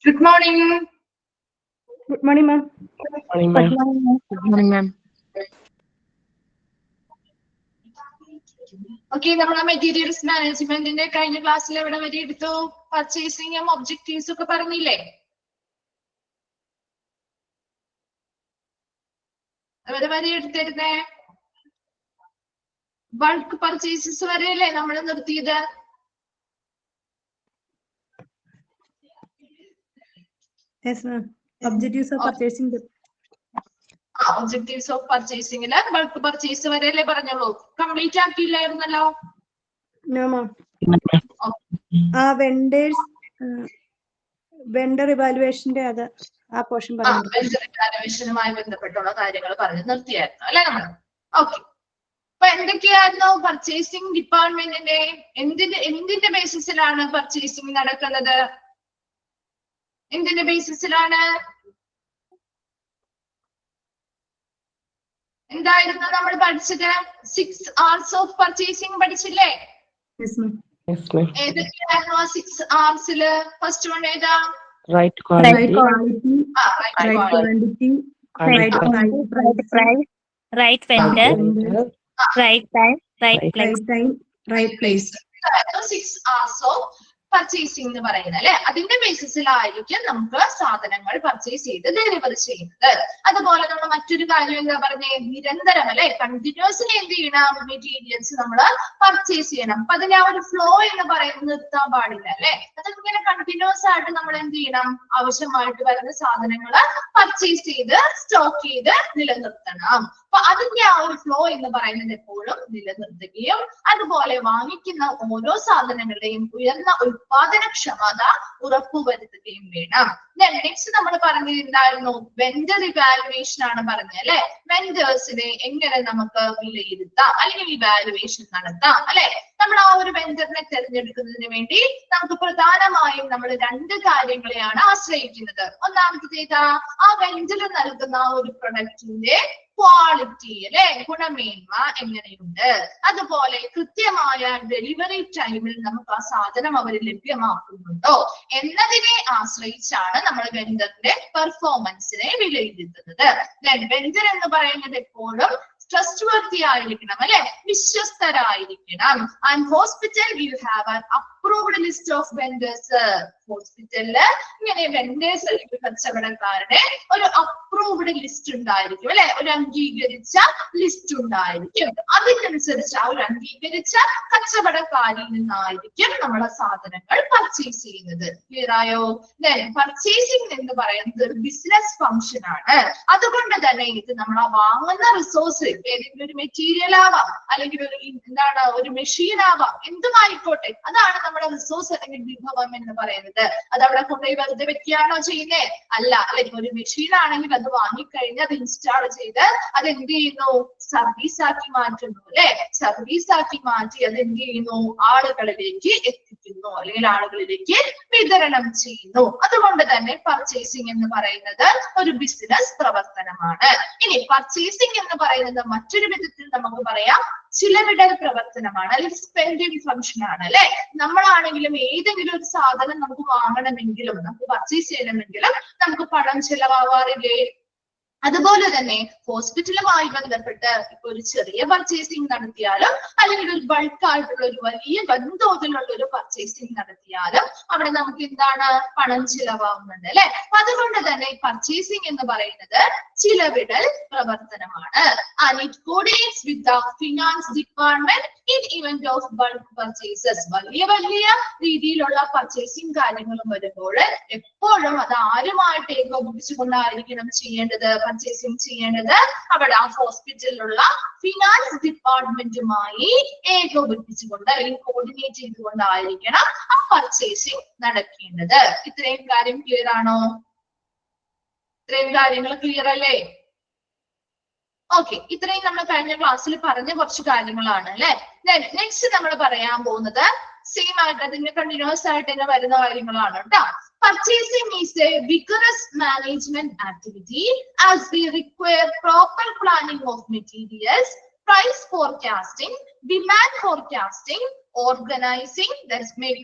Good morning. Good morning, ma'am. Good morning, ma'am. Good morning, ma'am. Okay, നമ്മുടെ materials മാനേജ്മെന്റിന്റെ കഴിഞ്ഞ ക്ലാസ്സിൽ എവിടെ വരെ എടുത്തു? പർച്ചേസിംഗും ഒബ്ജക്റ്റീവ്സ് ഒക്കെ പറഞ്ഞില്ലേ? എവിടെ വരെ എടുത്തിരുന്നേ? ബൾക്ക് പർച്ചേസസ് വരെയല്ലേ നമ്മൾ നിർത്തിയത്? Yes, ma'am. Objectives of purchasing. Objectives of പർച്ചേസിംഗില് ബൾക്ക് പർച്ചേസ് വരെയല്ലേ പറഞ്ഞോളൂ? കംപ്ലീറ്റ് ആക്കിയില്ലായിരുന്നല്ലോ? No, ma'am. Vendor evaluation അത് ആ പോർഷൻ പറഞ്ഞു. വെണ്ടർ ഇവാലുവേഷനുമായി ബന്ധപ്പെട്ടുള്ള കാര്യങ്ങൾ പറഞ്ഞു നിർത്തിയായിരുന്നു അല്ലെ നമ്മൾ? ഓക്കെ. അപ്പൊ എന്തൊക്കെയായിരുന്നു പർച്ചേസിംഗ് ഡിപ്പാർട്ട്മെന്റിന്റെ എന്തിന്റെ ബേസിസിലാണ് പർച്ചേസിംഗ് നടക്കുന്നത്? എന്തിന്റെ ബേസിസിലാണ്? എന്തായിരുന്നു നമ്മൾ പഠിച്ചത്? 6 hours ഓഫ് പർച്ചേസിംഗ് പഠിച്ചില്ലേ? Yes, ma'am. Yes, ma'am. ഏതൊക്കെയായിരുന്നു ആ 6 hoursല്? ഫസ്റ്റ് വൺ ഏതാ? Right quality. Right quality. Right quantity. Right price. Right vendor. Right time. Right place. Right time. Right place. 6 hours of purchasing എന്ന് പറയുന്നത് അല്ലെ? അതിന്റെ ബേസിസിലായിരിക്കും നമുക്ക് സാധനങ്ങൾ പർച്ചേസ് ചെയ്ത് ഡെലിവറി ചെയ്യുന്നത്. അതുപോലെ നമ്മൾ മറ്റൊരു കാര്യം എന്താ പറഞ്ഞേ? നിരന്തരം അല്ലെ, കണ്ടിന്യൂസ്ലി എന്ത് ചെയ്യണം? മെറ്റീരിയൽസ് നമ്മൾ പർച്ചേസ് ചെയ്യണം. അപ്പൊ അതിന്റെ ആ ഒരു ഫ്ലോ എന്ന് പറയുന്നത് നിർത്താൻ പാടില്ല അല്ലെ? അതിങ്ങനെ കണ്ടിന്യൂസ് ആയിട്ട് നമ്മൾ എന്ത് ചെയ്യണം? ആവശ്യമായിട്ട് വരുന്ന സാധനങ്ങൾ പർച്ചേസ് ചെയ്ത് സ്റ്റോക്ക് ചെയ്ത് നിലനിർത്തണം. അപ്പൊ അതിന്റെ ആ ഒരു ഫ്ലോ എന്ന് പറയുന്നത് എപ്പോഴും നിലനിർത്തുകയും അതുപോലെ വാങ്ങിക്കുന്ന ഓരോ സാധനങ്ങളുടെയും ഉയർന്ന ഉത്പാദനക്ഷമത ഉറപ്പുവരുത്തുകയും വേണം. നെക്സ്റ്റ് നമ്മൾ പറഞ്ഞിട്ടുണ്ടായിരുന്നു വെണ്ടർ ഇവാലുവേഷൻ ആണ് പറഞ്ഞത് അല്ലെ? വെണ്ടേഴ്സിനെ എങ്ങനെ നമുക്ക് വിലയിരുത്താം അല്ലെങ്കിൽ ഇവാലുവേഷൻ നടത്താം അല്ലെ? നമ്മൾ ആ ഒരു വെണ്ടറിനെ തിരഞ്ഞെടുക്കുന്നതിന് വേണ്ടി നമുക്ക് പ്രധാനമായും നമ്മൾ 2 കാര്യങ്ങളെയാണ് ആശ്രയിക്കുന്നത്. ഒന്നാമത്തേത് ആ വെണ്ടർ നൽകുന്ന ആ ഒരു പ്രൊഡക്റ്റിന്റെ ക്വാളിറ്റി അല്ലെ, ഗുണമേന്മ എങ്ങനെയുണ്ട്, അതുപോലെ കൃത്യമായ ഡെലിവറി ടൈമിൽ നമുക്ക് ആ സാധനം അവർ ലഭ്യമാക്കുന്നുണ്ടോ എന്നതിനെ ആശ്രയിച്ചാണ് നമ്മൾ വെണ്ടറിന്റെ പെർഫോമൻസിനെ വിലയിരുത്തുന്നത്. വെണ്ടർ എന്ന് പറയുന്നത് എപ്പോഴും ട്രസ്റ്റ്വർത്തി ആയിരിക്കണം അല്ലെ, വിശ്വസ്തരായിരിക്കണം. And hospital will have an approved list of vendors. ഹോസ്പിറ്റലില് ഇങ്ങനെ വെണ്ടേഴ്സ് അല്ലെങ്കിൽ കച്ചവടക്കാരുടെ ഒരു അപ്രൂവ്ഡ് ലിസ്റ്റ് ഉണ്ടായിരിക്കും അല്ലെ, ഒരു അംഗീകരിച്ച ലിസ്റ്റ് ഉണ്ടായിരിക്കും. അതിനനുസരിച്ച് ആ ഒരു അംഗീകരിച്ച കച്ചവടക്കാരിൽ നിന്നായിരിക്കും നമ്മളെ സാധനങ്ങൾ പർച്ചേസ് ചെയ്യുന്നത്. ക്ലിയർ ആയോ? പർച്ചേസിംഗ് എന്ന് പറയുന്നത് ഒരു ബിസിനസ് ഫംഗ്ഷൻ ആണ്. അതുകൊണ്ട് തന്നെ ഇത് നമ്മൾ വാങ്ങുന്ന റിസോഴ്സ് ഏതെങ്കിലും ഒരു മെറ്റീരിയൽ ആവാം, അല്ലെങ്കിൽ ഒരു മെഷീൻ ആവാം, എന്തുമായിക്കോട്ടെ, അതാണ് നമ്മുടെ റിസോഴ്സ് അല്ലെങ്കിൽ വിഭവം എന്ന് പറയുന്നത്. അത് അവിടെ കൊണ്ടുപോയി വെറുതെ വെക്കുകയാണോ ചെയ്യുന്നേ? അല്ല. അല്ലെങ്കിൽ ഒരു മെഷീൻ ആണെങ്കിൽ അത് വാങ്ങിക്കഴിഞ്ഞ് അത് ഇൻസ്റ്റാൾ ചെയ്ത് അത് എന്ത് ചെയ്യുന്നു? സർവീസ് ആക്കി മാറ്റുന്നു അല്ലെ? സർവീസ് ആക്കി മാറ്റി അത് എന്ത് ചെയ്യുന്നു? ആളുകളിലേക്ക് എത്തിക്കുന്നു അല്ലെങ്കിൽ ആളുകളിലേക്ക് വിതരണം ചെയ്യുന്നു. അതുകൊണ്ട് തന്നെ പർച്ചേസിംഗ് എന്ന് പറയുന്നത് ഒരു ബിസിനസ് പ്രവർത്തനമാണ്. ഇനി പർച്ചേസിംഗ് എന്ന് പറയുന്നത് മറ്റൊരു വിധത്തിൽ നമുക്ക് പറയാം ചിലവിടൽ പ്രവർത്തനമാണ് അല്ലെങ്കിൽ സ്പെൻഡിങ് ഫംഗ്ഷൻ ആണ് അല്ലെ? നമ്മളാണെങ്കിലും ഏതെങ്കിലും ഒരു സാധനം നമുക്ക് വാങ്ങണമെങ്കിലും നമുക്ക് പർച്ചേസ് ചെയ്യണമെങ്കിലും നമുക്ക് പണം ചെലവാവാറില്ലേ? അതുപോലെ തന്നെ ഹോസ്പിറ്റലുമായി ബന്ധപ്പെട്ട് ഇപ്പൊ ഒരു ചെറിയ പർച്ചേസിംഗ് നടത്തിയാലും അല്ലെങ്കിൽ ഒരു ബൾക്കായിട്ടുള്ള ഒരു വലിയ വൻതോതിലുള്ള ഒരു പർച്ചേസിംഗ് നടത്തിയാലും അവിടെ നമുക്ക് എന്താണ്? പണം ചിലവാകുന്നുണ്ട് അല്ലെ? അതുകൊണ്ട് തന്നെ പർച്ചേസിംഗ് എന്ന് പറയുന്നത് ചിലവിടൽ പ്രവർത്തനമാണ്. And it coordinates with the finance department in event of bulk purchases. വലിയ രീതിയിലുള്ള പർച്ചേസിംഗ് കാര്യങ്ങളും വരുമ്പോൾ എപ്പോഴും അത് ആരുമായിട്ട് ഏകോപിപ്പിച്ചുകൊണ്ടായിരിക്കണം ചെയ്യേണ്ടത്? പർച്ചേസിംഗ് ചെയ്യേണ്ടത് അവിടെ ആ ഹോസ്പിറ്റലിലുള്ള ഫിനാൻസ് ഡിപ്പാർട്ട്മെന്റുമായി ഏകോപിപ്പിച്ചുകൊണ്ട് അല്ലെങ്കിൽ കോർഡിനേറ്റ് ചെയ്തുകൊണ്ടായിരിക്കണം ആ പർച്ചേസിംഗ് നടക്കേണ്ടത്. ഇത്രയും കാര്യം ക്ലിയർ ആണോ? ഇത്രയും കാര്യങ്ങൾ ക്ലിയർ അല്ലേ? ഓക്കെ, ഇത്രയും നമ്മൾ കഴിഞ്ഞ ക്ലാസ്സിൽ പറഞ്ഞ കുറച്ച് കാര്യങ്ങളാണ് അല്ലെ? നെക്സ്റ്റ് നമ്മൾ പറയാൻ പോകുന്നത് സെയിം ആയിട്ട് അതിന്റെ കണ്ടിന്യൂസ് ആയിട്ട് തന്നെ വരുന്ന കാര്യങ്ങളാണ് കേട്ടോ. Purchasing is a vigorous management activity as we require proper planning of materials, price forecasting, demand forecasting, organizing, let's make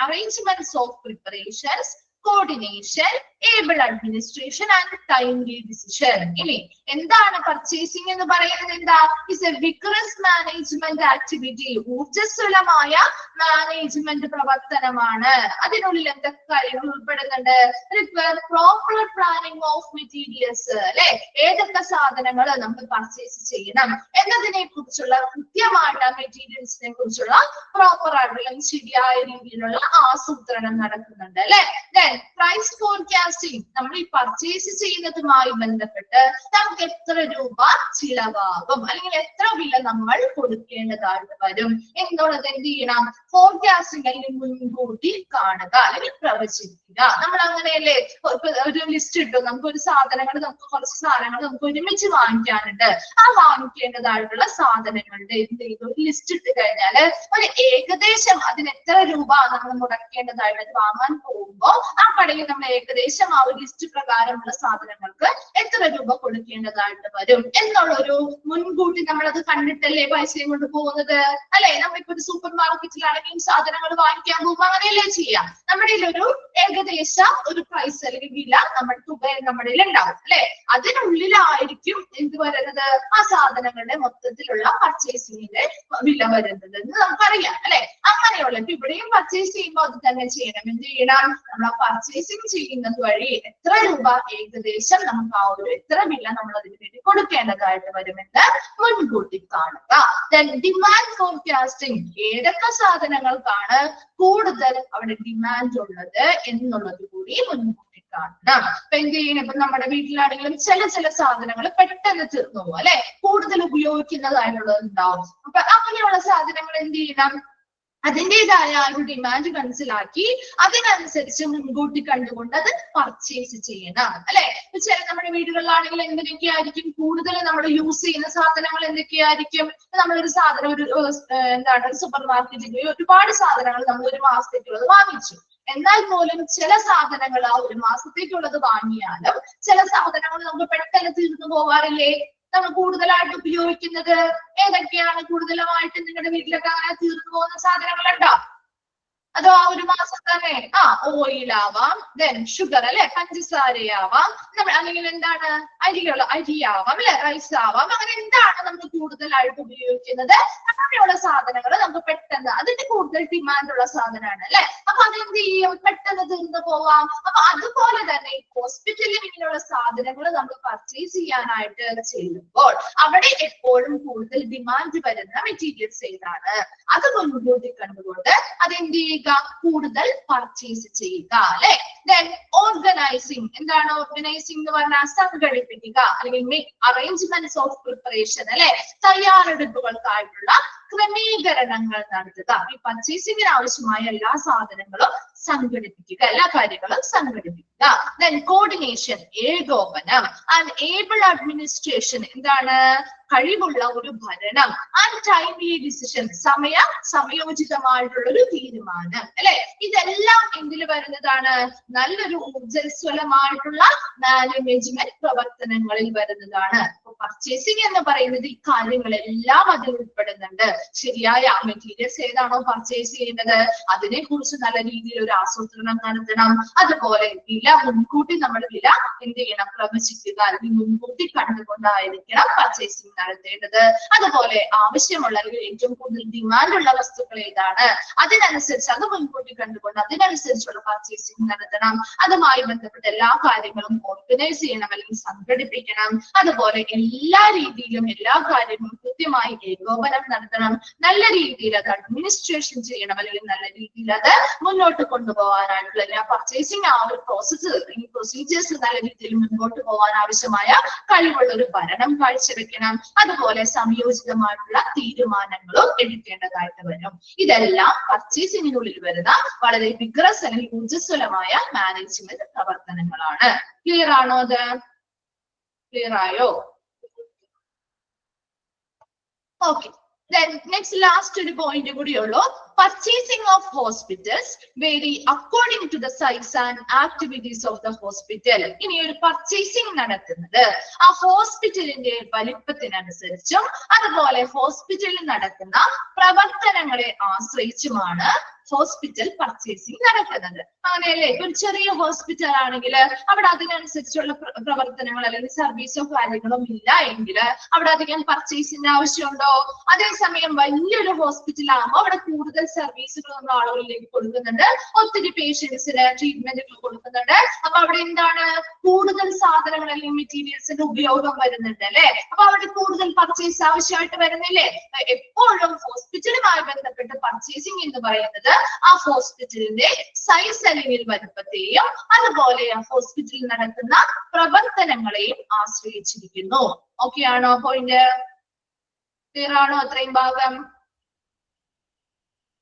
arrangements of preparations, coordination, able administration and timely decision. ഇനി എന്താണ് purchasing എന്ന് പറയുന്നത്? എന്താ? Is A vigorous management activity, ഊർജ്ജസ്വലമായ management പ്രവർത്തനമാണ്. അതിനുള്ളിൽ എന്തൊക്കെ കാര്യങ്ങൾ ഉൾപ്പെടുന്നുണ്ട്? Require proper planning of materials, അല്ലെ? ഏതൊക്കെ സാധനങ്ങൾ നമ്മൾ പർച്ചേസ് ചെയ്യണം എന്നതിനെ കുറിച്ചുള്ള കൃത്യമായിട്ട് മെറ്റീരിയൽസിനെ കുറിച്ചുള്ള പ്രോപ്പർ ആയിട്ടുള്ള ശരിയായ രീതിയിലുള്ള ആസൂത്രണം നടക്കുന്നുണ്ട്, അല്ലെ? പ്രൈസ് ഫോർകാസ്റ്റിംഗ്, നമ്മൾ ഈ പർച്ചേസ് ചെയ്യുന്നതുമായി ബന്ധപ്പെട്ട് നമുക്ക് എത്ര രൂപ ചിലവാകും അല്ലെങ്കിൽ എത്ര വില നമ്മൾ കൊടുക്കേണ്ടതായിട്ട് വരും എന്നുള്ളത് എന്ത് ചെയ്യണം? ഫോർകാസ്റ്റിംഗ് അല്ലെങ്കിൽ മുൻകൂട്ടി കാണുക അല്ലെങ്കിൽ പ്രവചിക്കുക. നമ്മൾ അങ്ങനെയല്ലേ ഒരു ലിസ്റ്റ് ഇട്ടു, നമുക്ക് ഒരു സാധനങ്ങൾ, നമുക്ക് കുറച്ച് സാധനങ്ങൾ നമുക്ക് ഒരുമിച്ച് വാങ്ങിക്കാനുണ്ട്. ആ വാങ്ങിക്കേണ്ടതായിട്ടുള്ള സാധനങ്ങളുടെ എന്ത് ചെയ്തു ഒരു ലിസ്റ്റ് ഇട്ട് കഴിഞ്ഞാൽ ഒരു ഏകദേശം അതിന് എത്ര രൂപ നമ്മൾ മുടക്കേണ്ടതായിട്ട് വാങ്ങാൻ പോകുമ്പോൾ ആ കടയിൽ നമ്മൾ ഏകദേശം ആ ഒരു ലിസ്റ്റ് പ്രകാരമുള്ള സാധനങ്ങൾക്ക് എത്ര രൂപ കൊടുക്കേണ്ടതായിട്ട് വരും എന്നുള്ള ഒരു മുൻകൂട്ടി നമ്മൾ അത് കണ്ടിട്ടല്ലേ പൈസയും കൊണ്ട് പോകുന്നത്, അല്ലെ? നമ്മളിപ്പോ ഒരു സൂപ്പർ മാർക്കറ്റിലാണെങ്കിലും സാധനങ്ങൾ വാങ്ങിക്കാൻ പോകുമ്പോൾ അങ്ങനെയല്ലേ ചെയ്യാം. നമ്മുടെ ഒരു ഏകദേശ ഒരു പ്രൈസ് അല്ലെങ്കിൽ വില നമ്മുടെ തുക നമ്മുടെ ഉണ്ടാവും, അല്ലെ? അതിനുള്ളിലായിരിക്കും എന്ത് വരുന്നത്? ആ സാധനങ്ങളുടെ മൊത്തത്തിലുള്ള പർച്ചേസിങ്ങിന്റെ വില വരുന്നത് എന്ന് നമുക്കറിയാം, അല്ലെ? അങ്ങനെയുള്ള ഇവിടെയും പർച്ചേസ് ചെയ്യുമ്പോൾ അത് തന്നെ ചെയ്യണം. എന്ത് ചെയ്യണം? നമ്മൾ പർച്ചേസിങ് ചെയ്യുന്നത് വഴി എത്ര രൂപ ഏകദേശം നമുക്ക് ആ ഒരു എത്ര വില നമ്മൾ അതിന് വേണ്ടി കൊടുക്കേണ്ടതായിട്ട് വരുമെന്ന് മുൻകൂട്ടി കാണുക. ഡിമാൻഡ് ഫോർകാസ്റ്റിംഗ്, ഏതൊക്കെ സാധനങ്ങൾക്കാണ് കൂടുതൽ അവിടെ ഡിമാൻഡ് ഉള്ളത് എന്നുള്ളത് കൂടി മുൻകൂട്ടി കാണണം. അപ്പൊ എന്ത് ചെയ്യണം? ഇപ്പൊ നമ്മുടെ വീട്ടിലാണെങ്കിലും ചില സാധനങ്ങൾ പെട്ടെന്ന് തീർന്നു പോകും, അല്ലെ? കൂടുതൽ ഉപയോഗിക്കുന്നതായിട്ടുള്ളത് ഉണ്ടാവും. അപ്പൊ അങ്ങനെയുള്ള സാധനങ്ങൾ എന്ത് ചെയ്യണം? അതിൻ്റെതായ ഒരു ഡിമാൻഡ് മനസ്സിലാക്കി അതിനനുസരിച്ച് മുൻകൂട്ടി കണ്ടുകൊണ്ട് അത് പർച്ചേസ് ചെയ്യണം, അല്ലെ? ചില നമ്മുടെ വീടുകളിലാണെങ്കിൽ എന്തൊക്കെയായിരിക്കും കൂടുതൽ നമ്മൾ യൂസ് ചെയ്യുന്ന സാധനങ്ങൾ എന്തൊക്കെയായിരിക്കും? നമ്മളൊരു സാധനം ഒരു ഒരു സൂപ്പർ മാർക്കറ്റിൽ പോയി ഒരുപാട് സാധനങ്ങൾ നമ്മൾ ഒരു മാസത്തേക്കുള്ളത് വാങ്ങിച്ചു. എന്നാൽ പോലും ചില സാധനങ്ങൾ ആ ഒരു മാസത്തേക്കുള്ളത് വാങ്ങിയാലും ചില സാധനങ്ങൾ നമുക്ക് പെട്ടെന്ന് തീർന്നു പോവാറില്ലേ? നമ്മൾ കൂടുതലായിട്ട് ഉപയോഗിക്കുന്നത് ഏതൊക്കെയാണ്? കൂടുതലായിട്ട് നിങ്ങളുടെ വീട്ടിലൊക്കെ അങ്ങനെ തീർന്നു പോകുന്ന സാധനങ്ങളുണ്ടോ? അതോ ആ ഒരു മാസം തന്നെ ഓയിലാവാം, ദെൻ ഷുഗർ, അല്ലെ? പഞ്ചസാരയാവാം, അല്ലെങ്കിൽ എന്താണ് അരിയാവാം, അല്ലെ? റൈസ് ആവാം. അങ്ങനെ എന്താണ് നമ്മൾ കൂടുതലായിട്ട് ഉപയോഗിക്കുന്നത്? അങ്ങനെയുള്ള സാധനങ്ങൾ നമുക്ക് പെട്ടെന്ന് അതിന്റെ കൂടുതൽ ഡിമാൻഡ് ഉള്ള സാധനമാണ്, അല്ലെ? അപ്പൊ അതെന്ത് ചെയ്യും? പെട്ടെന്ന് തീർന്നു പോവാം. അപ്പൊ അതുപോലെ തന്നെ ഹോസ്പിറ്റലിൽ ഇങ്ങനെയുള്ള സാധനങ്ങൾ നമ്മൾ പർച്ചേസ് ചെയ്യാനായിട്ട് ചെയ്യുമ്പോൾ അവിടെ എപ്പോഴും കൂടുതൽ ഡിമാൻഡ് വരുന്ന മെറ്റീരിയൽസ് ഏതാണ്? അത് മുൻകൂട്ടി കണ്ടുകൊണ്ട് അതെന്ത് ചെയ്യുക? കൂടുതൽ പർച്ചേസ് ചെയ്യുക, അല്ലെ? ദെൻ ഓർഗനൈസിങ്, എന്താണ് ഓർഗനൈസിംഗ് എന്ന് പറഞ്ഞാൽ? സംഘടിപ്പിക്കുക അല്ലെങ്കിൽ അറേഞ്ച്മെന്റ്സ് ഓഫ് പ്രിപ്പറേഷൻ, അല്ലെ? തയ്യാറെടുപ്പുകൾക്കായിട്ടുള്ള ക്രമീകരണങ്ങൾ നടത്തുക. ഈ പർച്ചേസിംഗിന് ആവശ്യമായ എല്ലാ സാധനങ്ങളും സംഘടിപ്പിക്കുക, എല്ലാ കാര്യങ്ങളും സംഘടിപ്പിക്കുക. ദെൻ കോർഡിനേഷൻ, ഏകോപനം. ആൻഡ് ഏബിൾ അഡ്മിനിസ്ട്രേഷൻ, എന്താണ്? കഴിവുള്ള ഒരു ഭരണം. ആൻഡ് ടൈംലി ഡിസിഷൻ, സമയോചിതമായിട്ടുള്ള ഒരു തീരുമാനം, അല്ലെ? ഇതെല്ലാം എന്തിൽ വരുന്നതാണ്? നല്ലൊരു ഊർജ്ജസ്വലമായിട്ടുള്ള മാനേജ്മെന്റ് പ്രവർത്തനങ്ങളിൽ വരുന്നതാണ്. പർച്ചേസിംഗ് എന്ന് പറയുന്നത് ഈ കാര്യങ്ങളെല്ലാം അതിൽ ഉൾപ്പെടുന്നുണ്ട്. ശരിയായ മെറ്റീരിയൽസ് ഏതാണോ പർച്ചേസ് ചെയ്യുന്നത് അതിനെ കുറിച്ച് നല്ല രീതിയിൽ ഒരു ആസൂത്രണം നടത്തണം. അതുപോലെ വില മുൻകൂട്ടി നമ്മൾ വില എന്ത് ചെയ്യണം? പ്രവചിക്കുക, അല്ലെങ്കിൽ മുൻകൂട്ടി കണ്ടുകൊണ്ടായിരിക്കണം പർച്ചേസിംഗ് നടത്തേണ്ടത്. അതുപോലെ ആവശ്യമുള്ള അല്ലെങ്കിൽ ഏറ്റവും കൂടുതൽ ഡിമാൻഡ് ഉള്ള വസ്തുക്കൾ ഏതാണ് അതിനനുസരിച്ച് അത് മുൻകൂട്ടി കണ്ടുകൊണ്ട് അതിനനുസരിച്ചുള്ള പർച്ചേസിംഗ് നടത്തണം. അതുമായി ബന്ധപ്പെട്ട എല്ലാ കാര്യങ്ങളും ഓർഗനൈസ് ചെയ്യണം അല്ലെങ്കിൽ സംഘടിപ്പിക്കണം. അതുപോലെ എല്ലാ രീതിയിലും എല്ലാ കാര്യങ്ങളും കൃത്യമായി ഏകോപനം നടത്തണം. നല്ല രീതിയിൽ അത് അഡ്മിനിസ്ട്രേഷൻ ചെയ്യണം അല്ലെങ്കിൽ നല്ല രീതിയിൽ അത് മുന്നോട്ട് കൊണ്ടുപോകാനായിട്ടുള്ള എല്ലാ പർച്ചേസിംഗ് ആ ഒരു പ്രോസസ്സ് അല്ലെങ്കിൽ പ്രൊസീജിയേഴ്സ് നല്ല രീതിയിൽ മുൻപോട്ട് പോകാൻ ആവശ്യമായ കഴിവുള്ള ഒരു ഭരണം കാഴ്ചവെക്കണം. അതുപോലെ സംയോജിതമായിട്ടുള്ള തീരുമാനങ്ങളും എടുക്കേണ്ടതായിട്ട് വരും. ഇതെല്ലാം പർച്ചേസിംഗിനുള്ളിൽ വരുന്ന വളരെ വിഗ്രസ് അല്ലെങ്കിൽ ഊർജ്ജസ്വലമായ മാനേജ്മെന്റ് പ്രവർത്തനങ്ങളാണ്. ക്ലിയർ ആണോ? അത് ക്ലിയർ ആയോ? ഓക്കെ. Then next last ഒരു point കൂടിയുള്ളൂ. Purchasing of hospitals vary according to the size and activities of the hospital. ഇനി ഒരു പർച്ചേസിംഗ് നടത്തുന്നത് ആ ഹോസ്പിറ്റലിന്റെ വലിപ്പത്തിനനുസരിച്ചും അതുപോലെ ഹോസ്പിറ്റലിൽ നടക്കുന്ന പ്രവർത്തനങ്ങളെ ആശ്രയിച്ചുമാണ് ഹോസ്പിറ്റൽ പർച്ചേസിംഗ് നടക്കുന്നത്. അങ്ങനെയല്ലേ? ഒരു ചെറിയ ഹോസ്പിറ്റൽ ആണെങ്കിൽ അവിടെ അതിനനുസരിച്ചുള്ള പ്രവർത്തനങ്ങൾ അല്ലെങ്കിൽ സർവീസോ കാര്യങ്ങളോ ഇല്ല എങ്കിൽ അവിടെ അധികം പർച്ചേസിന്റെ ആവശ്യമുണ്ടോ? അതേസമയം വലിയൊരു ഹോസ്പിറ്റൽ ആകുമ്പോൾ അവിടെ കൂടുതൽ സർവീസുകൾ നമ്മൾ ആളുകളിലേക്ക് കൊടുക്കുന്നുണ്ട്, ഒത്തിരി പേഷ്യൻസിന് ട്രീറ്റ്മെന്റുകൾ കൊടുക്കുന്നുണ്ട്. അപ്പൊ അവിടെ എന്താണ് കൂടുതൽ സാധനങ്ങൾ അല്ലെങ്കിൽ മെറ്റീരിയൽസിന്റെ ഉപയോഗം വരുന്നുണ്ട് അല്ലെ? അപ്പൊ അവിടെ കൂടുതൽ പർച്ചേസ് ആവശ്യമായിട്ട് വരുന്നില്ലേ? എപ്പോഴും ഹോസ്പിറ്റലുമായി ബന്ധപ്പെട്ട് പർച്ചേസിംഗ് എന്ന് പറയുന്നത് ആ ഹോസ്പിറ്റലിന്റെ സൈസ് അല്ലെങ്കിൽ വലുപ്പത്തെയും അതുപോലെ ആ ഹോസ്പിറ്റലിൽ നടക്കുന്ന പ്രവർത്തനങ്ങളെയും ആശ്രയിച്ചിരിക്കുന്നു. ഓക്കെ ആണോ? പോയിന്റ് ക്ലിയർ ആണോ അത്രയും ഭാഗം?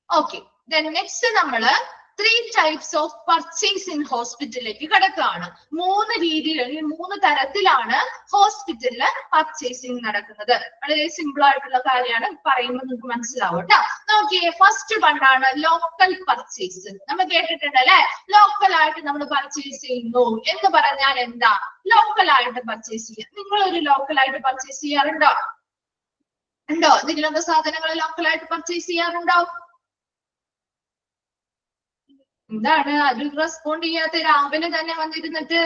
ഓക്കെ. then next നമ്മള് 3 types of purchase in ഹോസ്പിറ്റലിലേക്ക് കടക്കുകയാണ്. 3 രീതിയിൽ അല്ലെങ്കിൽ 3 തരത്തിലാണ് ഹോസ്പിറ്റലില് പർച്ചേസിംഗ് നടക്കുന്നത്. വളരെ സിമ്പിൾ ആയിട്ടുള്ള കാര്യമാണ്, പറയുമ്പോൾ നിങ്ങൾക്ക് മനസ്സിലാവും കേട്ടോ. നോക്കിയേ, ഫസ്റ്റ് വണ്ണാണ് ലോക്കൽ പർച്ചേസ്. നമ്മൾ കേട്ടിട്ടുണ്ട് അല്ലെ? ലോക്കൽ ആയിട്ട് നമ്മൾ പർച്ചേസ് ചെയ്യുന്നു എന്ന് പറഞ്ഞാൽ എന്താ? ലോക്കൽ ആയിട്ട് പർച്ചേസ് ചെയ്യുക. നിങ്ങൾ ഒരു ലോക്കൽ ആയിട്ട് പർച്ചേസ് ചെയ്യാറുണ്ടോ? ഉണ്ടോ? എന്തെങ്കിലും സാധനങ്ങൾ ലോക്കൽ ആയിട്ട് പർച്ചേസ് ചെയ്യാറുണ്ടോ? എന്താണ് അത് റെസ്പോണ്ട് ചെയ്യാത്ത? രാവിലെ തന്നെ വന്നിരുന്നിട്ട്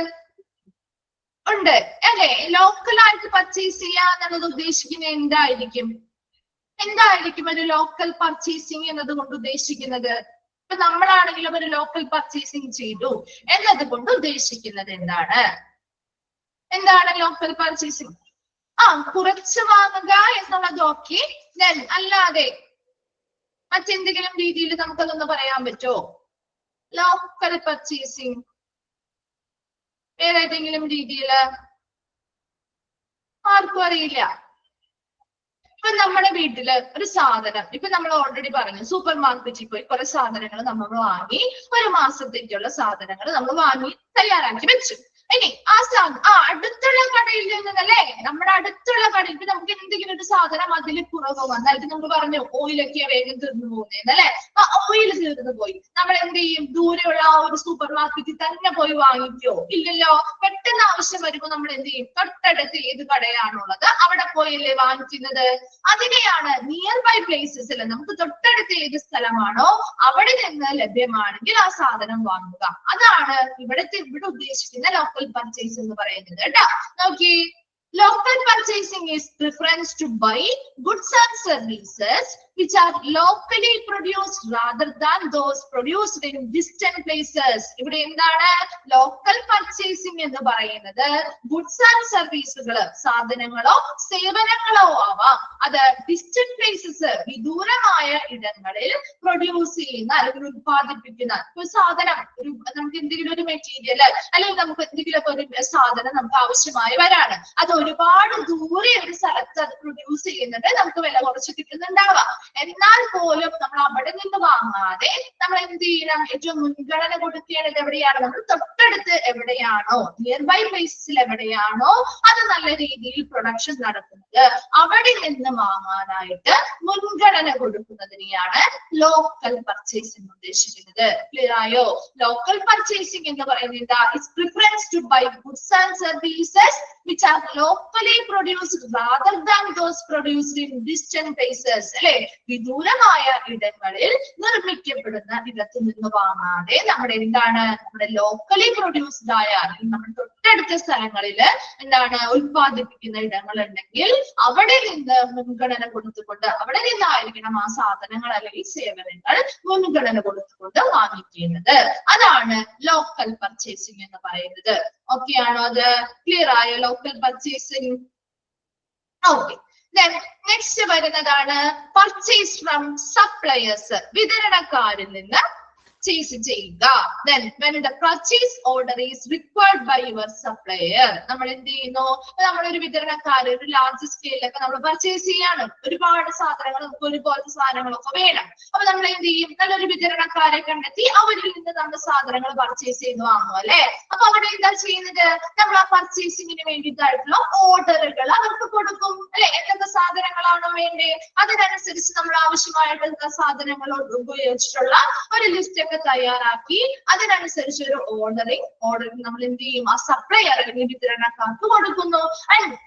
ഉണ്ട് അല്ലെ? ലോക്കലായിട്ട് പർച്ചേസ് ചെയ്യാന്നുള്ളത് ഉദ്ദേശിക്കുന്നത് എന്തായിരിക്കും? എന്തായിരിക്കും ഒരു ലോക്കൽ പർച്ചേസിങ് എന്നത് കൊണ്ട് ഉദ്ദേശിക്കുന്നത്? ഇപ്പൊ നമ്മളാണെങ്കിലും ഒരു ലോക്കൽ പർച്ചേസിങ് ചെയ്തു എന്നത് കൊണ്ട് ഉദ്ദേശിക്കുന്നത് എന്താണ്? എന്താണ് ലോക്കൽ പർച്ചേസിങ്? കുറച്ച് വാങ്ങുക എന്നുള്ളത് ഓക്കെ. then അല്ലാതെ മറ്റെന്തെങ്കിലും രീതിയിൽ നമുക്കതൊന്ന് പറയാൻ പറ്റുമോ? ലോക്കൽ പർച്ചേസിംഗ് വേറെ ഏതെങ്കിലും രീതിയില് ആർക്കും അറിയില്ല. ഇപ്പൊ നമ്മുടെ വീട്ടില് ഒരു സാധനം, ഇപ്പൊ നമ്മൾ ഓൾറെഡി പറഞ്ഞു, സൂപ്പർ മാർക്കറ്റിൽ പോയി കുറെ സാധനങ്ങൾ നമ്മൾ വാങ്ങി, ഒരു മാസത്തേക്കുള്ള സാധനങ്ങൾ നമ്മൾ വാങ്ങി തയ്യാറാക്കി വെച്ചു. ഇനി അടുത്തുള്ള കടയിൽ നിന്നല്ലേ, നമ്മുടെ അടുത്തുള്ള കടയിൽ ഇപ്പൊ നമുക്ക് എന്തെങ്കിലും ഒരു സാധനം അതിൽ കുറവ് വന്നാൽ, ഇപ്പൊ നമ്മൾ പറഞ്ഞു ഓയിലൊക്കെ വേഗം തീർന്നു പോകുന്നതല്ലേ, ആ ഓയിൽ തീർന്നു പോയി, നമ്മൾ എന്ത് ചെയ്യും? ദൂരെയുള്ള ആ ഒരു സൂപ്പർ മാർക്കറ്റിൽ തന്നെ പോയി വാങ്ങിക്കോ? ഇല്ലല്ലോ. പെട്ടെന്ന് ആവശ്യം വരുമ്പോൾ നമ്മൾ എന്ത് ചെയ്യും? തൊട്ടടുത്ത് ഏത് കടയാണുള്ളത് അവിടെ പോയല്ലേ വാങ്ങിക്കുന്നത്. അതിനെയാണ് നിയർ ബൈ പ്ലേസസിൽ, നമുക്ക് തൊട്ടടുത്ത് ഏത് സ്ഥലമാണോ അവിടെ നിന്ന് ലഭ്യമാണെങ്കിൽ ആ സാധനം വാങ്ങുക. അതാണ് ഇവിടെ ഉദ്ദേശിക്കുന്ന ലോക്കൽ പർച്ചേസ് എന്ന് പറയുന്നത് കേട്ടോ. നോക്കി, local purchasing is preference to buy goods and services which are locally produced rather than those produced in distant places. ഇവിടെ എന്താണ് ലോക്കൽ പർച്ചേസിംഗ് എന്ന് പറയുന്നത്? ഗുഡ്സ് ആൻഡ് സർവീസുകൾ, സാധനങ്ങളോ സേവനങ്ങളോ ആവാം, അത് ഡിസ്റ്റന്റ് പ്ലേസസ്, വിദൂരമായ ഇടങ്ങളിൽ പ്രൊഡ്യൂസ് ചെയ്യുന്ന അല്ലെങ്കിൽ ഉത്പാദിപ്പിക്കുന്ന ഒരു സാധനം, നമുക്ക് എന്തെങ്കിലും ഒരു മെറ്റീരിയൽ അല്ലെങ്കിൽ നമുക്ക് എന്തെങ്കിലും ഒരു സാധനം നമുക്ക് ആവശ്യമായി വരാണ്, അത് ഒരുപാട് ദൂരെ ഒരു സ്ഥലത്ത് അത് പ്രൊഡ്യൂസ് ചെയ്യുന്നുണ്ട്, നമുക്ക് വില കുറച്ച് കിട്ടുന്നുണ്ടാവാം. എന്നാൽ പോലും നമ്മൾ അവിടെ നിന്ന് വാങ്ങാതെ നമ്മൾ എന്ത് ചെയ്യണം? ഏറ്റവും മുൻഗണന കൊടുക്കേണ്ടത് എവിടെയാണ്? നമ്മൾ തൊട്ടടുത്ത് എവിടെയാണോ, നിയർ ബൈ പ്ലേസിൽ എവിടെയാണോ അത് നല്ല രീതിയിൽ പ്രൊഡക്ഷൻ നടക്കുന്നത് അവിടെ നിന്ന് വാങ്ങാനായിട്ട് മുൻഗണന കൊടുക്കുന്നതിനെയാണ് ലോക്കൽ പർച്ചേസിംഗ് ഉദ്ദേശിക്കുന്നത്. ക്ലിയർ ആയോ? ലോക്കൽ പർച്ചേസിംഗ് എന്ന് പറയുന്നത് it's preference to buy goods and services which are locally produced rather than those produced in distant places. അല്ലെ? വിദൂരമായ ഇടങ്ങളിൽ നിർമ്മിക്കപ്പെടുന്ന ഇടത്തു നിന്ന് വാങ്ങാതെ നമ്മുടെ എന്താണ്, നമ്മുടെ ലോക്കലി പ്രൊഡ്യൂസ്ഡ് ആയ നമ്മുടെ തൊട്ടടുത്ത സ്ഥലങ്ങളിൽ എന്താണ് ഉത്പാദിപ്പിക്കുന്ന ഇടങ്ങൾ ഉണ്ടെങ്കിൽ അവിടെ നിന്ന് മുൻഗണന കൊടുത്തുകൊണ്ട് അവിടെ നിന്നായിരിക്കണം ആ സാധനങ്ങൾ അല്ലെങ്കിൽ സേവനങ്ങൾ മുൻഗണന കൊടുത്തുകൊണ്ട് വാങ്ങിക്കുന്നത്. അതാണ് ലോക്കൽ പർച്ചേസിംഗ് എന്ന് പറയുന്നത്. ഓക്കെ ആണോ? അത് ക്ലിയർ ആയോ? Local purchasing. ഓക്കെ. നെക്സ്റ്റ് വരുന്നതാണ് പർച്ചേസ് ഫ്രം സപ്ലയേഴ്സ്, വിതരണക്കാരിൽ നിന്ന് പർച്ചേസ് ചെയ്യുക. Then when the purchase order is required by your supplier, നമ്മൾ എന്ത് ചെയ്യുന്നു? നമ്മളൊരു വിതരണക്കാര് ഒരു ലാർജ് സ്കെയിലൊക്കെ നമ്മൾ പർച്ചേസ് ചെയ്യാണ്. ഒരുപാട് സാധനങ്ങൾ, നമുക്ക് ഒരുപോലത്തെ സാധനങ്ങളൊക്കെ വേണം. അപ്പൊ നമ്മൾ എന്ത് ചെയ്യും? നല്ലൊരു വിതരണക്കാരെ കണ്ടെത്തി അവരിൽ നിന്ന് നമ്മൾ സാധനങ്ങൾ പർച്ചേസ് ചെയ്ത് വാങ്ങും അല്ലെ. അപ്പൊ അവിടെ എന്താ ചെയ്യുന്നത്? നമ്മൾ ആ പർച്ചേസിങ്ങിന് വേണ്ടിയിട്ടായിട്ടുള്ള ഓർഡറുകൾ അവർക്ക് കൊടുക്കും അല്ലെ. എന്തൊക്കെ സാധനങ്ങളാണോ വേണ്ടേ അതിനനുസരിച്ച് നമ്മൾ ആവശ്യമായിട്ടുള്ള സാധനങ്ങൾ ഉപയോഗിച്ചിട്ടുള്ള ഒരു ലിസ്റ്റ് ഒക്കെ തയ്യാറാക്കി അതിനനുസരിച്ച് ഒരു ഓർഡറിങ് നമ്മൾ എന്ത് ചെയ്യും? ആ സപ്ലയർ അല്ലെങ്കിൽ വിതരണക്കാർക്ക് കൊടുക്കുന്നു.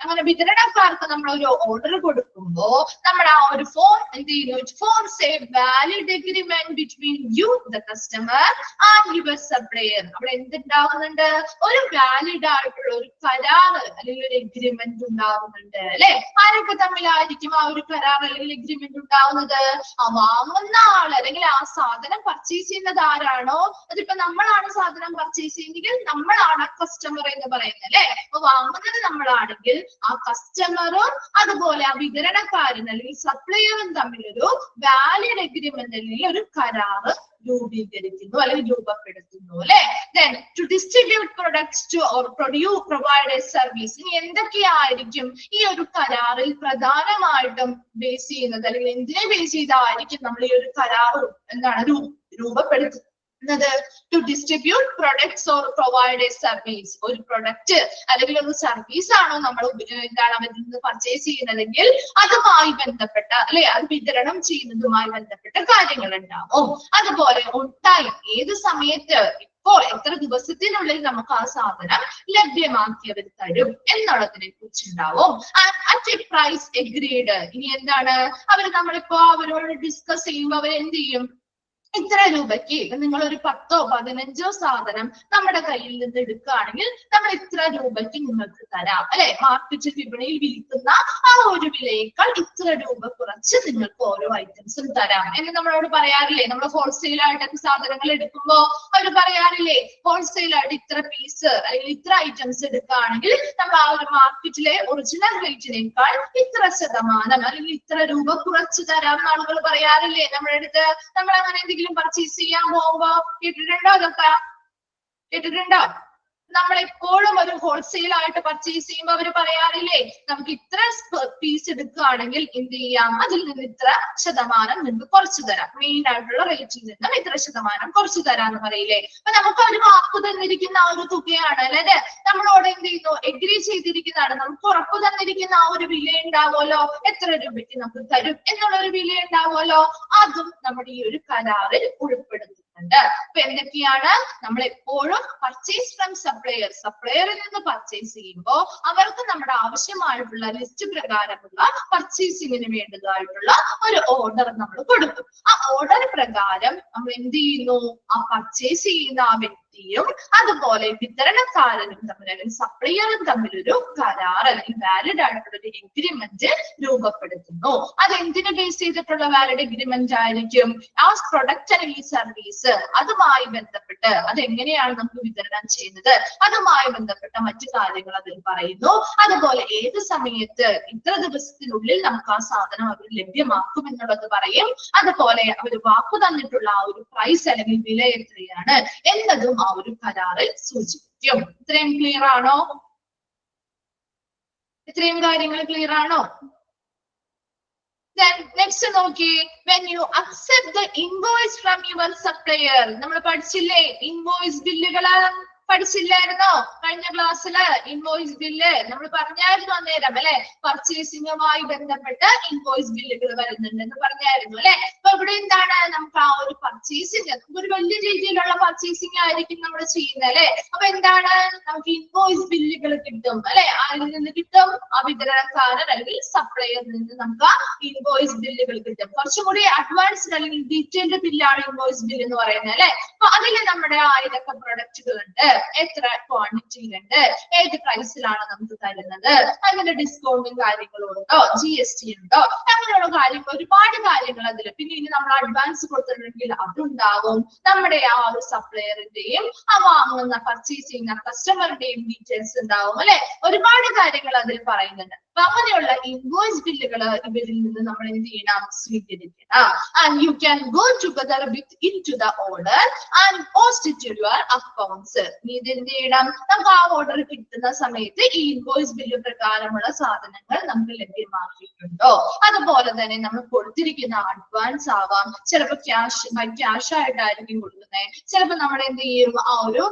അങ്ങനെ വിതരണക്കാർക്ക് നമ്മൾ ഒരു ഓർഡർ കൊടുക്കുമ്പോ നമ്മൾ ആ ഒരു ഫോം എന്ത് ചെയ്യുന്നു? Fours A valid agreement between you the customer and your supplier. അവിടെ എന്തുണ്ടാവുന്നുണ്ട്? ഒരു വാലിഡ് ആയിട്ടുള്ള ഒരു കരാറ് അല്ലെങ്കിൽ ഒരു എഗ്രിമെന്റ് ഉണ്ടാവുന്നുണ്ട് അല്ലെ. ആരൊക്കെ തമ്മിലായിരിക്കും ആ ഒരു കരാർ അല്ലെങ്കിൽ എഗ്രിമെന്റ് ഉണ്ടാവുന്നത്? ആ വാങ്ങുന്ന ആൾ അല്ലെങ്കിൽ ആ സാധനം പർച്ചേസ് ചെയ്യുന്നത് ആരാണോ, അതിപ്പോ നമ്മളാണ് സാധനം പർച്ചേസ് ചെയ്യുന്നെങ്കിൽ നമ്മളാണ് കസ്റ്റമർ എന്ന് പറയുന്നത് അല്ലെ. അപ്പൊ വാങ്ങുന്നത് നമ്മളാണെങ്കിൽ ആ കസ്റ്റമറും അതുപോലെ ആ വിതരണക്കാരൻ അല്ലെങ്കിൽ സപ്ലയറും തമ്മിലൊരു വാലിഡ് എഗ്രിമെന്റ് അല്ലെങ്കിൽ ഒരു കരാറ് രൂപീകരിക്കുന്നു അല്ലെങ്കിൽ രൂപപ്പെടുത്തുന്നു അല്ലെ. Then to distribute products to or provide a service, ഇനി എന്തൊക്കെയായിരിക്കും ഈ ഒരു കരാറിൽ പ്രധാനമായിട്ടും ബേസ് ചെയ്യുന്നത് അല്ലെങ്കിൽ എന്തിനെ ബേസ് ചെയ്തായിരിക്കും നമ്മൾ ഈ ഒരു കരാർ എന്താണ് രൂപപ്പെടുത്തുന്നത്? To distribute products or provide a service. ഒരു പ്രൊഡക്റ്റ് അല്ലെങ്കിൽ ഒരു സർവീസ് ആണോ നമ്മൾ എന്താണ് അവരിൽ നിന്ന് പർച്ചേസ് ചെയ്യുന്നതെങ്കിൽ അതുമായി ബന്ധപ്പെട്ട അല്ലെ അത് വിതരണം ചെയ്യുന്നതുമായി ബന്ധപ്പെട്ട കാര്യങ്ങൾ ഉണ്ടാവും. അതുപോലെ ഓൺ ടൈം, ഏത് സമയത്ത്, ഇപ്പോൾ എത്ര ദിവസത്തിനുള്ളിൽ നമുക്ക് ആ സാധനം ലഭ്യമാക്കി അവർ തരും എന്നുള്ളതിനെ കുറിച്ചുണ്ടാവും. അറ്റ് എ പ്രൈസ് എഗ്രീഡ്, ഇനി എന്താണ് അവർ നമ്മളിപ്പോ അവരോട് ഡിസ്കസ് ചെയ്യുമ്പോൾ അവർ എന്ത് ചെയ്യും? ഇത്ര രൂപയ്ക്ക് നിങ്ങൾ ഒരു 10ഓ 15ഓ സാധനം നമ്മുടെ കയ്യിൽ നിന്ന് എടുക്കുകയാണെങ്കിൽ നമ്മൾ ഇത്ര രൂപയ്ക്ക് നിങ്ങൾക്ക് തരാം അല്ലെ. മാർക്കറ്റ് വിപണിയിൽ വിൽക്കുന്ന ആ ഒരു വിലയേക്കാൾ ഇത്ര രൂപ കുറച്ച് നിങ്ങൾക്ക് ഓരോ ഐറ്റംസും തരാം എന്ന് നമ്മളോട് പറയാറില്ലേ? നമ്മൾ ഹോൾസെയിൽ ആയിട്ടൊക്കെ സാധനങ്ങൾ എടുക്കുമ്പോ അവർ പറയാറില്ലേ? ഹോൾസെയിൽ ആയിട്ട് ഇത്ര പീസ് അല്ലെങ്കിൽ ഇത്ര ഐറ്റംസ് എടുക്കുകയാണെങ്കിൽ നമ്മൾ ആ ഒരു മാർക്കറ്റിലെ ഒറിജിനൽ റേറ്റിനേക്കാൾ ഇത്ര ശതമാനം അല്ലെങ്കിൽ ഇത്ര രൂപ കുറച്ച് തരാം എന്ന് ആളുകൾ പറയാറില്ലേ നമ്മുടെ അടുത്ത്? നമ്മൾ അങ്ങനെ പർച്ചേസ് ചെയ്യാൻ പോകുമ്പോ കേട്ടിട്ടുണ്ടോ? അതൊക്കെ കേട്ടിട്ടുണ്ടോ? നമ്മളെപ്പോഴും ഒരു ഹോൾസെയിൽ ആയിട്ട് പർച്ചേസ് ചെയ്യുമ്പോൾ അവര് പറയാറില്ലേ? നമുക്ക് ഇത്ര പീസ് എടുക്കുകയാണെങ്കിൽ എന്ത് ചെയ്യാം? അതിൽ നിന്ന് ഇത്ര ശതമാനം നിങ്ങൾക്ക് കുറച്ചു തരാം, മെയിൻ ആയിട്ടുള്ള റേറ്റിൽ നിന്നും ഇത്ര ശതമാനം കുറച്ചു തരാന്ന് പറയില്ലേ? അപ്പൊ നമുക്ക് അവർ വാക്ക് തന്നിരിക്കുന്ന ആ ഒരു തുകയാണ് അല്ലെ, നമ്മളോട് എന്ത് ചെയ്യുന്നു? എഗ്രി ചെയ്തിരിക്കുന്നതാണ്. നമുക്ക് ഉറപ്പ് തന്നിരിക്കുന്ന ആ ഒരു വില ഉണ്ടാവുമല്ലോ, എത്ര രൂപയ്ക്ക് നമുക്ക് തരും എന്നുള്ള ഒരു വില ഉണ്ടാവുമല്ലോ, അതും നമ്മുടെ ഈ ഒരു കരാറിൽ ഉൾപ്പെടുത്തുന്നുണ്ട്. അപ്പൊ എന്തൊക്കെയാണ്? നമ്മൾ എപ്പോഴും പർച്ചേസ് ഫ്രം സപ്ലയറിൽ നിന്ന് പർച്ചേസ് ചെയ്യുമ്പോൾ അവർക്ക് നമ്മുടെ ആവശ്യമായിട്ടുള്ള ലിസ്റ്റ് പ്രകാരമുള്ള പർച്ചേസിങ്ങിന് വേണ്ടതായിട്ടുള്ള ഒരു ഓർഡർ നമ്മൾ കൊടുക്കും. ആ ഓർഡർ പ്രകാരം നമ്മൾ എന്ത് ചെയ്യുന്നു? ആ പർച്ചേസ് ചെയ്യുന്ന ആ വ്യക്തിയും അതുപോലെ വിതരണക്കാരനും തമ്മിൽ അല്ലെങ്കിൽ സപ്ലയറും തമ്മിലൊരു കരാർ അല്ലെങ്കിൽ വാലിഡ് ആയിട്ടുള്ള ഒരു എഗ്രിമെന്റ് രൂപപ്പെടുത്തുന്നു. അത് എന്തിനു ബേസ് ചെയ്തിട്ടുള്ള വാലിഡ് എഗ്രിമെന്റ് ആയിരിക്കും? ആ പ്രൊഡക്റ്റ് അല്ലെങ്കിൽ സർവീസ് അതുമായി ബന്ധപ്പെട്ട് അതെങ്ങനെയാണ് നമുക്ക് വിതരണം ചെയ്യുന്നത് അതുമായി ബന്ധപ്പെട്ട മറ്റു കാര്യങ്ങൾ അതിൽ പറയുന്നു. അതുപോലെ ഏത് സമയത്ത് ഇത്ര ദിവസത്തിനുള്ളിൽ നമുക്ക് ആ സാധനം അവർ ലഭ്യമാക്കും എന്നുള്ളത് പറയും. അതുപോലെ അവർ വാക്കു തന്നിട്ടുള്ള ആ ഒരു പ്രൈസ് അല്ലെങ്കിൽ വില എത്രയാണ് എന്നതും ആ ഒരു കരാറിൽ സൂചിപ്പിക്കും. ഇത്രയും ക്ലിയർ ആണോ? ഇത്രയും കാര്യങ്ങൾ ക്ലിയർ ആണോ? Then next നോക്കി, when you accept the invoice from your supplier, നമ്മൾ പഠിച്ചില്ലേ ഇൻവോയ്സ് ബില്ലുകള്? പഠിച്ചില്ലായിരുന്നോ കഴിഞ്ഞ ക്ലാസ്സില്? ഇൻവോയ്സ് ബില്ല് നമ്മൾ പറഞ്ഞായിരുന്നു അന്നേരം അല്ലെ. പർച്ചേസിംഗുമായി ബന്ധപ്പെട്ട് ഇൻവോയ്സ് ബില്ലുകൾ വരുന്നുണ്ടെന്ന് പറഞ്ഞായിരുന്നു അല്ലെ. അപ്പൊ ഇവിടെ എന്താണ്? നമുക്ക് ആ ഒരു പർച്ചേസിംഗ് ഒരു വലിയ രീതിയിലുള്ള പർച്ചേസിംഗ് ആയിരിക്കും നമ്മൾ ചെയ്യുന്നത് അല്ലെ. അപ്പൊ എന്താണ്? നമുക്ക് ഇൻവോയ്സ് ബില്ലുകൾ കിട്ടും അല്ലെ. ആരിൽ നിന്ന് കിട്ടും? ആ വിതരണക്കാരൻ അല്ലെങ്കിൽ സപ്ലയറിൽ നിന്ന് നമുക്ക് ഇൻവോയ്സ് ബില്ലുകൾ കിട്ടും. കുറച്ചും കൂടി അഡ്വാൻസ്ഡ് അല്ലെങ്കിൽ ഡീറ്റെയിൽഡ് ബില്ലാണ് ഇൻവോയ്സ് ബില്ല് എന്ന് പറയുന്നത് അല്ലെ. അപ്പൊ അതിൽ നമ്മുടെ ഏതൊക്കെ പ്രൊഡക്റ്റുകൾ ഉണ്ട്, എത്ര ക്വാണ്ടിറ്റിയിലുണ്ട്, ഏത് പ്രൈസിലാണ് നമുക്ക് തരുന്നത്, അങ്ങനെ ഡിസ്കൗണ്ടും കാര്യങ്ങളും ഉണ്ടോ, GST ഉണ്ടോ, അങ്ങനെയുള്ള കാര്യങ്ങൾ ഒരുപാട് കാര്യങ്ങൾ അതിൽ. പിന്നെ ഇനി നമ്മൾ അഡ്വാൻസ് കൊടുത്തിട്ടുണ്ടെങ്കിൽ അതുണ്ടാകും. നമ്മുടെ ആ ഒരു സപ്ലയറിന്റെയും ആ വാങ്ങുന്ന പർച്ചേസ് ചെയ്യുന്ന കസ്റ്റമറുടെയും ഡീറ്റെയിൽസ് ഉണ്ടാവും അല്ലെ. ഒരുപാട് കാര്യങ്ങൾ അതിൽ പറയുന്നുണ്ട്. അപ്പൊ അങ്ങനെയുള്ള ഇൻവോയ്സ് ബില്ലുകൾ ഇവരിൽ നിന്ന് നമ്മൾ എന്ത് ചെയ്യണം, സ്വീകരിക്കണം. And you can go together with in to the order and post it to your accounts. നീ ഇത് എന്ത് ചെയ്യണം, നമുക്ക് ആ ഓർഡർ കിട്ടുന്ന സമയത്ത് ഈ ഇൻവോയ്സ് ബില്ല് പ്രകാരമുള്ള സാധനങ്ങൾ നമുക്ക് ലഭ്യമാക്കിയിട്ടുണ്ടോ, അതുപോലെ തന്നെ നമ്മൾ കൊടുത്തിരിക്കുന്ന അഡ്വാൻസ് ആവാം, ചിലപ്പോൾ ക്യാഷ് ആയിട്ടായിരിക്കും കൊടുക്കുന്നത്, ചിലപ്പോൾ നമ്മൾ എന്ത് ചെയ്യും ആ ഒരു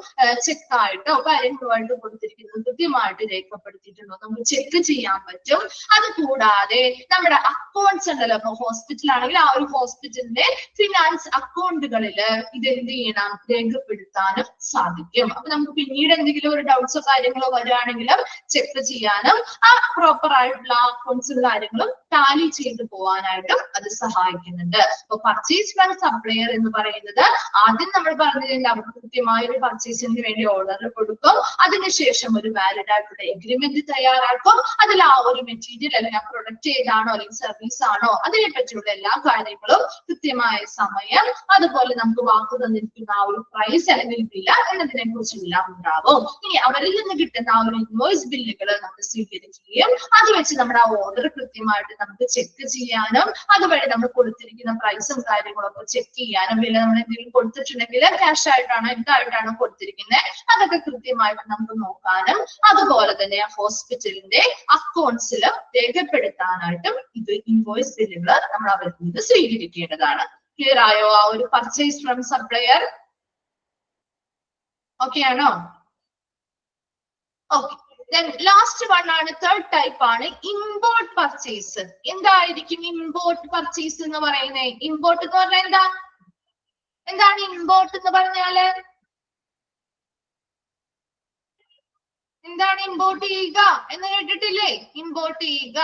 ചെക്ക് ആയിട്ടോ കാര്യങ്ങളുമായിട്ട് കൊടുത്തിരിക്കുന്നത് കൃത്യമായിട്ട് രേഖപ്പെടുത്തിയിട്ടുണ്ടോ നമുക്ക് ചെക്ക് ചെയ്യാൻ പറ്റും. അത് കൂടാതെ നമ്മുടെ അക്കൗണ്ട്സ് ഉണ്ടല്ലോ, ഇപ്പൊ ഹോസ്പിറ്റൽ ആണെങ്കിൽ ആ ഒരു ഹോസ്പിറ്റലിന്റെ ഫിനാൻസ് അക്കൗണ്ടുകളിൽ ഇത് എന്ത് ചെയ്യണം, രേഖപ്പെടുത്താനും സാധിക്കും. അപ്പൊ നമുക്ക് പിന്നീട് എന്തെങ്കിലും ഒരു ഡൗട്ട്സോ കാര്യങ്ങളോ വരികയാണെങ്കിലും ചെക്ക് ചെയ്യാനും ആ പ്രോപ്പർ ആയിട്ടുള്ള അക്കൗണ്ട്സും കാര്യങ്ങളും ടാലി ചെയ്ത് പോകാനായിട്ടും അത് സഹായിക്കുന്നുണ്ട്. അപ്പൊ പർച്ചേസ് ഫ്രം സപ്ലയർ എന്ന് പറയുന്നത് ആദ്യം നമ്മൾ പറഞ്ഞതിന്റെ അവർക്ക് കൃത്യമായ ഒരു പർച്ചേസിന് വേണ്ടി ഓർഡർ കൊടുക്കും, അതിനുശേഷം ഒരു വാലിഡ് ആയിട്ടുള്ള എഗ്രിമെന്റ് തയ്യാറാക്കും, അതിൽ ആ ഒരു മെറ്റീരിയൽ അല്ലെങ്കിൽ ആ പ്രൊഡക്റ്റ് ഏതാണോ അല്ലെങ്കിൽ സർവീസ് ആണോ അതിനെ പറ്റിയുള്ള എല്ലാ കാര്യങ്ങളും കൃത്യമായ സമയം, അതുപോലെ നമുക്ക് വാക്ക് തന്നിരിക്കുന്ന ആ ഒരു പ്രൈസ് അല്ലെങ്കിൽ ബില്ല് എന്നതിനെ കുറിച്ചെല്ലാം ഉണ്ടാവും. ഇനി അവരിൽ നിന്ന് കിട്ടുന്ന ആ ഒരു ഇൻവോയ്സ് ബില്ലുകൾ നമ്മൾ സ്വീകരിക്കുകയും അത് വെച്ച് നമ്മുടെ ആ ഓർഡർ കൃത്യമായിട്ട് നമുക്ക് ചെക്ക് ചെയ്യാനും അതുവഴി നമ്മൾ കൊടുത്തിരിക്കുന്ന പ്രൈസും കാര്യങ്ങളും ഒക്കെ ചെക്ക് ചെയ്യാനും, പിന്നെ നമ്മൾ എന്തെങ്കിലും കൊടുത്തിട്ടുണ്ടെങ്കിൽ ക്യാഷ് ആയിട്ടാണോ എന്തായിട്ടാണോ കൊടുത്തിരിക്കുന്നത് അതൊക്കെ കൃത്യമായിട്ട് നമുക്ക് നോക്കാനും, അതുപോലെ തന്നെ ഹോസ്പിറ്റലിന്റെ അക്കൗണ്ട്സിൽ രേഖപ്പെടുത്താനായിട്ടും ഇത് ഇൻവോയ്സ് ബില്ലുകൾ നമ്മൾ അവരിൽ നിന്ന് സ്വീകരിക്കേണ്ടതാണ്. ക്ലിയർ ആയോ ആ ഒരു പർച്ചേസ് ഫ്രം സപ്ലയർ? ഓക്കെ ആണോ? ഓക്കെ. ലാസ്റ്റ് വൺ ആണ്, തേർഡ് ടൈപ്പ് ആണ് ഇമ്പോർട്ട് പർച്ചേസ്. എന്തായിരിക്കും ഇമ്പോർട്ട് പർച്ചേസ് എന്ന് പറയുന്നത്? ഇമ്പോർട്ട് എന്ന് പറഞ്ഞാൽ എന്താണ് ഇമ്പോർട്ട് എന്ന് പറഞ്ഞാല്? എന്താണ് ഇമ്പോർട്ട് ചെയ്യുക എന്ന് കേട്ടിട്ടില്ലേ? ഇമ്പോർട്ട് ചെയ്യുക,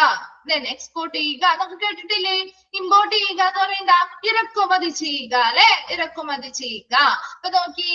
എക്സ്പോർട്ട് ചെയ്യുക എന്നൊക്കെ കേട്ടിട്ടില്ലേ? ഇമ്പോർട്ട് ചെയ്യുക എന്ന് പറയുന്നത് ഇറക്കുമതി ചെയ്യുക അല്ലെ, ഇറക്കുമതി ചെയ്യുക. അപ്പൊ നോക്കി,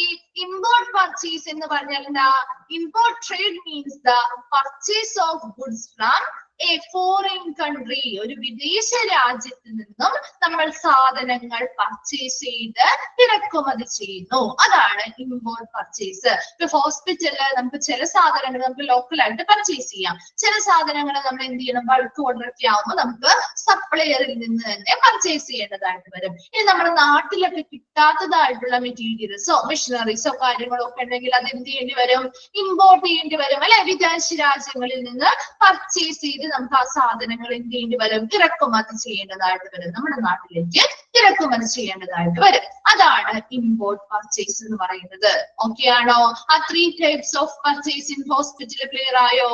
ഇമ്പോർട്ട് പർച്ചേസ് എന്ന് പറഞ്ഞാൽ എന്താ? Import trade means the purchase of goods from A foreign country. ഒരു വിദേശ രാജ്യത്ത് നിന്നും നമ്മൾ സാധനങ്ങൾ പർച്ചേസ് ചെയ്ത് ഇറക്കുമതി ചെയ്യുന്നു, അതാണ് ഇമ്പോർട്ട് പർച്ചേസ്. ഇപ്പൊ ഹോസ്പിറ്റലില് നമുക്ക് ചില സാധനങ്ങൾ നമുക്ക് ലോക്കലായിട്ട് പർച്ചേസ് ചെയ്യാം, ചില സാധനങ്ങൾ നമ്മൾ എന്ത് ചെയ്യണം, ബൾക്ക് ഓർഡർ ഒക്കെ ആവുമ്പോൾ നമുക്ക് സപ്ലയറിൽ നിന്ന് തന്നെ പർച്ചേസ് ചെയ്യേണ്ടതായിട്ട് വരും. ഇനി നമ്മുടെ നാട്ടിലൊക്കെ കിട്ടാത്തതായിട്ടുള്ള മെറ്റീരിയൽസോ മെഷീനറീസോ കാര്യങ്ങളോ ഒക്കെ ഉണ്ടെങ്കിൽ അത് എന്ത് ചെയ്യേണ്ടി വരും, ഇമ്പോർട്ട് ചെയ്യേണ്ടി വരും അല്ലെ. വിദേശ രാജ്യങ്ങളിൽ നിന്ന് പർച്ചേസ് ചെയ്ത് നമുക്ക് ആ സാധനങ്ങൾ എന്ത് ചെയ്യേണ്ടി വരും, ഇറക്കുമതി ചെയ്യേണ്ടതായിട്ട് വരും, നമ്മുടെ നാട്ടിലേക്ക് ഇറക്കുമതി ചെയ്യേണ്ടതായിട്ട് വരും. അതാണ് ഇമ്പോർട്ട് പർച്ചേസ് എന്ന് പറയുന്നത്. ഓക്കെ ആണോ? ആ 3 types of purchase in hospital clear ആയോ?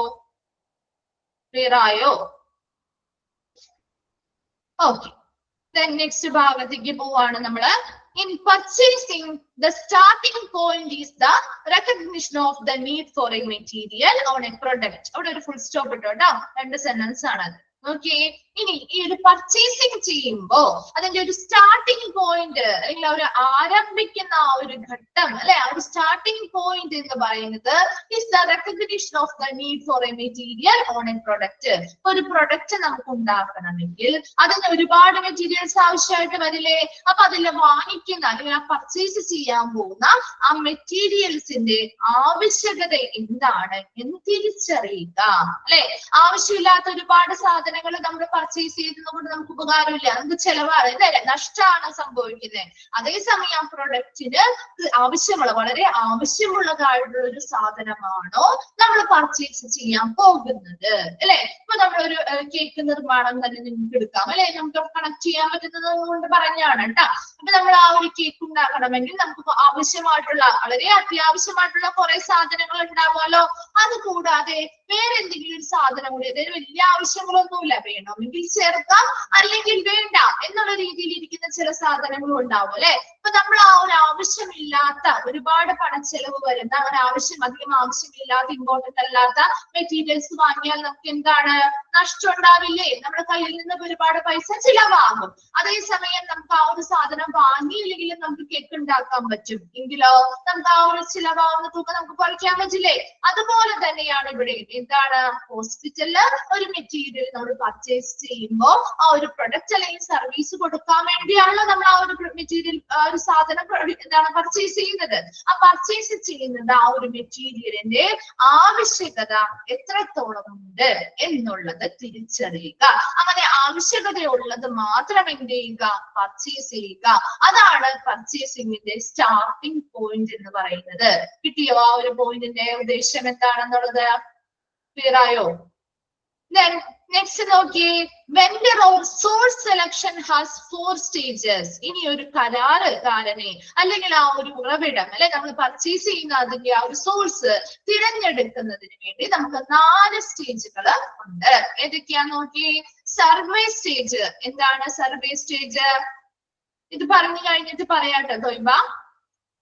ക്ലിയർ ആയോ? ഓക്കെ. നെക്സ്റ്റ് ഭാഗത്തേക്ക് പോവാണ് നമ്മള്. In purchasing, the starting point is the recognition of the need for a material or a product. അവിടെ ഒരു ഫുൾ സ്റ്റോപ്പ് ഇട്ടോ കേട്ടോ, 2 സെന്റൻസ് ആണ് അത്. ഓക്കെ. ഇനി ഈ ഒരു പർച്ചേസിങ് ചെയ്യുമ്പോ അതിന്റെ ഒരു സ്റ്റാർട്ടിംഗ് പോയിന്റ് അല്ലെങ്കിൽ ഒരു ആരംഭിക്കുന്ന ആ ഒരു ഘട്ടം അല്ലെ, ആ ഒരു സ്റ്റാർട്ടിംഗ് പോയിന്റ് എന്ന് പറയുന്നത് is the recognition of the need for A material on A product. ഒരു പ്രൊഡക്റ്റ് നമുക്ക് ഉണ്ടാക്കണമെങ്കിൽ അതിന് ഒരുപാട് മെറ്റീരിയൽസ് ആവശ്യമായിട്ട് വരില്ലേ? അപ്പൊ അതിൽ വാങ്ങിക്കുന്ന അല്ലെങ്കിൽ ആ പർച്ചേസ് ചെയ്യാൻ പോകുന്ന ആ മെറ്റീരിയൽസിന്റെ ആവശ്യകത എന്താണ് എന്ന് തിരിച്ചറിയുക അല്ലെ. ആവശ്യമില്ലാത്ത ഒരുപാട് സാധനങ്ങൾ നമ്മൾ പർച്ചേസ് ചെയ്തതുകൊണ്ട് നമുക്ക് ഉപകാരമില്ല, നമുക്ക് ചെലവാണ് അല്ലെ, നഷ്ടമാണ് സംഭവിക്കുന്നത്. അതേസമയം ആ പ്രൊഡക്റ്റിന് ആവശ്യമുള്ള വളരെ ആവശ്യമുള്ളതായിട്ടുള്ള ഒരു സാധനമാണോ നമ്മൾ പർച്ചേസ് ചെയ്യാൻ പോകുന്നത് അല്ലെ. ഇപ്പൊ നമ്മളൊരു കേക്ക് നിർമ്മാണം തന്നെ നിങ്ങൾക്ക് എടുക്കാം അല്ലെ, നമുക്ക് കണക്ട് ചെയ്യാൻ പറ്റുന്നത് കൊണ്ട് പറഞ്ഞാണ് കേട്ടോ. അപ്പൊ നമ്മൾ ആ ഒരു കേക്ക് ഉണ്ടാക്കണമെങ്കിൽ നമുക്ക് ആവശ്യമായിട്ടുള്ള വളരെ അത്യാവശ്യമായിട്ടുള്ള കുറെ സാധനങ്ങൾ ഉണ്ടാവുമല്ലോ. അത് കൂടാതെ വേറെ എന്തെങ്കിലും ഒരു സാധനം കൂടി, അതായത് വലിയ ആവശ്യങ്ങളൊന്നുമില്ല, വേണമെങ്കിൽ ചേർക്കാം അല്ലെങ്കിൽ വേണ്ട എന്നുള്ള രീതിയിൽ ഇരിക്കുന്ന ചില സാധനങ്ങളും ഉണ്ടാവും അല്ലെ. അപ്പൊ നമ്മൾ ആ ഒരു ആവശ്യമില്ലാത്ത ഒരുപാട് പണച്ചെലവ് വരുന്ന അങ്ങനെ അധികം ആവശ്യമില്ലാത്ത ഇമ്പോർട്ടന്റ് അല്ലാത്ത മെറ്റീരിയൽസ് വാങ്ങിയാൽ നമുക്ക് എന്താണ്, നഷ്ടം ഉണ്ടാവില്ലേ? നമ്മുടെ കയ്യിൽ നിന്ന് ഒരുപാട് പൈസ ചിലവാകും. അതേസമയം നമുക്ക് ആ ഒരു സാധനം വാങ്ങിയില്ലെങ്കിലും നമുക്ക് കേക്ക് ഉണ്ടാക്കാൻ പറ്റും എങ്കിലോ നമുക്ക് ആ ഒരു ചിലവാകുന്ന തുക നമുക്ക് കുറയ്ക്കാൻ പറ്റില്ലേ? അതുപോലെ തന്നെയാണ് ഇവിടെ. എന്താണ്, ഹോസ്പിറ്റലില് ഒരു മെറ്റീരിയൽ നമ്മൾ പർച്ചേസ് ചെയ്യുമ്പോൾ ആ ഒരു പ്രൊഡക്റ്റ് അല്ലെങ്കിൽ സർവീസ് കൊടുക്കാൻ വേണ്ടിയാണല്ലോ നമ്മൾ ആ ഒരു മെറ്റീരിയൽ ഒരു സാധനം എന്താണ് പർച്ചേസ് ചെയ്യുന്നത്. ആ പർച്ചേസ് ചെയ്യുന്നത് ആ ഒരു മെറ്റീരിയലിന്റെ ആവശ്യകത എത്രത്തോളം ഉണ്ട് എന്നുള്ളത് തിരിച്ചറിയുക. അങ്ങനെ ആവശ്യകതയുള്ളത് മാത്രം എന്ത് ചെയ്യുക, പർച്ചേസ് ചെയ്യുക. അതാണ് പർച്ചേസിംഗിന്റെ സ്റ്റാർട്ടിംഗ് പോയിന്റ് എന്ന് പറയുന്നത്. കിട്ടിയോ ആ ഒരു പോയിന്റിന്റെ ഉദ്ദേശം എന്താണെന്നുള്ളത്? ക്ലിയർ ആയോ? Then next നോക്കിയേ, vendor or source selection has 4 stages. ഇനി ഒരു കരാറുകാരനെ അല്ലെങ്കിൽ ആ ഒരു ഉറവിടം അല്ലെ നമ്മൾ പർച്ചേസ് ചെയ്യുന്ന അതിന്റെ ആ ഒരു സോഴ്സ് തിരഞ്ഞെടുക്കുന്നതിന് വേണ്ടി നമുക്ക് 4 സ്റ്റേജുകൾ ഉണ്ട്. ഏതൊക്കെയാ നോക്കിയേ? Survey stage. എന്താണ് സർവേ സ്റ്റേജ്? ഇത് പറഞ്ഞു കഴിഞ്ഞിട്ട് പറയാട്ടോ തൊയ്ബ.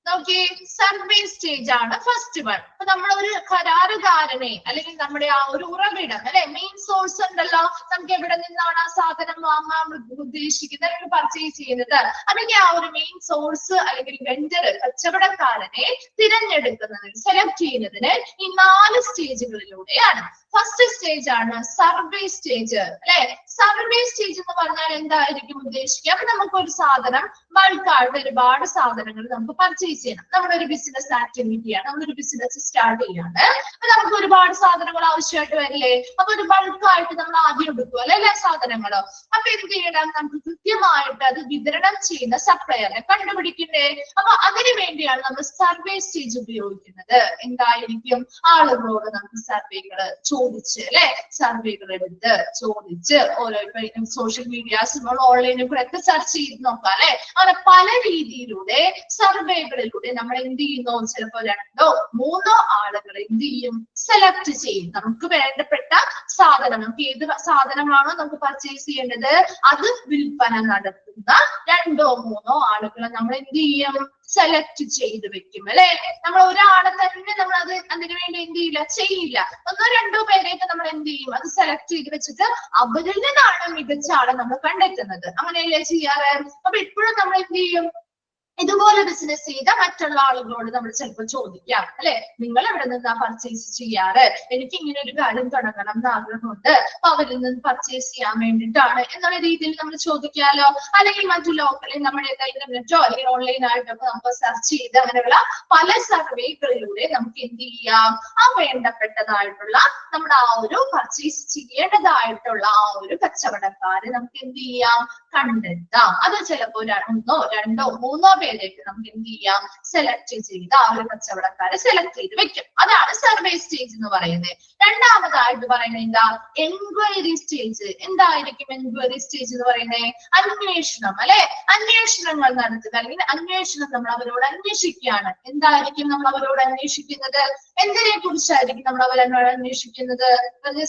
നോക്കിയേ, സർവേ സ്റ്റേജ് ആണ് ഫസ്റ്റ് വൺ. അപ്പൊ നമ്മൾ ഒരു കരാറുകാരനെ അല്ലെങ്കിൽ നമ്മുടെ ആ ഒരു ഉറവിടം അല്ലെ, മെയിൻ സോഴ്സ് ഉണ്ടല്ലോ, നമുക്ക് എവിടെ നിന്നാണ് ആ സാധനം വാങ്ങാൻ ഉദ്ദേശിക്കുന്നത് അല്ലെങ്കിൽ പർച്ചേസ് ചെയ്യുന്നത്, അതിന്റെ ആ ഒരു മെയിൻ സോഴ്സ് അല്ലെങ്കിൽ വെണ്ടർ കച്ചവടക്കാരനെ തിരഞ്ഞെടുക്കുന്നതിന് സെലക്ട് ചെയ്യുന്നതിന് ഈ 4 സ്റ്റേജുകളിലൂടെയാണ്. ഫസ്റ്റ് സ്റ്റേജ് ആണ് സർവേ സ്റ്റേജ് അല്ലെ. സർവേ സ്റ്റേജ് എന്ന് പറഞ്ഞാൽ എന്തായിരിക്കും ഉദ്ദേശിക്കുക? അപ്പൊ നമുക്ക് ഒരു സാധനം ബൾക്കായിട്ട് ഒരുപാട് സാധനങ്ങൾ നമുക്ക് പർച്ചേസ് ചെയ്യണം. നമ്മുടെ ഒരു ബിസിനസ് ആക്ടിവിറ്റിയാണ്, നമ്മളൊരു ബിസിനസ് സ്റ്റാർട്ട് ചെയ്യാണ്. അപ്പൊ നമുക്ക് ഒരുപാട് സാധനങ്ങൾ ആവശ്യമായിട്ട് വരില്ലേ? അപ്പൊ ഒരു ബൾക്കായിട്ട് നമ്മൾ ആദ്യം എടുക്കും അല്ലെ എല്ലാ സാധനങ്ങളും. അപ്പൊ എന്ത് ചെയ്യണം? നമുക്ക് കൃത്യമായിട്ട് അത് വിതരണം ചെയ്യുന്ന സപ്ലയറെ കണ്ടുപിടിക്കണ്ടേ? അപ്പൊ അതിനു വേണ്ടിയാണ് നമ്മൾ സർവേ സ്റ്റേജ് ഉപയോഗിക്കുന്നത്. എന്തായിരിക്കും? ആളുകളോട് നമുക്ക് സർവേകൾ ചോദിച്ച് അല്ലെ, സർവേകൾ എടുത്ത് ചോദിച്ച് ഓരോ സോഷ്യൽ മീഡിയാസും ഓൺലൈനിൽ കൂടെ ഒക്കെ സെർച്ച് ചെയ്ത് നോക്കാം അല്ലെ. അങ്ങനെ പല രീതിയിലൂടെ സർവേകളിലൂടെ നമ്മൾ എന്ത് ചെയ്യുന്നു? ചിലപ്പോ 2 3 ആളുകൾ എന്ത് ചെയ്യും? സെലക്ട് ചെയ്യും. നമുക്ക് വേണ്ടപ്പെട്ട സാധനം, നമുക്ക് ഏത് സാധനമാണോ നമുക്ക് പർച്ചേസ് ചെയ്യേണ്ടത് അത് വിൽപ്പന നടത്തുന്ന 2 3 ആളുകളെ നമ്മൾ എന്ത് ചെയ്യും? സെലക്ട് ചെയ്ത് വെക്കും അല്ലെ. നമ്മൾ ഒരാളെ തന്നെ നമ്മൾ അതിനു വേണ്ടി എന്ത് ചെയ്യില്ല. 1 2 പേരെയൊക്കെ നമ്മൾ എന്ത് ചെയ്യും? അത് സെലക്ട് ചെയ്ത് വെച്ചിട്ട് അവരിൽ നിന്നാണ് മികച്ച ആളെ നമ്മൾ കണ്ടെത്തുന്നത്. അങ്ങനെയല്ലേ ചെയ്യാറ്? അപ്പൊ ഇപ്പോഴും നമ്മൾ എന്ത് ചെയ്യും? ഇതുപോലെ ബിസിനസ് ചെയ്ത മറ്റുള്ള ആളുകളോട് നമ്മൾ ചിലപ്പോൾ ചോദിക്കാം അല്ലെ, നിങ്ങൾ എവിടെ നിന്നാ പർച്ചേസ് ചെയ്യാറ്? എനിക്ക് ഇങ്ങനെ ഒരു കാര്യം തുടങ്ങണം എന്ന് ആഗ്രഹമുണ്ട്, അപ്പൊ അവരിൽ നിന്ന് പർച്ചേസ് ചെയ്യാൻ വേണ്ടിയിട്ടാണ് എന്നുള്ള രീതിയിൽ നമ്മൾ ചോദിക്കാലോ. അല്ലെങ്കിൽ മറ്റു ലോക്കലിൽ നമ്മുടെ ഇന്റർനെറ്റോ അല്ലെങ്കിൽ ഓൺലൈൻ ആയിട്ടൊക്കെ നമുക്ക് സെർച്ച് ചെയ്ത് അങ്ങനെയുള്ള പല സർവേകളിലൂടെ നമുക്ക് എന്ത് ചെയ്യാം? ആ വേണ്ടപ്പെട്ടതായിട്ടുള്ള നമ്മുടെ ആ ഒരു പർച്ചേസ് ചെയ്യേണ്ടതായിട്ടുള്ള ആ ഒരു കച്ചവടക്കാരെ നമുക്ക് എന്ത് ചെയ്യാം? കണ്ടെത്താം. അത് ചിലപ്പോ 1 2 3 പേരേക്ക് നമുക്ക് എന്ത് ചെയ്യാം? സെലക്ട് ചെയ്ത് ആ ഒരു കച്ചവടക്കാരെ സെലക്ട് ചെയ്ത് വെക്കും. അതാണ് സർവേ സ്റ്റേജ് എന്ന് പറയുന്നത്. രണ്ടാമതായിട്ട് പറയുന്നത് എന്താ? Enquiry stage. എന്തായിരിക്കും എൻക്വയറി സ്റ്റേജ് എന്ന് പറയുന്നത്? അന്വേഷണം അല്ലെ. അന്വേഷണങ്ങൾ നടത്തുക അല്ലെങ്കിൽ അന്വേഷണം നമ്മൾ അവരോട് അന്വേഷിക്കുകയാണ്. എന്തായിരിക്കും നമ്മൾ അവരോട് അന്വേഷിക്കുന്നത്? എന്തിനെ കുറിച്ചായിരിക്കും നമ്മൾ അവരോട് അന്വേഷിക്കുന്നത്?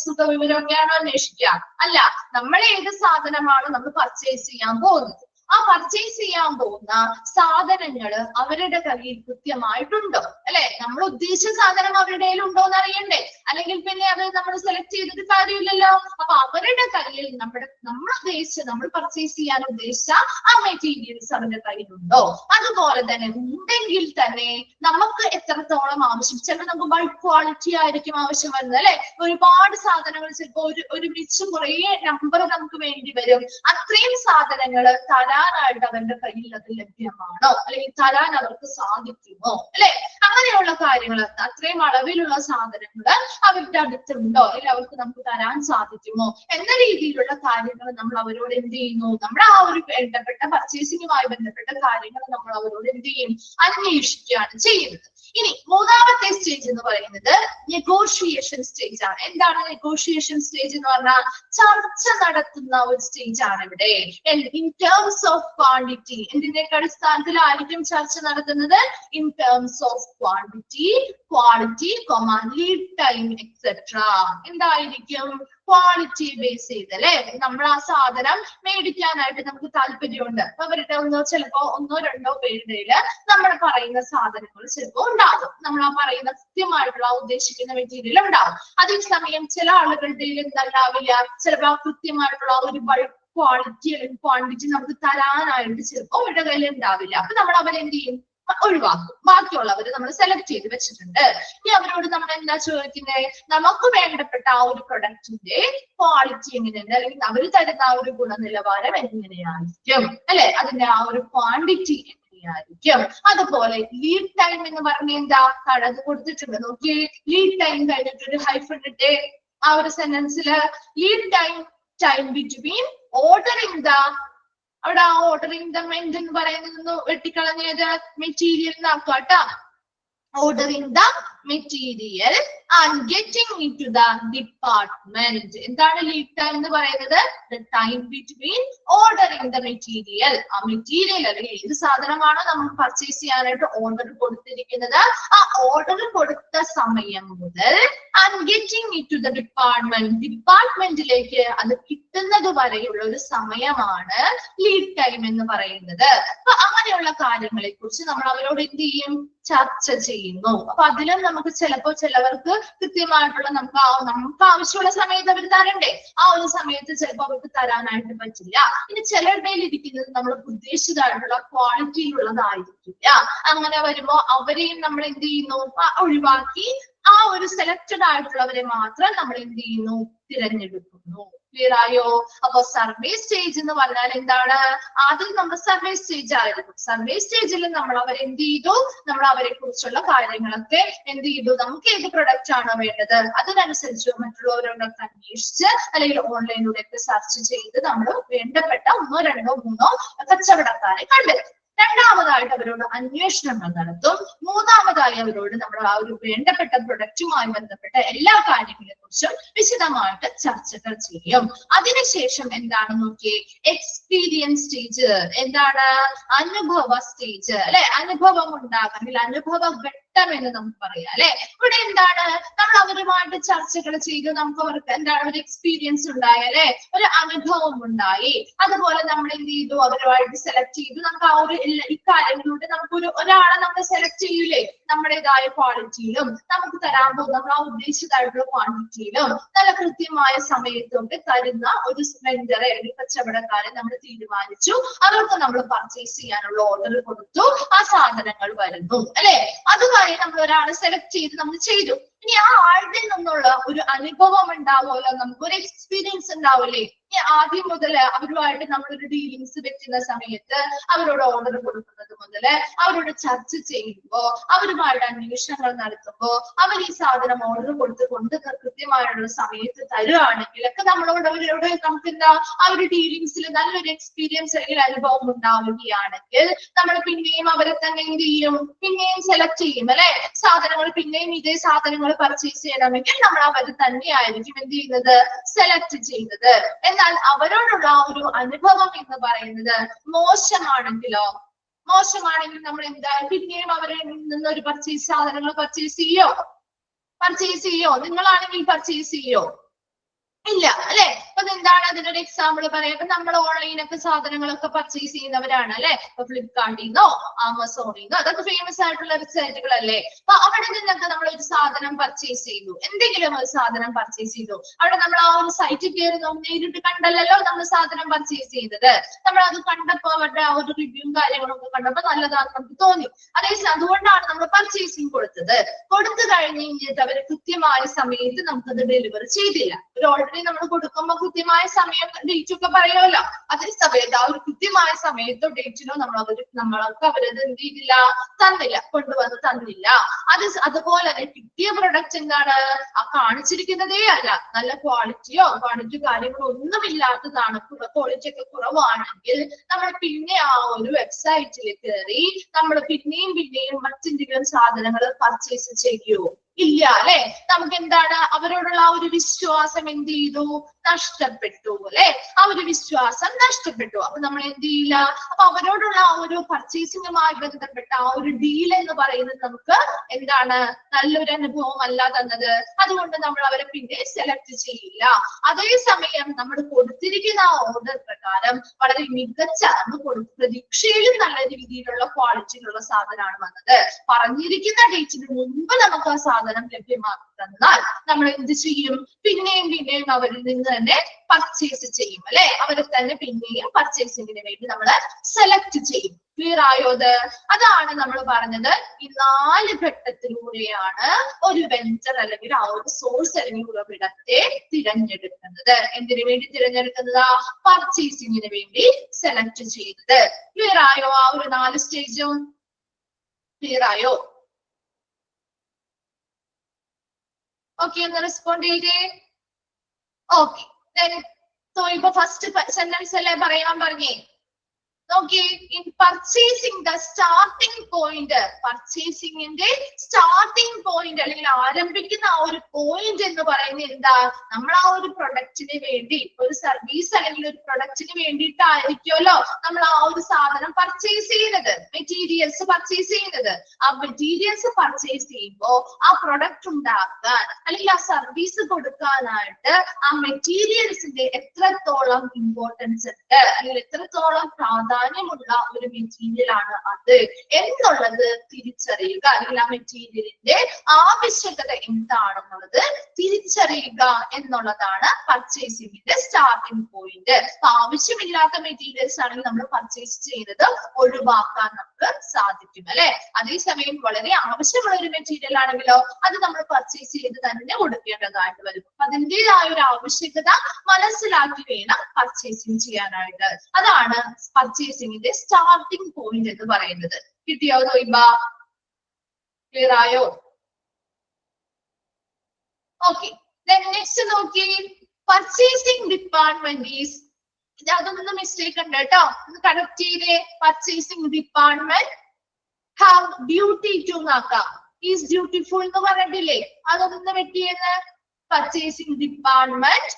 സുഖവിവരമൊക്കെയാണോ അന്വേഷിക്കുക? അല്ല, നമ്മൾ ഏത് സാധനമാണോ നമ്മൾ പർച്ചേസ് ചെയ്യാൻ പോകുന്നത്, ആ പർച്ചേസ് ചെയ്യാൻ പോകുന്ന സാധനങ്ങൾ അവരുടെ കയ്യിൽ കൃത്യമായിട്ടുണ്ടോ അല്ലെ. നമ്മൾ ഉദ്ദേശിച്ച സാധനം അവരുടെ കയ്യിൽ ഉണ്ടോ എന്ന് അറിയണ്ടേ? അല്ലെങ്കിൽ പിന്നെ അത് നമ്മൾ സെലക്ട് ചെയ്തിട്ട് കാര്യമില്ലല്ലോ. അപ്പൊ അവരുടെ കയ്യിൽ നമ്മൾ ഉദ്ദേശിച്ച നമ്മൾ പർച്ചേസ് ചെയ്യാൻ ഉദ്ദേശിച്ച ആ മെറ്റീരിയൽസ് അവരുടെ കയ്യിലുണ്ടോ? അതുപോലെ തന്നെ ഉണ്ടെങ്കിൽ തന്നെ നമുക്ക് എത്രത്തോളം ആവശ്യം? ചിലപ്പോൾ നമുക്ക് ബൾക്ക് ക്വാളിറ്റി ആയിരിക്കും ആവശ്യം വരുന്നത് അല്ലെ. ഒരുപാട് സാധനങ്ങൾ ചിലപ്പോൾ ഒരുമിച്ച് കുറേ നമ്പർ നമുക്ക് വേണ്ടി വരും. അത്രയും സാധനങ്ങൾ തരാനായിട്ട് അവരുടെ കയ്യിൽ അത് ലഭ്യമാണോ അല്ലെങ്കിൽ തരാൻ അവർക്ക് സാധിക്കുമോ അല്ലെ. അങ്ങനെയുള്ള കാര്യങ്ങൾ, അത്രയും അളവിലുള്ള സാധനങ്ങൾ അവരുടെ അടുത്തുണ്ടോ അല്ലെങ്കിൽ അവർക്ക് നമുക്ക് തരാൻ സാധിക്കുമോ എന്ന രീതിയിലുള്ള കാര്യങ്ങൾ നമ്മൾ അവരോട് എന്ത് ചെയ്യുന്നു? നമ്മുടെ ആ ഒരു ബന്ധപ്പെട്ട പർച്ചേസിംഗുമായി ബന്ധപ്പെട്ട കാര്യങ്ങൾ നമ്മൾ അവരോട് എന്ത് ചെയ്യും? അന്വേഷിക്കുകയാണ് ചെയ്യുന്നത്. ഇനി മൂന്നാമത്തെ സ്റ്റേജ് എന്ന് പറയുന്നത് നെഗോഷിയേഷൻ സ്റ്റേജ് ആണ്. എന്താണ് നെഗോഷിയേഷൻ സ്റ്റേജ് എന്ന് പറഞ്ഞാൽ? ചർച്ച നടത്തുന്ന ഒരു സ്റ്റേജ് ആണ് ഇവിടെ. ഇൻ ടേംസ് ഓഫ് ക്വാണ്ടിറ്റി, എന്തിന്റെ അടിസ്ഥാനത്തിലായിരിക്കും ചർച്ച നടത്തുന്നത്? In terms of quantity, quality, lead time etcetera. എന്തായിരിക്കും? ക്വാളിറ്റി ബേസ് ചെയ്ത് അല്ലെ. നമ്മൾ ആ സാധനം മേടിക്കാനായിട്ട് നമുക്ക് താല്പര്യമുണ്ട്. അപ്പൊ അവരുടെ ചിലപ്പോ 1 2 പേരുടെ നമ്മൾ പറയുന്ന സാധനങ്ങൾ ചിലപ്പോൾ ഉണ്ടാകും. നമ്മൾ ആ പറയുന്ന കൃത്യമായിട്ടുള്ള ഉദ്ദേശിക്കുന്ന മെറ്റീരിയൽ ഉണ്ടാവും. അതേസമയം ചില ആളുകളുടെ എന്താവില്ല, ചിലപ്പോൾ ആ കൃത്യമായിട്ടുള്ള ഒരു ബൾക്ക് ക്വാളിറ്റി അല്ലെങ്കിൽ ക്വാണ്ടിറ്റി നമുക്ക് തരാനായിട്ട് ചിലപ്പോൾ അവരുടെ കയ്യിൽ ഉണ്ടാവില്ല. അപ്പൊ നമ്മൾ അവരെന്ത് ചെയ്യും? ഒഴിവാക്കും. ബാക്കിയുള്ളവര് നമ്മൾ സെലക്ട് ചെയ്ത് വെച്ചിട്ടുണ്ട്. ഇനി അവരോട് നമ്മൾ എന്താ ചോദിക്കുന്നത്? നമുക്ക് വേണ്ടപ്പെട്ട ആ ഒരു പ്രൊഡക്റ്റിന്റെ ക്വാളിറ്റി എങ്ങനെയുണ്ട് അല്ലെങ്കിൽ അവർ തരുന്ന ആ ഒരു ഗുണനിലവാരം എങ്ങനെയായിരിക്കും അല്ലെ, അതിന്റെ ആ ഒരു ക്വാണ്ടിറ്റി എങ്ങനെയായിരിക്കും. അതുപോലെ ലീഡ് ടൈം എന്ന് പറഞ്ഞ എന്താ? അത് കൊടുത്തിട്ടുണ്ട് നോക്കി. ലീഡ് ടൈം കഴിഞ്ഞിട്ടൊരു ഹൈഫൺ ഇട്ടേ. ആ ഒരു സെന്റൻസില് lead time between ordering the, അവിടെ ആ ഓർഡറിംഗ് ദ മെന്റ് എന്ന് പറയുന്നത് വെട്ടിക്കളഞ്ഞത് മെറ്റീരിയൽ എന്നാക്കുക കേട്ടോ. Ordering the material and getting in to the department. എന്താണ് ലീഡ് ടൈം എന്ന് പറയുന്നത്? The time between ordering the material, ആ മെറ്റീരിയൽ അല്ലെങ്കിൽ ഏത് സാധനമാണോ നമ്മൾ പർച്ചേസ് ചെയ്യാനായിട്ട് ഓർഡർ കൊടുത്തിരിക്കുന്നത്, ആ ഓർഡർ കൊടുത്ത സമയം മുതൽ and getting in to the ഡിപ്പാർട്ട്മെന്റിലേക്ക് അത് കിട്ടുന്നത് വരെയുള്ള ഒരു സമയമാണ് ലീഡ് ടൈം എന്ന് പറയുന്നത്. അപ്പൊ അങ്ങനെയുള്ള കാര്യങ്ങളെ കുറിച്ച് നമ്മൾ അവരോട് എന്ത് ചെയ്യും? ചർച്ച ചെയ്യുന്നു. അപ്പൊ അതിലും നമുക്ക് ചിലപ്പോ ചിലവർക്ക് കൃത്യമായിട്ടുള്ള നമുക്ക് ആവശ്യമുള്ള സമയത്ത് അവർ തരണ്ടേ, ആ ഒരു സമയത്ത് ചിലപ്പോൾ അവർക്ക് തരാനായിട്ട് പറ്റില്ല. ഇനി ചിലരുടെ ഇരിക്കുന്നത് നമ്മൾ ഉദ്ദേശിച്ചതായിട്ടുള്ള ക്വാളിറ്റിയിലുള്ളതായിരിക്കില്ല. അങ്ങനെ വരുമ്പോ അവരെയും നമ്മൾ എന്ത് ചെയ്യുന്നു? ഒഴിവാക്കി ആ ഒരു സെലക്റ്റഡ് ആയിട്ടുള്ളവരെ മാത്രം നമ്മൾ എന്ത് ചെയ്യുന്നു? തിരഞ്ഞെടുക്കുന്നു. ക്ലിയർ ആയോ? അപ്പൊ സർവേ സ്റ്റേജ് എന്ന് പറഞ്ഞാൽ എന്താണ്? ആദ്യം നമ്മൾ സർവേ സ്റ്റേജ് ആയിരുന്നു. സർവേ സ്റ്റേജിൽ നമ്മൾ അവരെന്ത് ചെയ്തു? നമ്മൾ അവരെ കുറിച്ചുള്ള കാര്യങ്ങളൊക്കെ എന്ത് ചെയ്തു? നമുക്ക് ഏത് പ്രൊഡക്റ്റ് ആണോ വേണ്ടത് അതിനനുസരിച്ച് മറ്റുള്ളവരോടൊക്കെ അന്വേഷിച്ച് അല്ലെങ്കിൽ ഓൺലൈനിലൂടെ ഒക്കെ സെർച്ച് ചെയ്ത് നമ്മൾ വേണ്ടപ്പെട്ട 1, 2, 3 കച്ചവടക്കാരെ കണ്ടെത്തും. രണ്ടാമതായിട്ട് അവരോട് അന്വേഷണങ്ങൾ നടത്തും. മൂന്നാമതായി അവരോട് നമ്മൾ ആ ഒരു വേണ്ടപ്പെട്ട പ്രൊഡക്റ്റുമായി ബന്ധപ്പെട്ട എല്ലാ കാര്യങ്ങളെ കുറിച്ചും വിശദമായിട്ട് ചർച്ചകൾ ചെയ്യും. അതിനുശേഷം എന്താണ് നോക്കിയേ? Experience stage. എന്താണ്? അനുഭവ സ്റ്റേജ് അല്ലെ? അനുഭവം ഉണ്ടാകണമെങ്കിൽ അനുഭവ ഘട്ടം എന്ന് നമുക്ക് പറയാം അല്ലെ? ഇവിടെ എന്താണ്? നമ്മൾ അവരുമായിട്ട് ചർച്ചകൾ ചെയ്തു, നമുക്ക് അവർക്ക് എന്താണ് ഒരു എക്സ്പീരിയൻസ് ഉണ്ടായി അല്ലെ? ഒരു അനുഭവം ഉണ്ടായി. അതുപോലെ നമ്മൾ എന്ത് ചെയ്തു? അവരുമായിട്ട് സെലക്ട് ചെയ്തു. നമുക്ക് ആ ഒരു ഇക്കാര്യങ്ങളിലൂടെ നമുക്ക് ഒരാളെ നമ്മൾ സെലക്ട് ചെയ്യൂലേ? നമ്മുടേതായ ക്വാളിറ്റിയിലും നമുക്ക് തരാൻ പോകുന്ന നമ്മൾ ആ ഉദ്ദേശിച്ചതായിട്ടുള്ള ക്വാണ്ടിറ്റിയിലും നല്ല കൃത്യമായ സമയത്തൊക്കെ തരുന്ന ഒരു വെണ്ടറെ അല്ലെങ്കിൽ കച്ചവടക്കാരെ നമ്മൾ തീരുമാനിച്ചു. അവർക്ക് നമ്മൾ പർച്ചേസ് ചെയ്യാനുള്ള ഓർഡർ കൊടുത്തു. ആ സാധനങ്ങൾ വരുന്നു അല്ലെ? അതുവരെ നമ്മൾ ഒരാളെ സെലക്ട് ചെയ്ത് നമ്മൾ ചെയ്തു. ഇനി ആ ആളുടെ നിന്നുള്ള ഒരു അനുഭവം ഉണ്ടാവുമല്ലോ, നമുക്കൊരു എക്സ്പീരിയൻസ് ഉണ്ടാവില്ലേ? ആദ്യം മുതൽ അവരുമായിട്ട് നമ്മളൊരു ഡീലിങ്സ് വെക്കുന്ന സമയത്ത് അവരോട് ഓർഡർ കൊടുക്കുന്നത് മുതൽ അവരോട് ചർച്ച ചെയ്യുമ്പോ അവരുമായിട്ട് അന്വേഷണങ്ങൾ നടത്തുമ്പോ അവർ ഈ സാധനം ഓർഡർ കൊടുത്തുകൊണ്ട് കൃത്യമായുള്ള സമയത്ത് തരുവാണെങ്കിൽ ഒക്കെ അവരോട് നമുക്ക് എന്താ ആ ഒരു ഡീലിങ്സിൽ നല്ലൊരു എക്സ്പീരിയൻസ് അല്ലെങ്കിൽ അനുഭവം ഉണ്ടാവുകയാണെങ്കിൽ നമ്മൾ പിന്നെയും അവരെ തന്നെ എന്ത് ചെയ്യും? പിന്നെയും സെലക്ട് ചെയ്യും അല്ലെ? സാധനങ്ങൾ പിന്നെയും ഇതേ സാധനങ്ങൾ പർച്ചേസ് ചെയ്യണമെങ്കിൽ നമ്മൾ അവർ തന്നെയായിരിക്കും എന്ത് ചെയ്യുന്നത്? സെലക്ട് ചെയ്യുന്നത്. എന്നാൽ അവരോടുള്ള ആ ഒരു അനുഭവം എന്ന് പറയുന്നത് മോശമാണെങ്കിലോ? മോശമാണെങ്കിൽ നമ്മൾ എന്തായാലും പിന്നെയും അവരെ നിന്നൊരു സാധനങ്ങൾ പർച്ചേസ് ചെയ്യോ? നിങ്ങളാണെങ്കിൽ പർച്ചേസ് ചെയ്യോ? ഇല്ല അല്ലെ? അപ്പൊ എന്താണ് അതിനൊരു എക്സാമ്പിൾ പറയാം. ഇപ്പൊ നമ്മൾ ഓൺലൈനൊക്കെ സാധനങ്ങളൊക്കെ പർച്ചേസ് ചെയ്യുന്നവരാണ് അല്ലെ? ഇപ്പൊ ഫ്ലിപ്കാർട്ടിൽ നിന്നോ ആമസോണിൽ നിന്നോ അതൊക്കെ ഫേമസ് ആയിട്ടുള്ള വെബ്സൈറ്റുകൾ അല്ലേ? അപ്പൊ അവിടെ നിന്നൊക്കെ നമ്മൾ ഒരു സാധനം പർച്ചേസ് ചെയ്തു, എന്തെങ്കിലും ഒരു സാധനം പർച്ചേസ് ചെയ്തു. അവിടെ നമ്മൾ ആ ഒരു സൈറ്റിൽ കയറി നേരിട്ട് കണ്ടല്ലോ നമ്മൾ സാധനം പർച്ചേസ് ചെയ്തത്. നമ്മൾ അത് കണ്ടപ്പോ അവരുടെ ആ ഒരു റിവ്യൂവും കാര്യങ്ങളൊക്കെ കണ്ടപ്പോ നല്ലതാണെന്ന് നമുക്ക് തോന്നി. അതുകൊണ്ടാണ് നമ്മൾ പർച്ചേസിങ് കൊടുത്തത്. കൊടുത്തു കഴിഞ്ഞ് കഴിഞ്ഞിട്ട് അവർ കൃത്യമായ സമയത്ത് നമുക്കത് ഡെലിവർ ചെയ്തില്ല. ഒരു ഓർഡർ നമ്മൾ കൊടുക്കുമ്പോൾ കൃത്യമായ സമയം ഡേറ്റ് ഒക്കെ പറയുമല്ലോ, അതേ സമയത്ത് ആ ഒരു കൃത്യമായ സമയത്തോ ഡേറ്റിനോ നമ്മൾക്ക് അവരത് എന്ത് ചെയ്തില്ല? കൊണ്ടുവന്ന് തന്നില്ല. അതുപോലെ തന്നെ കിട്ടിയ പ്രൊഡക്റ്റ് എന്താണ്? ആ കാണിച്ചിരിക്കുന്നതേ അല്ല, നല്ല ക്വാളിറ്റി കാര്യങ്ങളോ ഒന്നുമില്ലാത്തതാണ്, ക്വാളിറ്റി ഒക്കെ കുറവാണെങ്കിൽ നമ്മൾ പിന്നെ ആ ഒരു വെബ്സൈറ്റിൽ കയറി നമ്മൾ പിന്നെയും മറ്റെന്തെങ്കിലും സാധനങ്ങൾ പർച്ചേസ് ചെയ്യുമോ? ഇല്ല അല്ലെ? നമുക്ക് എന്താണ്? അവരോടുള്ള ആ ഒരു വിശ്വാസം എന്ത് ചെയ്തു? നഷ്ടപ്പെട്ടു അല്ലെ? ആ ഒരു വിശ്വാസം നഷ്ടപ്പെട്ടു. അപ്പൊ നമ്മൾ എന്ത് ചെയ്യില്ല? അപ്പൊ അവരോടുള്ള ആ ഒരു പർച്ചേസിംഗുമായി ബന്ധപ്പെട്ട ആ ഒരു ഡീൽ എന്ന് പറയുന്നത് നമുക്ക് എന്താണ്? നല്ലൊരു അനുഭവം അല്ല തന്നത്. അതുകൊണ്ട് നമ്മൾ അവരെ പിന്നെ സെലക്ട് ചെയ്യില്ല. അതേസമയം നമ്മൾ കൊടുത്തിരിക്കുന്ന ആ ഓർഡർ പ്രകാരം വളരെ മികച്ച പ്രതീക്ഷയിലും നല്ല രീതിയിലുള്ള ക്വാളിറ്റിയിലുള്ള സാധനമാണ് വന്നത്. പറഞ്ഞിരിക്കുന്ന ഡേറ്റിന് മുൻപ് നമുക്ക് ആ സാധനം ലഭ്യമാക്കി തന്നാൽ നമ്മൾ എന്ത് ചെയ്യും? പിന്നെയും അവരിൽ നിന്ന് തന്നെ പർച്ചേസ് ചെയ്യും അല്ലെ? അവരെ തന്നെ പിന്നെയും പർച്ചേസിങ്ങിന് വേണ്ടി നമ്മൾ സെലക്ട് ചെയ്യും. ക്ലിയർ ആയോത്? അതാണ് നമ്മൾ പറഞ്ഞത്. ഈ 4 ഘട്ടത്തിലൂടെയാണ് ഒരു വെഞ്ചർ അല്ലെങ്കിൽ ആ ഒരു സോഴ്സ് അല്ലെങ്കിൽ ഉറവിടത്തെ തിരഞ്ഞെടുക്കുന്നത്. എന്തിനു വേണ്ടി തിരഞ്ഞെടുക്കുന്നത്? പർച്ചേസിങ്ങിന് വേണ്ടി സെലക്ട് ചെയ്തത്. ക്ലിയർ ആയോ? ആ ഒരു 4 സ്റ്റേജും ക്ലിയർ ആയോ? ഓക്കെ, ഒന്ന് റെസ്പോണ്ട് ചെയ്തേ. Okay. Then, so ipo first sentence alle parayan parnge. Okay, in purchasing the starting point, purchasing in the starting point, അല്ലെങ്കിൽ ആരംഭിക്കുന്ന ആ ഒരു പോയിന്റ് എന്ന് പറയുന്നത് എന്താ? നമ്മൾ ആ ഒരു പ്രൊഡക്റ്റിന് വേണ്ടി, ഒരു സർവീസ് അല്ലെങ്കിൽ ഒരു പ്രൊഡക്റ്റിന് വേണ്ടിയിട്ടായിരിക്കുമല്ലോ നമ്മൾ ആ ഒരു സാധനം പർച്ചേസ് ചെയ്യുന്നത്, മെറ്റീരിയൽസ് പർച്ചേസ് ചെയ്യുന്നത്. ആ മെറ്റീരിയൽസ് പർച്ചേസ് ചെയ്യുമ്പോൾ ആ പ്രൊഡക്റ്റ് ഉണ്ടാക്കാൻ അല്ലെങ്കിൽ ആ സർവീസ് കൊടുക്കാനായിട്ട് ആ മെറ്റീരിയൽസിന്റെ എത്രത്തോളം ഇമ്പോർട്ടൻസ് ഉണ്ട് അല്ലെങ്കിൽ എത്രത്തോളം പ്രാധാന്യമുള്ള ഒരു മെറ്റീരിയൽ ആണ് അത് എന്നുള്ളത് തിരിച്ചറിയുക, അല്ലെങ്കിൽ ആ മെറ്റീരിയലിന്റെ ആവശ്യകത എന്താണെന്നുള്ളത് തിരിച്ചറിയുക എന്നുള്ളതാണ് പർച്ചേസിംഗിന്റെ സ്റ്റാർട്ടിംഗ് പോയിന്റ്. ആവശ്യമില്ലാത്ത മെറ്റീരിയൽസ് ആണെങ്കിൽ നമ്മൾ പർച്ചേസ് ചെയ്യുന്നത് ഒഴിവാക്കാൻ നമുക്ക് സാധിക്കും അല്ലെ. അതേസമയം വളരെ ആവശ്യമുള്ള ഒരു മെറ്റീരിയൽ ആണെങ്കിലോ അത് നമ്മൾ പർച്ചേസ് ചെയ്ത് തന്നെ കൊടുക്കേണ്ടതായിട്ട് വരും. അതിൻ്റെതായ ഒരു ആവശ്യകത മനസ്സിലാക്കി വേണം പർച്ചേസിംഗ് ചെയ്യാനായിട്ട്. അതാണ് പർച്ചേസിംഗിന്റെ സ്റ്റാർട്ടിംഗ് പോയിന്റ് എന്ന് പറയുന്നത്. കിട്ടിയോ ദോയിബ? ക്ലിയർ ആയോ? ഓക്കെ. നെക്സ്റ്റ് നോക്കി, പർച്ചേസിംഗ് ഡിപ്പാർട്ട്മെന്റ് ഈസ്, അതൊന്ന് മിസ്റ്റേക്ക് ഉണ്ട് കേട്ടോ, ഒന്ന് കറക്റ്റ് ചെയ്തേ. Purchasing department have duty to നോക്കാം. ഈസ് ഡ്യൂട്ടിഫുൾ എന്ന് പറഞ്ഞിട്ടില്ലേ, അതൊന്ന് വെട്ടിയെന്ന്. Purchasing department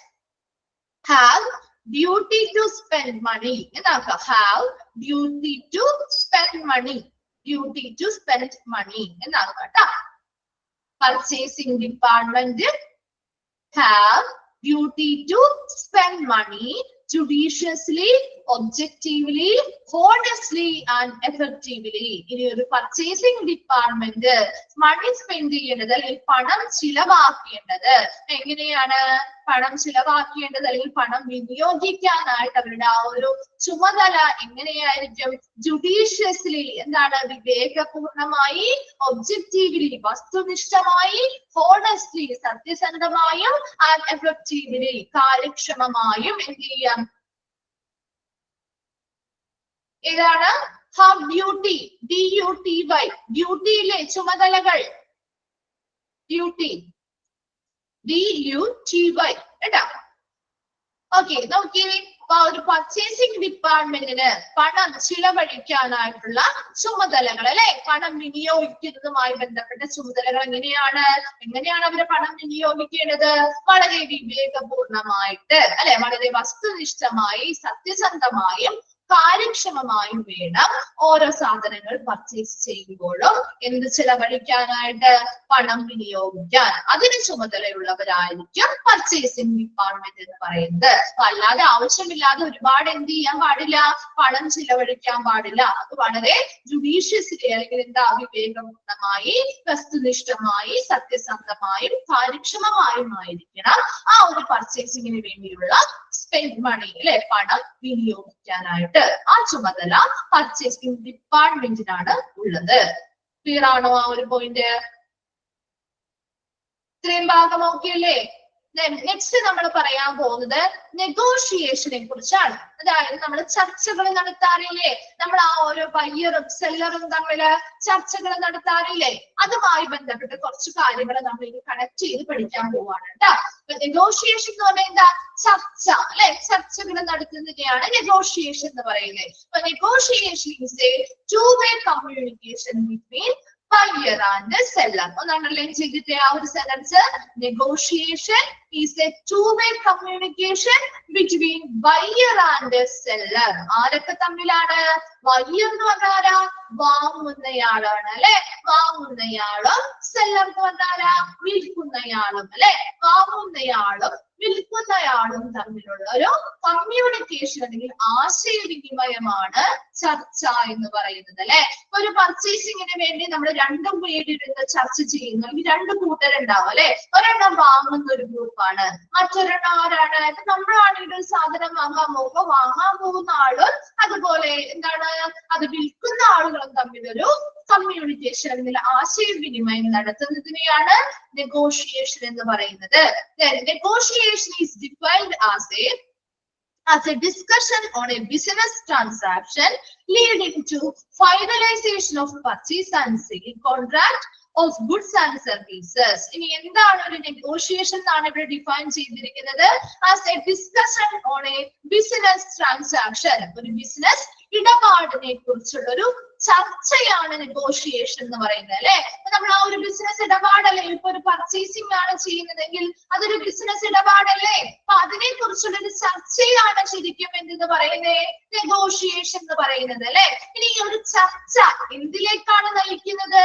have duty to spend money എന്നൊക്കെ. have duty to spend money, duty to spend money എന്നാണ് കേട്ടോ. purchasing department have duty to spend money judiciously, objectively, honestly and effectively. ഇനി ഒരു പർച്ചേസിംഗ് ഡിപ്പാർട്ട്മെന്റ് മണി spend ചെയ്യേണ്ടത് അല്ലെങ്കിൽ പണം ചിലവാക്കേണ്ടത് എങ്ങനെയാണ്? പണം ചിലവാക്കേണ്ടത് അല്ലെങ്കിൽ പണം വിനിയോഗിക്കാനായിട്ട് അവരുടെ ആ ഒരു ചുമതല എങ്ങനെയായിരിക്കും? ജുഡീഷ്യസ്ലി, എന്താണ്? വിവേകപൂർണമായി, ഒബ്ജക്റ്റീവ്ലി, വസ്തുനിഷ്ഠമായി, ഹോണസ്റ്റ്ലി, സത്യസന്ധമായും, ആൻഡ് എഫക്റ്റീവ്ലി, കാര്യക്ഷമമായും എന്ത് ചെയ്യാം? ഏതാണ്? ഹാവ് ഡ്യൂട്ടി, DUTY, ഡ്യൂട്ടിയിലെ ചുമതലകൾ, ഡ്യൂട്ടി DUTY കേട്ടോ. ഓക്കെ, നോക്കി. ഒരു പർച്ചേസിംഗ് ഡിപ്പാർട്ട്മെന്റിന് പണം ചിലവഴിക്കാനായിട്ടുള്ള ചുമതലകൾ അല്ലെ, പണം വിനിയോഗിക്കുന്നതുമായി ബന്ധപ്പെട്ട ചുമതലകൾ എങ്ങനെയാണ് അവര് പണം വിനിയോഗിക്കേണ്ടത്? വളരെ വിവേകപൂർണമായിട്ട് അല്ലെ, വളരെ വസ്തുനിഷ്ഠമായി, സത്യസന്ധമായും കാര്യക്ഷമമായും വേണം ഓരോ സാധനങ്ങൾ പർച്ചേസ് ചെയ്യുമ്പോഴും എന്ത് ചിലവഴിക്കാനായിട്ട്? പണം വിനിയോഗിക്കാൻ. അതിന് ചുമതലയുള്ളവരായിരിക്കും പർച്ചേസിംഗ് ഡിപ്പാർട്ട്മെന്റ് എന്ന് പറയുന്നത്. അല്ലാതെ ആവശ്യമില്ലാതെ ഒരുപാട് എന്ത് ചെയ്യാൻ പാടില്ല? പണം ചിലവഴിക്കാൻ പാടില്ല. അത് വളരെ ജുഡീഷ്യസ്ലി അല്ലെങ്കിൽ എന്താ? വിവേകപൂർണമായി, വസ്തുനിഷ്ഠമായി, സത്യസന്ധമായും കാര്യക്ഷമമായും ആയിരിക്കണം ആ ഒരു പർച്ചേസിംഗിന് വേണ്ടിയുള്ള സ്പെൻഡ് മണി അല്ലെ, പണം വിനിയോഗിക്കാനായിട്ട്. ആ ചുമതല പർച്ചേസിംഗ് ഡിപ്പാർട്ട്മെന്റിനാണ് ഉള്ളത്. ക്ലിയർ ആണോ ആ ഒരു പോയിന്റ്? ഇത്രയും ഭാഗം ഓക്കെ അല്ലേ? നെക്സ്റ്റ് നമ്മൾ പറയാൻ പോകുന്നത് നെഗോഷിയേഷനെ കുറിച്ചാണ്. അതായത് നമ്മൾ ചർച്ചകൾ നടത്താറില്ലേ, നമ്മൾ ആ ഓരോ ബയ്യറും സെല്ലറും തമ്മില് ചർച്ചകൾ നടത്താറില്ലേ, അതുമായി ബന്ധപ്പെട്ട കുറച്ച് കാര്യങ്ങൾ നമ്മൾ ഇനി കണക്ട് ചെയ്ത് പഠിക്കാൻ പോവാണ് കേട്ടോ. നെഗോഷിയേഷൻ എന്ന് പറഞ്ഞാൽ എന്താ? ചർച്ച അല്ലെ, ചർച്ചകൾ നടത്തുന്നതിനെയാണ് നെഗോഷിയേഷൻ എന്ന് പറയുന്നത്. അപ്പൊ negotiation is A two-way communication between buyer and seller. ഒന്നാണല്ലേ ചെയ്തിട്ട് ആ ഒരു sentence. Negotiation is A two-way communication between buyer and seller. ആരൊക്കെ തമ്മിലാണ്? ബയ്യർ എന്ന് പറഞ്ഞാരാ? വാങ്ങുന്നയാളാണ് അല്ലെ, വാങ്ങുന്നയാളും. സെല്ലർ എന്ന് പറഞ്ഞാരാ? വിൽക്കുന്നയാളും അല്ലെ. വാങ്ങുന്നയാളും വിൽക്കുന്നയാളും തമ്മിലുള്ള ഒരു കമ്മ്യൂണിക്കേഷൻ അല്ലെങ്കിൽ ആശയവിനിമയമാണ് ചർച്ച എന്ന് പറയുന്നത് അല്ലെ. ഒരു പർച്ചേസിംഗിന് വേണ്ടി നമ്മൾ രണ്ടും പേരിരുന്ന് ചർച്ച ചെയ്യുന്നു. ഈ രണ്ട് കൂട്ടരുണ്ടാവും അല്ലെ. ഒരെണ്ണം വാങ്ങുന്ന ഒരു ഗ്രൂപ്പാണ്, മറ്റൊരെണ്ണം ആരാണ്? നമ്മളാണെങ്കിൽ ഒരു സാധനം വാങ്ങാൻ പോകുന്ന ആളും അതുപോലെ എന്താണ് അത് വിൽക്കുന്ന ആളുകളും തമ്മിലൊരു കമ്മ്യൂണിക്കേഷൻ അല്ലെങ്കിൽ ആശയവിനിമയം നടത്തുന്നതിനെയാണ് നെഗോഷിയേഷൻ എന്ന് പറയുന്നത്. Negotiation is defined as a discussion on a business transaction leading to finalization of purchase and sale contract of goods and services. ഇനി എന്താണ് ഒരു നെഗോഷിയേഷൻ എന്നാണ് ഇവിടെ ഡിഫൈൻ ചെയ്തിരിക്കുന്നത്? As A discussion on A business transaction. ഒരു business ഇടപാടിനെ കുറിച്ചുള്ള ഒരു ചർച്ചയാണ് നെഗോഷിയേഷൻ എന്ന് പറയുന്നത്, അല്ലെ? നമ്മൾ ആ ഒരു ബിസിനസ് ഇടപാടല്ലേ, ഇപ്പൊ ഒരു പർച്ചേസിംഗ് ആണ് ചെയ്യുന്നതെങ്കിൽ അതൊരു ബിസിനസ് ഇടപാടല്ലേ? അപ്പൊ അതിനെ കുറിച്ചുള്ള ഒരു ചർച്ചയാണ് ശരിക്കും എന്തെന്ന് പറയുന്നത്? നെഗോഷിയേഷൻ എന്ന് പറയുന്നത്, അല്ലെ? ഇനി ഈ ഒരു ചർച്ച എന്തിലേക്കാണ് നയിക്കുന്നത്?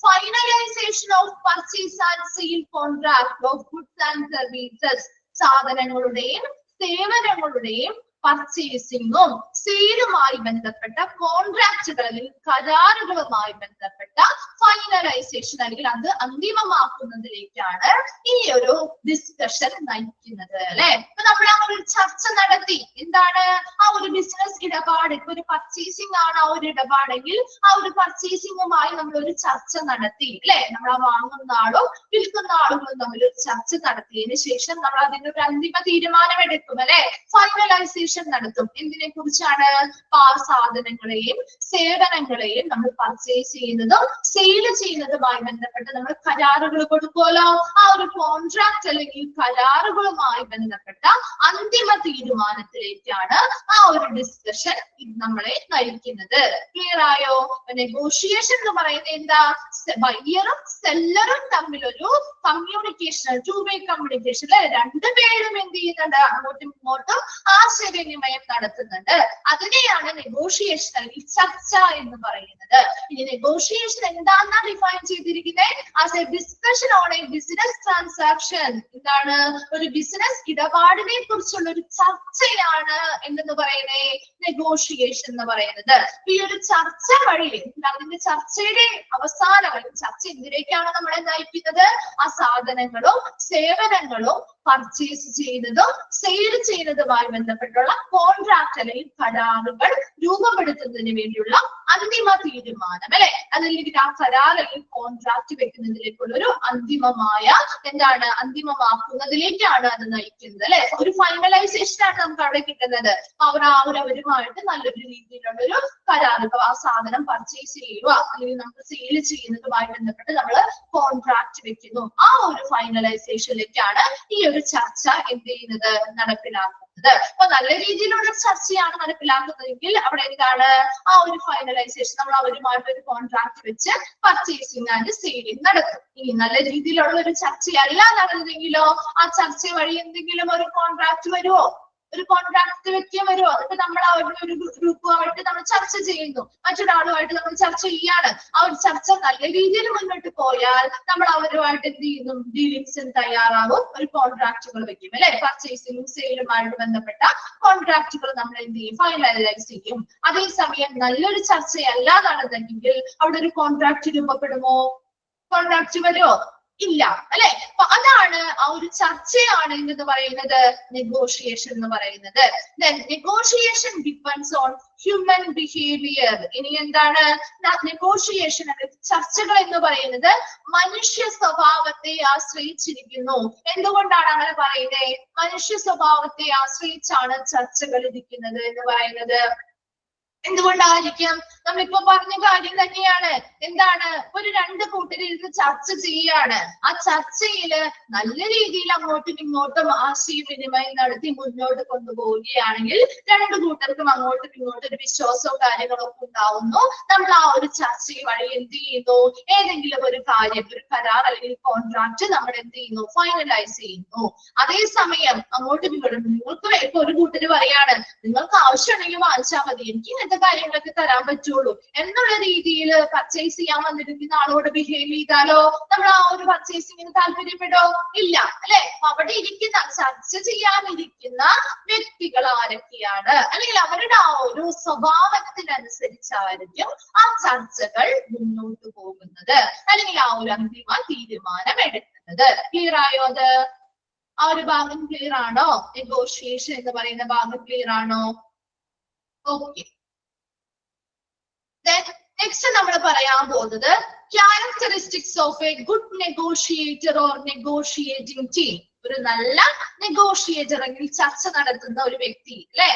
Finalization of purchase and sale contract of goods and services. സാധനങ്ങളുടെയും സേവനങ്ങളുടെയും പർച്ചേസിംഗും സെയിലുമായി ബന്ധപ്പെട്ട കോൺട്രാക്റ്റുകളിൽ കരാറുകളുമായി ബന്ധപ്പെട്ട ഫൈനലൈസേഷൻ അല്ലെങ്കിൽ അത് അന്തിമമാക്കുന്നതിലേക്കാണ് ഈ ഒരു ഡിസ്കഷൻ നയിക്കുന്നത്, അല്ലെ? ഇപ്പൊ നമ്മൾ ആ ഒരു ചർച്ച നടത്തി. എന്താണ് ആ ഒരു ബിസിനസ് ഇടപാട്? ഇപ്പൊ ഒരു പർച്ചേസിംഗ് ആണ് ആ ഒരു ഇടപാടെങ്കിൽ ആ ഒരു പർച്ചേസിംഗുമായി നമ്മൾ ഒരു ചർച്ച നടത്തി, അല്ലെ? നമ്മൾ ആ വാങ്ങുന്ന ആളും വിൽക്കുന്ന ആളുകളും തമ്മിൽ ഒരു ചർച്ച നടത്തിയതിനു ശേഷം നമ്മൾ അതിനൊരു അന്തിമ തീരുമാനം എടുക്കും, അല്ലെ? ഫൈനലൈസേഷൻ നടത്തും. എന്തിനെ കുറിച്ചാണ്? സാധനങ്ങളെയും സേവനങ്ങളെയും നമ്മൾ പർച്ചേസ് ചെയ്യുന്നതും സെയിൽ ചെയ്യുന്നതുമായി ബന്ധപ്പെട്ട് നമ്മൾ കരാറുകൾ കൊടുക്കുമല്ലോ. ആ ഒരു കോൺട്രാക്ട് അല്ലെങ്കിൽ കരാറുകളുമായി ബന്ധപ്പെട്ട അന്തിമ തീരുമാനത്തിലേക്കാണ് ആ ഒരു ഡിസ്കഷൻ നമ്മളെ നയിക്കുന്നത്. ക്ലിയർ ആയോ? നെഗോഷിയേഷൻ എന്ന് പറയുന്നത് എന്താ? ബയ്യറും സെല്ലറും തമ്മിലൊരു കമ്മ്യൂണിക്കേഷൻ, ടു വേ കമ്മ്യൂണിക്കേഷൻ. രണ്ടുപേരും എന്ത് ചെയ്യുന്നുണ്ട്? അങ്ങോട്ടും ഇങ്ങോട്ടും ആശയവിനിമയം നടത്തുന്നുണ്ട്. അതിനെയാണ് നെഗോഷിയേഷൻ അല്ലെങ്കിൽ ചർച്ച എന്ന് പറയുന്നത്. ഇനി നെഗോഷിയേഷൻ എന്താണെന്നാ ഡിഫൈൻ ചെയ്തിരിക്കുന്നത്? As A discussion on A business transaction. എന്താണ്? ഒരു ബിസിനസ് ഇടപാടിനെ കുറിച്ചുള്ള ഒരു ചർച്ചയാണ് എന്തെന്ന് പറയുന്നത്? നെഗോഷിയേഷൻ എന്ന് പറയുന്നത്. ഈ ഒരു ചർച്ച വഴി അതിന്റെ ചർച്ചയുടെ അവസാനം ചർച്ച എന്തിലേക്കാണ് നമ്മളെ നയിക്കുന്നത്? ആ സാധനങ്ങളും സേവനങ്ങളും പർച്ചേസ് ചെയ്യുന്നതും സെയിൽ ചെയ്യുന്നതുമായി ബന്ധപ്പെട്ടുള്ള കോൺട്രാക്ട് അല്ലെങ്കിൽ കരാറുകൾ രൂപപ്പെടുത്തുന്നതിന് വേണ്ടിയുള്ള അന്തിമ തീരുമാനം, അല്ലെ? അതല്ലെങ്കിൽ ആ കരാർ അല്ലെങ്കിൽ കോൺട്രാക്ട് വെക്കുന്നതിലേക്കുള്ള ഒരു അന്തിമമായ എന്താണ്? അന്തിമമാക്കുന്നതിലേക്കാണ് അത് നയിക്കുന്നത്, അല്ലെ? ഒരു ഫൈനലൈസേഷൻ ആണ് നമുക്ക് അവിടെ കിട്ടുന്നത്. അവരുമായിട്ട് നല്ലൊരു രീതിയിലുള്ള ഒരു കരാറുകൾ, ആ സാധനം പർച്ചേസ് ചെയ്യുക അല്ലെങ്കിൽ നമുക്ക് സെയിൽ ചെയ്യുന്നതുമായി ബന്ധപ്പെട്ട് നമ്മൾ കോൺട്രാക്ട് വെക്കുന്നു. ആ ഒരു ഫൈനലൈസേഷനിലേക്കാണ് ഈ ഒരു ചർച്ച എന്ത് ചെയ്യുന്നത്? നടപ്പിലാക്കുന്നത്. അപ്പൊ നല്ല രീതിയിലുള്ള ചർച്ചയാണ് നടപ്പിലാക്കുന്നതെങ്കിൽ അവിടെ എന്താണ്? ആ ഒരു ഫൈനലൈസേഷൻ നമ്മൾ അവരുമായിട്ട് ഒരു കോൺട്രാക്ട് വെച്ച് പർച്ചേസിംഗ് ആൻഡ് സെയിലിംഗ് നടത്തും. ഈ നല്ല രീതിയിലുള്ള ഒരു ചർച്ചയല്ല നടന്നതെങ്കിലോ ആ ചർച്ച വഴി എന്തെങ്കിലും ഒരു കോൺട്രാക്ട് വരുമോ? ഒരു കോൺട്രാക്ട് വെക്കാൻ വരുമോ? എന്നിട്ട് നമ്മൾ ആ ഒരു ഗ്രൂപ്പുമായിട്ട് നമ്മൾ ചർച്ച ചെയ്യുന്നു, മറ്റൊരാളുമായിട്ട് നമ്മൾ ചർച്ച ചെയ്യാണ്. ആ ഒരു ചർച്ച നല്ല രീതിയിൽ മുന്നോട്ട് പോയാൽ നമ്മൾ അവരുമായിട്ട് എന്ത് ചെയ്യുന്നു? ഡീലിങ്സിന് തയ്യാറാവും, ഒരു കോൺട്രാക്റ്റുകൾ വെക്കും, അല്ലെ? പർച്ചേസിംഗും സെയിലുമായിട്ട് ബന്ധപ്പെട്ട കോൺട്രാക്റ്റുകൾ നമ്മൾ എന്ത് ചെയ്യും? ഫൈനലൈസ് ചെയ്യും. അതേസമയം നല്ലൊരു ചർച്ചയല്ല നടന്നെങ്കിൽ അവിടെ ഒരു കോൺട്രാക്ട് രൂപപ്പെടുമോ? കോൺട്രാക്ട് വരുമോ? ഇല്ല, അല്ലെ? അപ്പൊ അതാണ് ആ ഒരു ചർച്ചയാണ് എന്ന് പറയുന്നത് നെഗോഷിയേഷൻ എന്ന് പറയുന്നത്. Negotiation depends on human behaviour. ഇനി എന്താണ് നെഗോഷിയേഷൻ? ചർച്ചകൾ എന്ന് പറയുന്നത് മനുഷ്യ സ്വഭാവത്തെ ആശ്രയിച്ചിരിക്കുന്നു. എന്തുകൊണ്ടാണ് അങ്ങനെ പറയുന്നത്? മനുഷ്യ സ്വഭാവത്തെ ആശ്രയിച്ചാണ് ചർച്ചകൾ ഇരിക്കുന്നത് എന്ന് പറയുന്നത്. എന്തുകൊണ്ടായിരിക്കും? നമ്മളിപ്പോ പറഞ്ഞ കാര്യം തന്നെയാണ്. എന്താണ്? ഒരു രണ്ട് കൂട്ടരിരുന്ന് ചർച്ച ചെയ്യാണ്. ആ ചർച്ചയില് നല്ല രീതിയിൽ അങ്ങോട്ടും ഇങ്ങോട്ടും ആശയവിനിമയം നടത്തി മുന്നോട്ട് കൊണ്ടുപോവുകയാണെങ്കിൽ രണ്ടു കൂട്ടർക്കും അങ്ങോട്ടും ഇങ്ങോട്ടും ഒരു വിശ്വാസവും കാര്യങ്ങളും ഒക്കെ ഉണ്ടാവുന്നു. നമ്മൾ ആ ഒരു ചർച്ച വഴി എന്ത് ചെയ്യുന്നു? ഏതെങ്കിലും ഒരു കാര്യം, ഒരു കരാർ അല്ലെങ്കിൽ കോൺട്രാക്ട് നമ്മൾ എന്ത് ചെയ്യുന്നു? ഫൈനലൈസ് ചെയ്യുന്നു. അതേസമയം അങ്ങോട്ടും ഇങ്ങോട്ടും നിങ്ങൾക്ക് ഇപ്പൊ ഒരു കൂട്ടര് പറയാണ്, നിങ്ങൾക്ക് ആവശ്യമുണ്ടെങ്കിൽ വാങ്ങിച്ചാൽ മതി, എനിക്ക് ഇങ്ങനത്തെ കാര്യങ്ങളൊക്കെ തരാൻ പറ്റുള്ളൂ എന്നുള്ള രീതിയിൽ പർച്ചേസ് ചെയ്യാൻ വന്നിരിക്കുന്ന ആളോട് ബിഹേവ് ചെയ്താലോ നമ്മൾ ആ ഒരു പർച്ചേസിങ്ങിന് താല്പര്യപ്പെടോ? ഇല്ല, അല്ലെ? അവിടെ ഇരിക്കുന്ന ചർച്ച ചെയ്യാനിരിക്കുന്ന വ്യക്തികൾ ആരൊക്കെയാണ്, അല്ലെങ്കിൽ അവരുടെ ആ ഒരു സ്വഭാവത്തിനനുസരിച്ചായിരിക്കും ആ ചർച്ചകൾ മുന്നോട്ട് പോകുന്നത്, അല്ലെങ്കിൽ ആ ഒരു അന്തിമ തീരുമാനം എടുക്കുന്നത്. ക്ലിയർ ആയോ? അത് ആ ഒരു ഭാഗം ക്ലിയർ ആണോ? നെഗോഷിയേഷൻ എന്ന് പറയുന്ന ഭാഗം ക്ലിയർ ആണോ? ഓക്കെ. നെക്സ്റ്റ് നമ്മൾ പറയാൻ പോകുന്നത് characteristics of A good negotiator or negotiating team. ഒരു നല്ല നെഗോഷിയേറ്റർ അല്ലെങ്കിൽ ചർച്ച നടത്തുന്ന ഒരു വ്യക്തി അല്ലെ,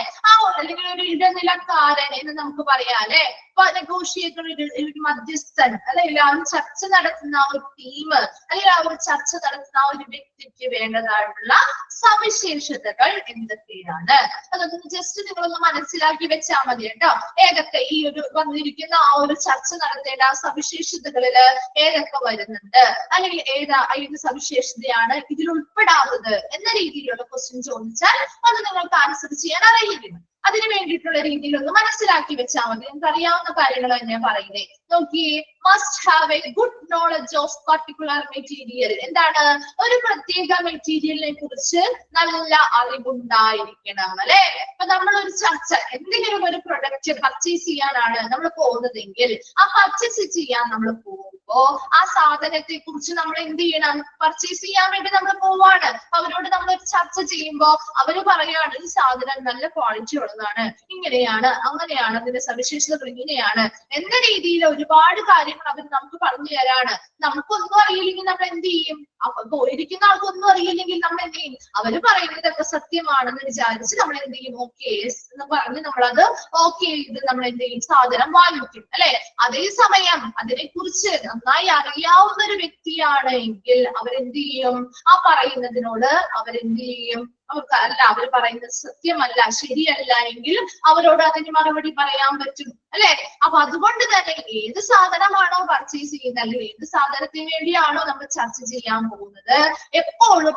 അല്ലെങ്കിൽ ഒരു ഇടനിലക്കാരൻ എന്ന് നമുക്ക് പറയാം അല്ലെ. അപ്പൊ നെഗോഷിയേറ്റർ, ഒരു മധ്യസ്ഥൻ അല്ലെങ്കിൽ ആ ഒരു ചർച്ച നടത്തുന്ന ആ ഒരു ടീം അല്ലെങ്കിൽ ആ ഒരു ചർച്ച നടത്തുന്ന ആ ഒരു വ്യക്തിക്ക് വേണ്ടതായിട്ടുള്ള സവിശേഷതകൾ എന്തൊക്കെയാണ് അതൊന്ന് ജസ്റ്റ് നിങ്ങളൊന്ന് മനസ്സിലാക്കി വെച്ചാൽ മതി കേട്ടോ. ഏതൊക്കെ ഈ ഒരു വന്നിരിക്കുന്ന ആ ഒരു ചർച്ച നടത്തേണ്ട ആ സവിശേഷതകളില് ഏതൊക്കെ വരുന്നുണ്ട്, അല്ലെങ്കിൽ ഏത് സവിശേഷതയാണ് ഇതിൽ ഉൾപ്പെടാത്തത് എന്ന രീതിയിലുള്ള ക്വസ്റ്റ്യൻ ചോദിച്ചാൽ അത് നിങ്ങൾക്ക് ആൻസർ ചെയ്യാൻ അറിയില്ല. അതിന് വേണ്ടിയിട്ടുള്ള രീതിയിൽ ഒന്ന് മനസ്സിലാക്കി വെച്ചാൽ മതി. നിങ്ങൾക്ക് അറിയാവുന്ന കാര്യങ്ങൾ തന്നെയാണ് പറയുന്നത്. നോക്കിയേ, must have A good knowledge of particular material. എന്താണ്? ഒരു പ്രത്യേക മെറ്റീരിയലിനെ കുറിച്ച് നല്ല അറിവുണ്ടായിരിക്കണം അല്ലെ. ഇപ്പൊ നമ്മൾ ഒരു ചർച്ച, എന്തെങ്കിലും ഒരു പ്രൊഡക്റ്റ് പർച്ചേസ് ചെയ്യാനാണ് നമ്മൾ പോകുന്നതെങ്കിൽ ആ പർച്ചേസ് ചെയ്യാൻ നമ്മൾ പോകുമ്പോ ആ സാധനത്തെ കുറിച്ച് നമ്മൾ എന്ത് ചെയ്യണം? പർച്ചേസ് ചെയ്യാൻ വേണ്ടി നമ്മൾ പോവാണ്. അവരോട് നമ്മൾ ഒരു ചർച്ച ചെയ്യുമ്പോ അവര് പറയാണ് ഈ സാധനം നല്ല ക്വാളിറ്റി ഉള്ളതാണ്, ഇങ്ങനെയാണ് അങ്ങനെയാണ്, അതിന്റെ സവിശേഷതകൾ ഇങ്ങനെയാണ് എന്ന രീതിയിൽ ഒരുപാട് കാര്യങ്ങൾ അവർ നമുക്ക് പറഞ്ഞു തരാണ്. നമുക്കൊന്നും അറിയില്ലെങ്കിൽ നമ്മൾ എന്ത് ചെയ്യും? അപ്പൊ പോയിരിക്കുന്ന ആൾക്കൊന്നും അറിയില്ലെങ്കിൽ നമ്മൾ എന്ത് ചെയ്യും? അവര് പറയുന്നതൊക്കെ സത്യമാണെന്ന് വിചാരിച്ച് നമ്മൾ എന്ത് ചെയ്യും? ഓക്കെ എന്ന് പറഞ്ഞ് നമ്മളത് ഓക്കെ ചെയ്ത് നമ്മൾ എന്ത് ചെയ്യും? സാധനം വാങ്ങിക്കും അല്ലെ. അതേസമയം അതിനെ കുറിച്ച് നന്നായി അറിയാവുന്ന ഒരു വ്യക്തിയാണ് എങ്കിൽ അവരെന്ത് ചെയ്യും? ആ പറയുന്നതിനോട് അവരെന്ത് ചെയ്യും? അവർ പറയുന്നത് സത്യമല്ല, ശരിയല്ല എങ്കിൽ അവരോട് അതിന് മറുപടി പറയാൻ പറ്റും അല്ലെ. അപ്പൊ അതുകൊണ്ട് തന്നെ ഏത് സാധനമാണോ പർച്ചേസ് ചെയ്യുന്നത് അല്ലെങ്കിൽ ഏത് സാധനത്തിന് വേണ്ടിയാണോ നമ്മൾ ചർച്ച ചെയ്യാൻ പോകുന്നത്, എപ്പോഴും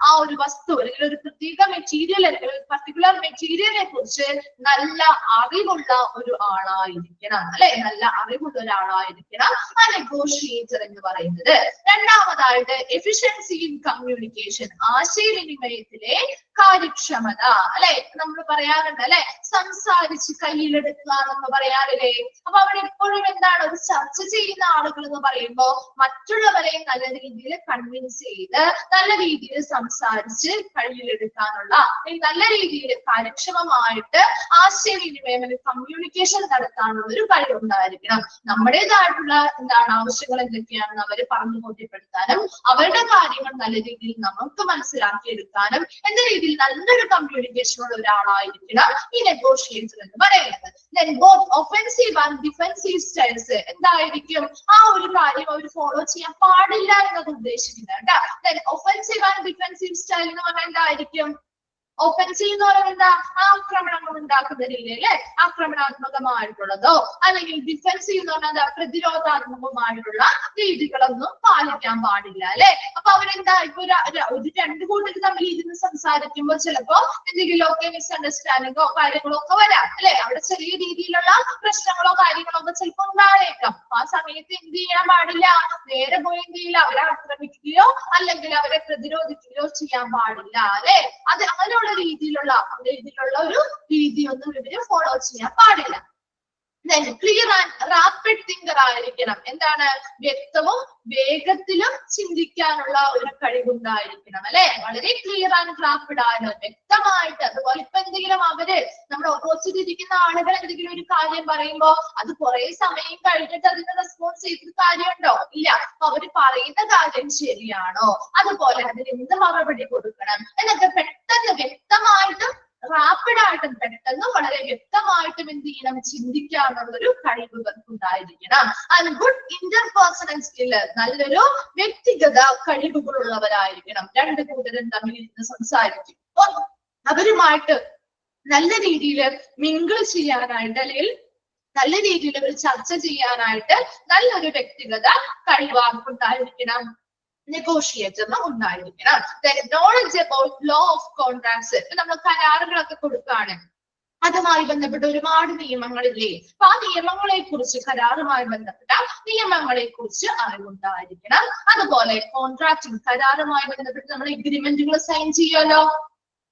ആ ഒരു വസ്തു അല്ലെങ്കിൽ ഒരു പ്രത്യേക മെറ്റീരിയൽ അല്ലെങ്കിൽ ഒരു പർട്ടിക്കുലർ മെറ്റീരിയലിനെ കുറിച്ച് നല്ല അറിവുള്ള ഒരു ആളായിരിക്കണം അല്ലെ. നല്ല അറിവുള്ള ഒരാളായിരിക്കണം ആ നെഗോഷിയേറ്റർ എന്ന് പറയുന്നത്. രണ്ടാമതായിട്ട് എഫിഷ്യൻസി ഇൻ കമ്മ്യൂണിക്കേഷൻ, ആശയവിനിമയത്തിലെ കാര്യക്ഷമത അല്ലെ. നമ്മൾ പറയാറുണ്ട് അല്ലെ, സംസാരിച്ച് കയ്യിലെടുക്കുക എന്ന് പറയാറില്ലേ. അപ്പൊ അവിടെ എപ്പോഴും എന്താണ്? ഒരു ചർച്ച ചെയ്യുന്ന ആളുകൾ എന്ന് പറയുമ്പോൾ മറ്റുള്ളവരെ നല്ല രീതിയിൽ കൺവിൻസ് ചെയ്ത് നല്ല രീതിയിൽ സംസാരിച്ച് കയ്യിലെടുക്കാനുള്ള, നല്ല രീതിയിൽ കാര്യക്ഷമമായിട്ട് ആശയവിനിമയം അല്ലെങ്കിൽ കമ്മ്യൂണിക്കേഷൻ നടത്താനുള്ള ഒരു കഴിവുണ്ടായിരിക്കണം. നമ്മുടേതായിട്ടുള്ള ആവശ്യങ്ങൾ എന്തൊക്കെയാണെന്ന് അവര് പറഞ്ഞു ബോധ്യപ്പെടുത്താനും അവരുടെ കാര്യങ്ങൾ നല്ല രീതിയിൽ നമുക്ക് മനസ്സിലാക്കിയെടുക്കാനും എന്ന രീതിയിൽ നല്ലൊരു കമ്മ്യൂണിക്കേഷൻ ഉള്ള ഒരാളായിരിക്കണം ഈ നെഗോഷിയേറ്റർ എന്ന് പറയുന്നത്. Then both offensive and defensive styles എന്തായിരിക്കും? ആ ഒരു കാര്യം അവർ ഫോളോ ചെയ്യാൻ പാടില്ല എന്നത് ഉദ്ദേശിക്കുന്നത് കേട്ടോ. Then offensive and defensive style എന്ന് പറഞ്ഞാൽ എന്തായിരിക്കും? ഒഫൻസീവ് എന്ന് പറയുന്നത് എന്താ? ആക്രമണങ്ങൾ ഉണ്ടാക്കുന്ന രീതി അല്ലെ, ആക്രമണാത്മകമായിട്ടുള്ളതോ അല്ലെങ്കിൽ ഡിഫെൻസീവ് എന്ന് പറഞ്ഞാൽ പ്രതിരോധാത്മകമായിട്ടുള്ള രീതികളൊന്നും പാലിക്കാൻ പാടില്ല അല്ലെ. അപ്പൊ അവരെന്താ ഇപ്പൊ ഒരു രണ്ടു കൂട്ടർ തമ്മിൽ ഇരുന്ന് സംസാരിക്കുമ്പോൾ ചിലപ്പോ എന്തെങ്കിലുമൊക്കെ മിസ്അണ്ടർസ്റ്റാൻഡിങ്ങോ കാര്യങ്ങളോ ഒക്കെ വരാം അല്ലെ. അവിടെ ചെറിയ രീതിയിലുള്ള പ്രശ്നങ്ങളോ കാര്യങ്ങളോ ഒക്കെ ചിലപ്പോൾ ഉണ്ടായേക്കാം. ആ സമയത്ത് എന്ത് ചെയ്യാൻ പാടില്ല? നേരെ പോയി എന്ത് ചെയ്യില്ല? അവരെ ആക്രമിക്കുകയോ അല്ലെങ്കിൽ അവരെ പ്രതിരോധിക്കുകയോ ചെയ്യാൻ പാടില്ല അല്ലെ. അത് അങ്ങനെയുള്ള രീതിയിലുള്ള ഒരു രീതിയൊന്നും ഇവര് ഫോളോ ചെയ്യാൻ പാടില്ല. ക്ലിയർ ആൻഡ് റാപ്പിഡ് തിങ്കർ ആയിരിക്കണം. എന്താണ്? വ്യക്തവും വേഗത്തിലും ചിന്തിക്കാനുള്ള ഒരു കഴിവുണ്ടായിരിക്കണം അല്ലെ. വളരെ ക്ലിയർ ആൻഡ് റാപ്പിഡ് ആണ്, വ്യക്തമായിട്ട്. അതുപോലെ ഇപ്പൊ എന്തെങ്കിലും നമ്മുടെ ഓപ്പോസിറ്റ് ഇരിക്കുന്ന ആളുകൾ എന്തെങ്കിലും ഒരു കാര്യം പറയുമ്പോ അത് കുറെ സമയം കഴിഞ്ഞിട്ട് അതിന് റെസ്പോൺസ് ചെയ്തിട്ട് കാര്യമുണ്ടോ? ഇല്ല. അപ്പൊ അവര് പറയുന്ന കാര്യം ശരിയാണോ, അതുപോലെ അതിന് എന്ത് മറുപടി കൊടുക്കണം എന്നൊക്കെ പെട്ടെന്ന് വ്യക്തമായിട്ടും റാപ്പിഡായിട്ടും പെട്ടെന്ന് വളരെ വ്യക്തമായിട്ടും എന്ത് ചെയ്യണം? ചിന്തിക്കാനുള്ളൊരു കഴിവ് ഉണ്ടായിരിക്കണം. ആൻഡ് ഗുഡ് ഇന്റർപേഴ്സണൽ സ്കില്ല്, നല്ലൊരു വ്യക്തിഗത കഴിവുകളുള്ളവരായിരിക്കണം. രണ്ടു കൂട്ടരും തമ്മിൽ ഇരുന്ന് സംസാരിക്കും അവരുമായിട്ട് നല്ല രീതിയിൽ മിങ്കിൾ ചെയ്യാനായിട്ട് അല്ലെങ്കിൽ നല്ല രീതിയിൽ ഒരു ചർച്ച ചെയ്യാനായിട്ട് നല്ലൊരു വ്യക്തിഗത കഴിവ് ഉണ്ടായിരിക്കണം നെഗോഷിയേറ്ററിന് ഉണ്ടായിരിക്കണം. Knowledge about law of contracts, നമ്മൾ കരാറുകളൊക്കെ കൊടുക്കുകയാണ്, അതുമായി ബന്ധപ്പെട്ട ഒരുപാട് നിയമങ്ങളില്ലേ. അപ്പൊ ആ നിയമങ്ങളെ കുറിച്ച്, കരാറുമായി ബന്ധപ്പെട്ട നിയമങ്ങളെ കുറിച്ച് അറിവുണ്ടായിരിക്കണം. അതുപോലെ കോൺട്രാക്റ്റിംഗ്, കരാറുമായി ബന്ധപ്പെട്ട് നമ്മൾ എഗ്രിമെന്റുകൾ സൈൻ ചെയ്യുമല്ലോ,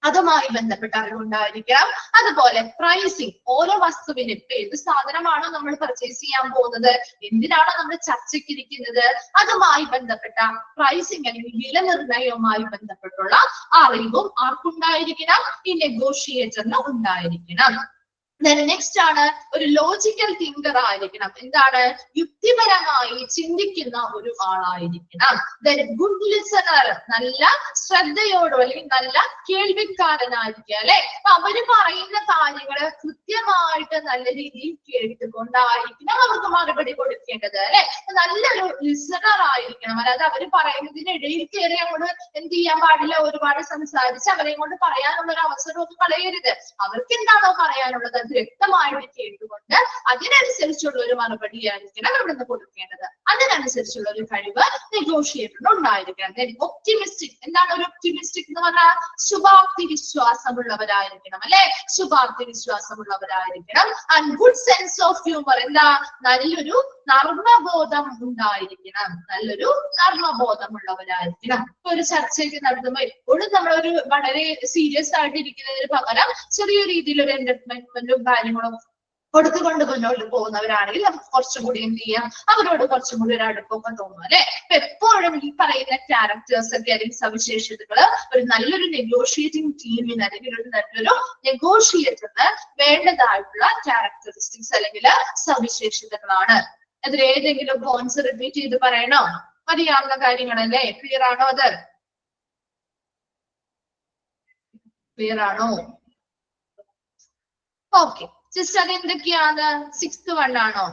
അതുമായി ബന്ധപ്പെട്ട അറിവുണ്ടായിരിക്കണം. അതുപോലെ പ്രൈസിങ്, ഓരോ വസ്തുവിനും ഇപ്പൊ ഏത് സാധനമാണോ നമ്മൾ പർച്ചേസ് ചെയ്യാൻ പോകുന്നത്, എന്തിനാണോ നമ്മൾ ചർച്ചയ്ക്ക് ഇരിക്കുന്നത്, അതുമായി ബന്ധപ്പെട്ട പ്രൈസിങ് അല്ലെങ്കിൽ വില നിർണ്ണയവുമായി ബന്ധപ്പെട്ടുള്ള അറിവും ആർക്കുണ്ടായിരിക്കണം? ഈ നെഗോഷിയേറ്ററിന് ഉണ്ടായിരിക്കണം. നെക്സ്റ്റ് ആണ് ഒരു ലോജിക്കൽ തിങ്കർ ആയിരിക്കണം. എന്താണ്? യുക്തിപരമായി ചിന്തിക്കുന്ന ഒരു ആളായിരിക്കണം. ഗുഡ് ലിസണർ, നല്ല ശ്രദ്ധയോടോ അല്ലെങ്കിൽ നല്ല കേൾവിക്കാരനായിരിക്കുക അല്ലെ. അപ്പൊ അവര് പറയുന്ന കാര്യങ്ങള് കൃത്യമായിട്ട് നല്ല രീതിയിൽ കേട്ടുകൊണ്ടായിരിക്കണം അവർക്ക് മറുപടി കൊടുക്കേണ്ടത് അല്ലെ. നല്ലൊരു ലിസണർ ആയിരിക്കണം. അതായത് അവര് പറയുന്നതിനിടയിൽ കയറി അങ്ങോട്ട് എന്ത് ചെയ്യാൻ പാടില്ല, ഒരുപാട് സംസാരിച്ച് അവരെ കൊണ്ട് പറയാനുള്ള ഒരു അവസരം ഒന്നും കളയരുത്. അവർക്ക് എന്താണോ പറയാനുള്ളത് വ്യക്തമായിട്ട് കേട്ടുകൊണ്ട് അതിനനുസരിച്ചുള്ള ഒരു മറുപടി ആയിരിക്കണം ഇവിടുന്ന് കൊടുക്കേണ്ടത്. അതിനനുസരിച്ചുള്ള ഒരു കഴിവ് നെഗോഷിയേറ്ററിന് ഉണ്ടായിരിക്കണം. ഒപ്റ്റിമിസ്റ്റിക്, എന്താണ് ഒരു ഒപ്റ്റിമിസ്റ്റിക് എന്ന് പറഞ്ഞാൽ? ശുഭാപ്തി വിശ്വാസമുള്ളവരായിരിക്കണം അല്ലെ. ശുഭാപ്തി വിശ്വാസമുള്ളവരായിരിക്കണം. And good sense of humour, എന്താ? നല്ലൊരു നർമ്മബോധം ഉണ്ടായിരിക്കണം. നല്ലൊരു നർമ്മബോധമുള്ളവരായിരിക്കണം. ഒരു ചർച്ചയൊക്കെ നടത്തുമ്പോൾ എപ്പോഴും നമ്മളൊരു വളരെ സീരിയസ് ആയിട്ട് ഇരിക്കുന്നതിന് പകരം ചെറിയ രീതിയിൽ ഒരു എന്റർടൈൻമെന്റും കാര്യങ്ങളും കൊടുത്തുകൊണ്ട് മുന്നോട്ട് പോകുന്നവരാണെങ്കിൽ നമുക്ക് കുറച്ചും കൂടി എന്ത് ചെയ്യാം, അവരോട് കുറച്ചും കൂടി ഒരു അടുപ്പൊക്കെ തോന്നും അല്ലെ. അപ്പൊ എപ്പോഴും ഈ പറയുന്ന ക്യാരക്ടേഴ്സ് ഒക്കെ അല്ലെങ്കിൽ സവിശേഷതകള് ഒരു നല്ലൊരു നെഗോഷിയേറ്റിംഗ് ടീമിന് അല്ലെങ്കിൽ ഒരു നല്ലൊരു നെഗോഷിയേറ്ററിന് വേണ്ടതായിട്ടുള്ള ക്യാരക്ടറിസ്റ്റിക്സ് അല്ലെങ്കിൽ സവിശേഷതകളാണ്. അതിൽ ഏതെങ്കിലും പോയിന്റ്സ് റിപ്പീറ്റ് ചെയ്ത് പറയണോ? അറിയാവുന്ന കാര്യങ്ങളല്ലേ? ക്ലിയർ ആണോ? അത് ക്ലിയർ ആണോ? ഓക്കെ, ജസ്റ്റ് അതെന്തൊക്കെയാണ്? 6th one ആണോ?